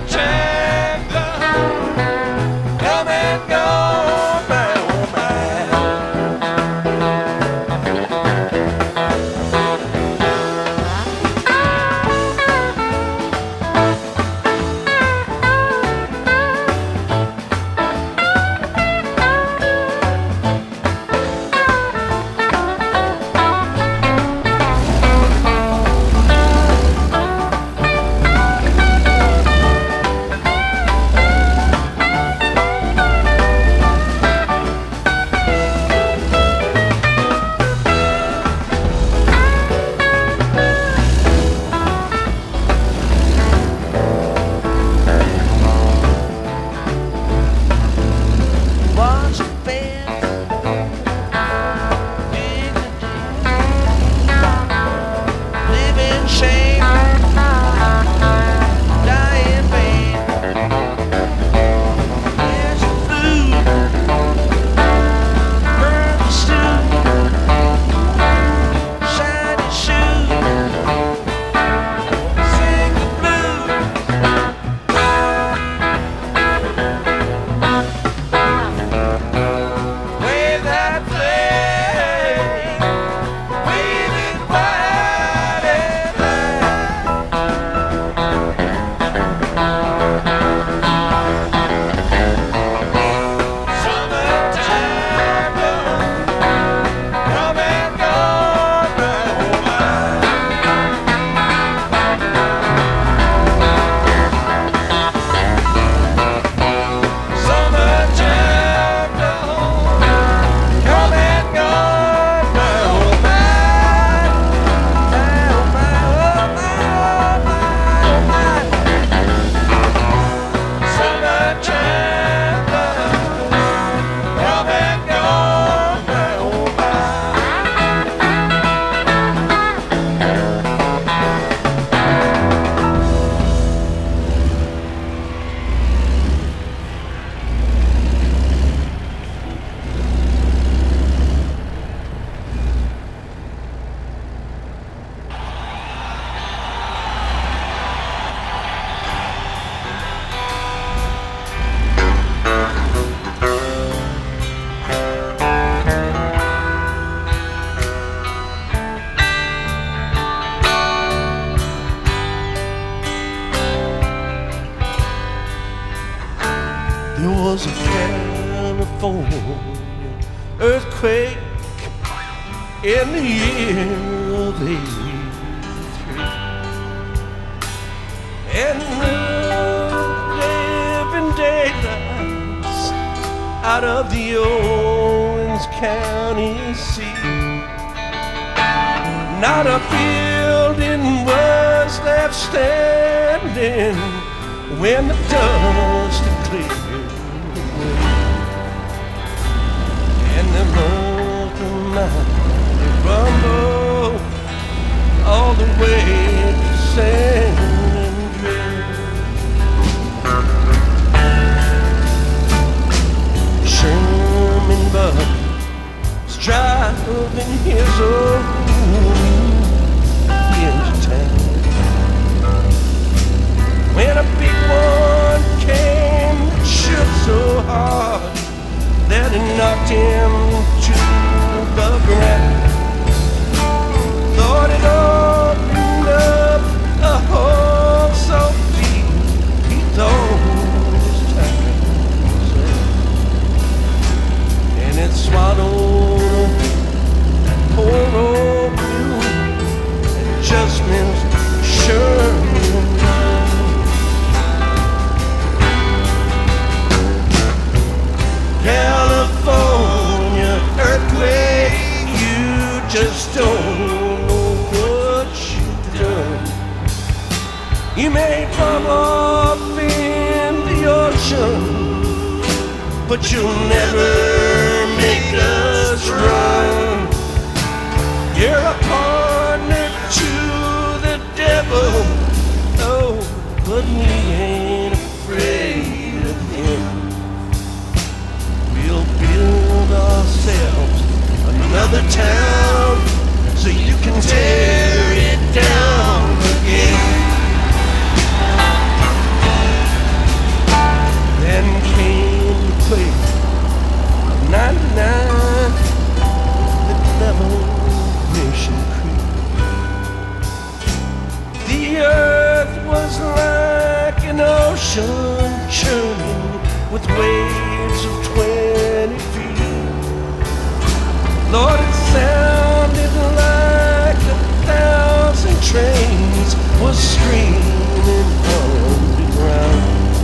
champion, come and go, my old man. Watch the band, live in shame, die in vain. Here's the food, burn the stew, shine your shoe, sing the blues. Wave that flag, wave it wide and high. Summertime, come and go, my old man. Summertime, come and go, my old man. My old man. Summertime, come and go, my old There was a California earthquake in the year of '83, and the living daylights out of the Owens County sea. Not a building was left standing when the dust had cleared away, and the molten mountain rumbled all the way to San Andreas. Sherman Buck was driving his own into town when a big one came that shook so hard that it knocked him to the ground. Thought it opened up a hole so deep he thought his time was up, and it swallowed that poor old blue and just missed Sherman. California earthquake, you just don't know what you've done. You may come off in the ocean, but you'll never make us run. You're a partner to the devil, oh, but we ain't afraid of him. We'll build ourselves another town so you can tear it down again. ocean churning with waves of 20 feet. Lord, it sounded like 1,000 trains was screaming underground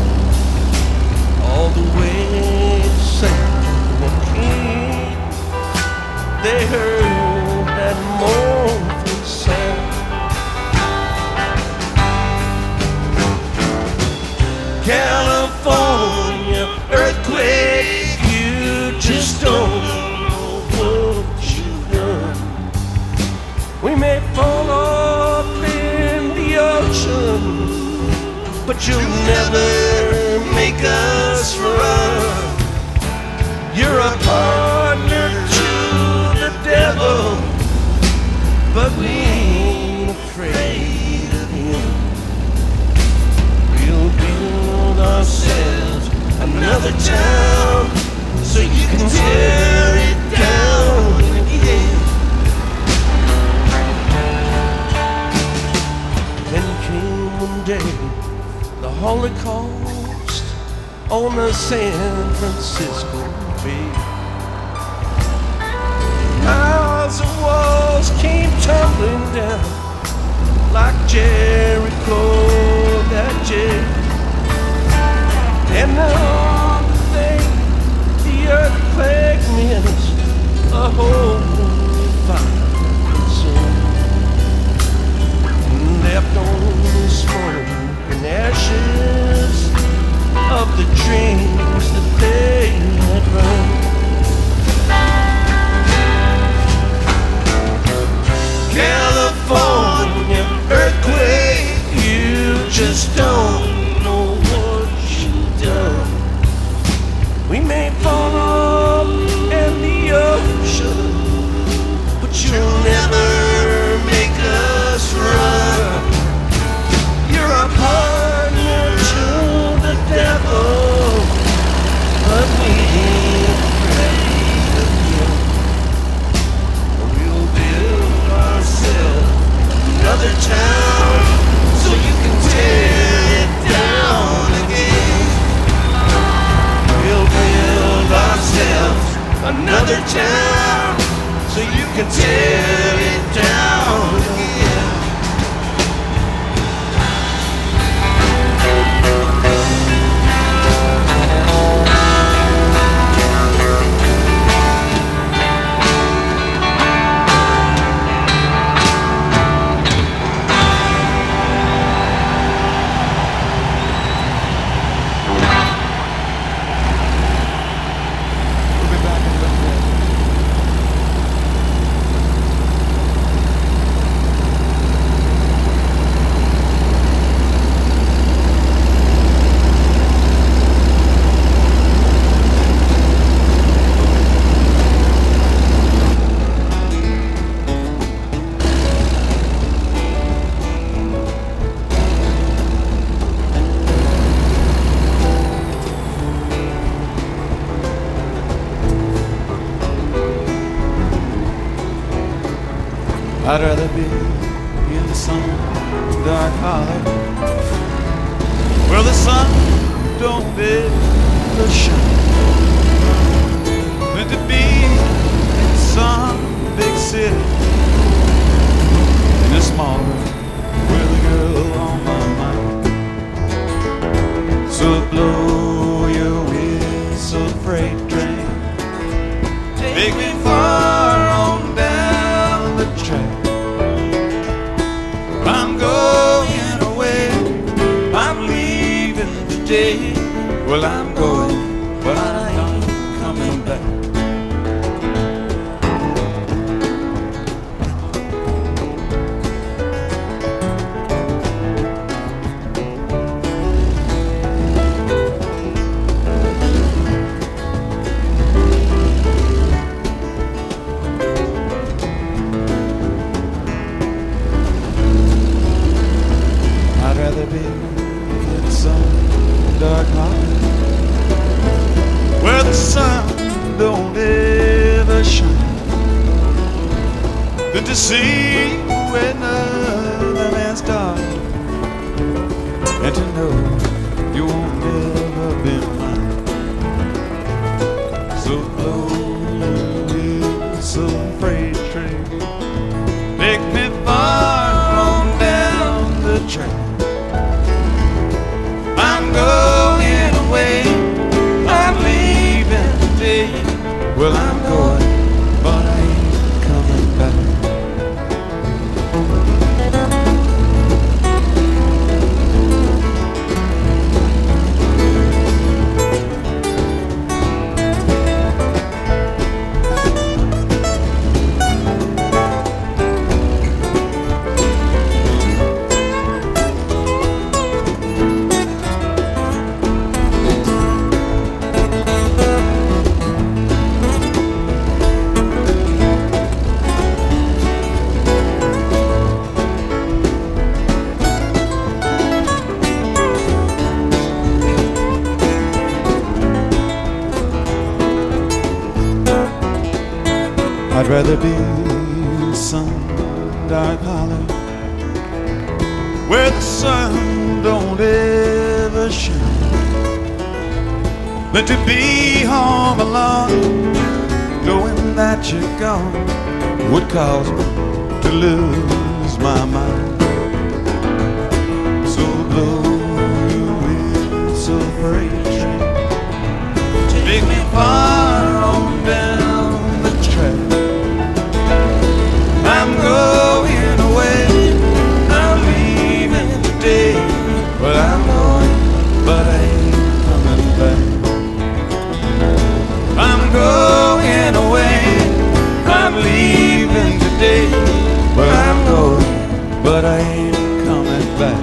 all the way to San Joaquin. They heard that mournful sound. California earthquake, you just don't know what you've done. We may fall off in the ocean, but you'll never make us run. You're a partner to the devil, but we ain't afraid of him. We'll build ourselves another town so you can tear it down again. Then came one day, the Holocaust on the San Francisco Bay. Miles of walls came tumbling down like Jericho that day. And now the earthquake means a whole fire consumed, left only smoke and ashes of the dreams that they had run. California earthquake, you just don't know what you've done. We may fall off in the ocean, but you'll never make us run. You're a partner to the devil, but we ain't afraid of him. We'll build ourselves another town so you can tear it down again. We'll build ourselves another town so you can tear it down again. I'd rather be in some dark hollow where the sun don't ever shine than to be in some big city in a small room with a girl on my mind. So blow your whistle, freight train, take me far on down the track. I'm going away, I'm leaving today. Well, I'm going, but I ain't coming back. I'd rather be in some dark hollow where the sun don't ever shine than to see where another man's dark and to know you going away. I'm leaving today. Well, I'm going, but I ain't coming back. I'd rather be some dark hollow where the sun don't ever shine than to be home alone, knowing that you're gone would cause me to lose my mind. So blow your whistle, freight train, take me far on down the track. I'm going away, I'm leaving today. Well, I'm going, but I ain't coming back. I'm going away, I'm leaving today. Well, I'm going, but I ain't coming back.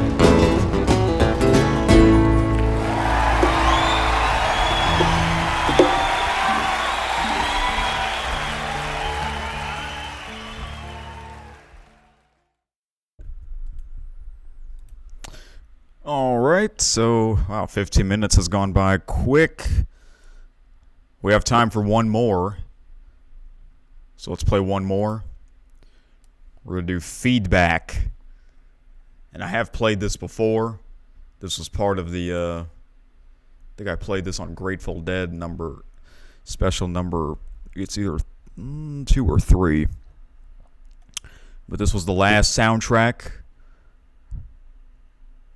All right, so, wow, 15 minutes has gone by quick. We have time for one more. So let's play one more. We're going to do feedback. And I have played this before. This was part of the, I think I played this on Grateful Dead special number, it's either 2 or 3. But this was the last soundtrack.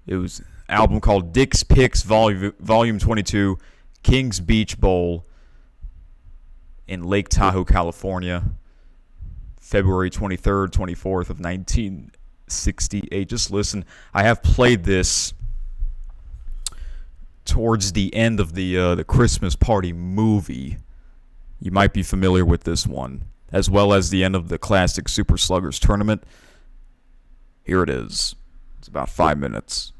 It was an album called Dick's Picks Volume 22, Kings Beach Bowl in Lake Tahoe, California, February 23rd, 24th of 1968. Just listen. I have played this towards the end of the Christmas Party movie. You might be familiar with this one, as well as the end of the classic Super Sluggers tournament. Here it is. It's about 5 minutes.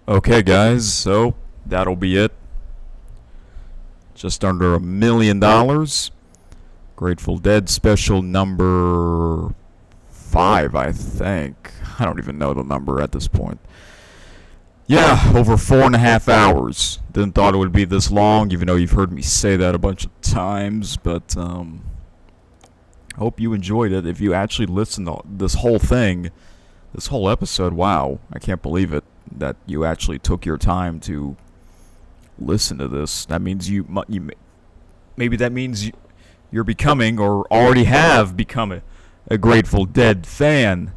Okay, guys, so that'll be it. Just under $1 million. Grateful Dead special number 5, I think. I don't even know the number at this point. Yeah, over 4.5 hours. Didn't thought it would be this long, even though you've heard me say that a bunch of times. But hope you enjoyed it. If you actually listened to this whole thing, this whole episode, wow, I can't believe it that you actually took your time to listen to this. That means maybe that means you're becoming or already have become a Grateful Dead fan.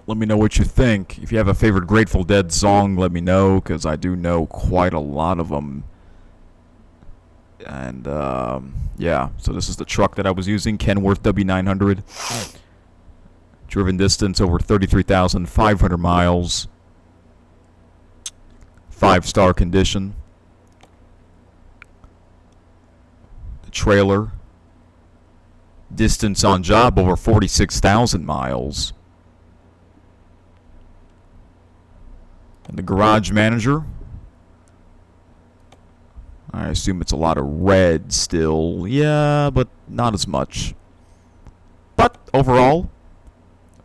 Let me know what you think. If you have a favorite Grateful Dead song, let me know, because I do know quite a lot of them. And, yeah, so this is the truck that I was using, Kenworth W900. Driven distance over 33,500 miles. 5-star condition. The trailer. Distance on job over 46,000 miles. And the garage manager. I assume it's a lot of red still. Yeah, but not as much. But overall,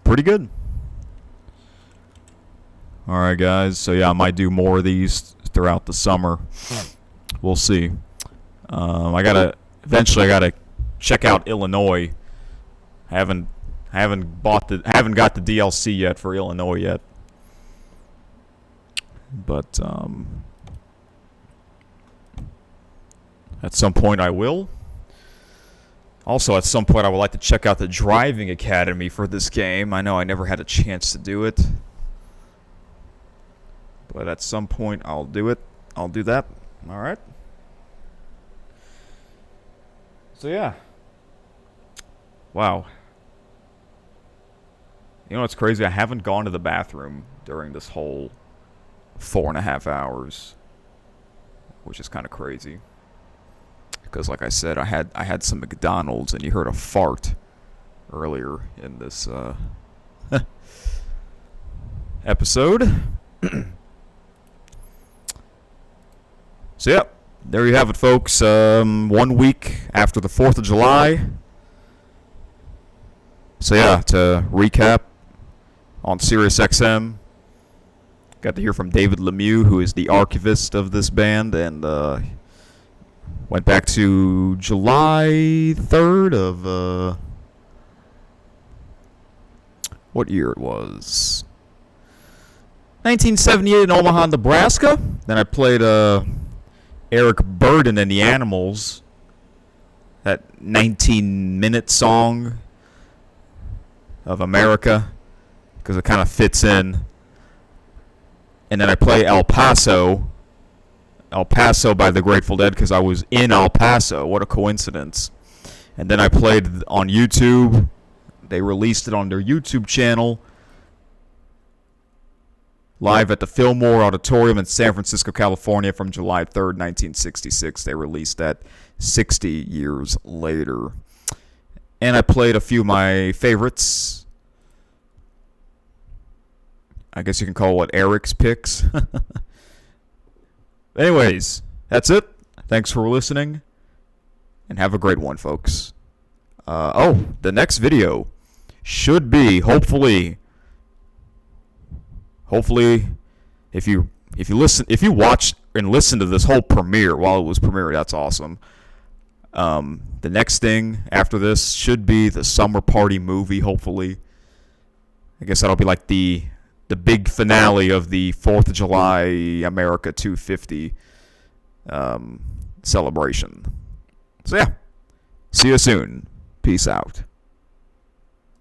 pretty good. Alright, guys. So, yeah, I might do more of these throughout the summer. We'll see. Eventually I gotta check out Illinois. I haven't got the DLC yet for Illinois yet. But at some point I will. Also, at some point I would like to check out the driving academy for this game. I know I never had a chance to do it, but at some point I'll do it. I'll do that. All right. So yeah. Wow. You know what's crazy? I haven't gone to the bathroom during this whole 4.5 hours, which is kind of crazy. Because, like I said, I had some McDonald's, and you heard a fart earlier in this episode. So, yeah, there you have it, folks. 1 week after the 4th of July. So, yeah, to recap, on SiriusXM, got to hear from David Lemieux, who is the archivist of this band, and went back to July 3rd of, what year it was? 1978 in Omaha, Nebraska. Then I played Eric Burdon and the Animals, that 19-minute song of America, because it kind of fits in. And then I play El Paso by the Grateful Dead, because I was in El Paso. What a coincidence. And then I played on YouTube. They released it on their YouTube channel, live at the Fillmore Auditorium in San Francisco, California, from July 3rd, 1966. They released that 60 years later. And I played a few of my favorites. I guess you can call what Eric's picks. Anyways, that's it. Thanks for listening, and have a great one, folks. The next video should be, hopefully, if you watch and listen to this whole premiere while it was premiere, that's awesome. The next thing after this should be the Summer Party movie, hopefully. I guess that'll be like the big finale of the 4th of July America 250 celebration. So yeah, see you soon. Peace out.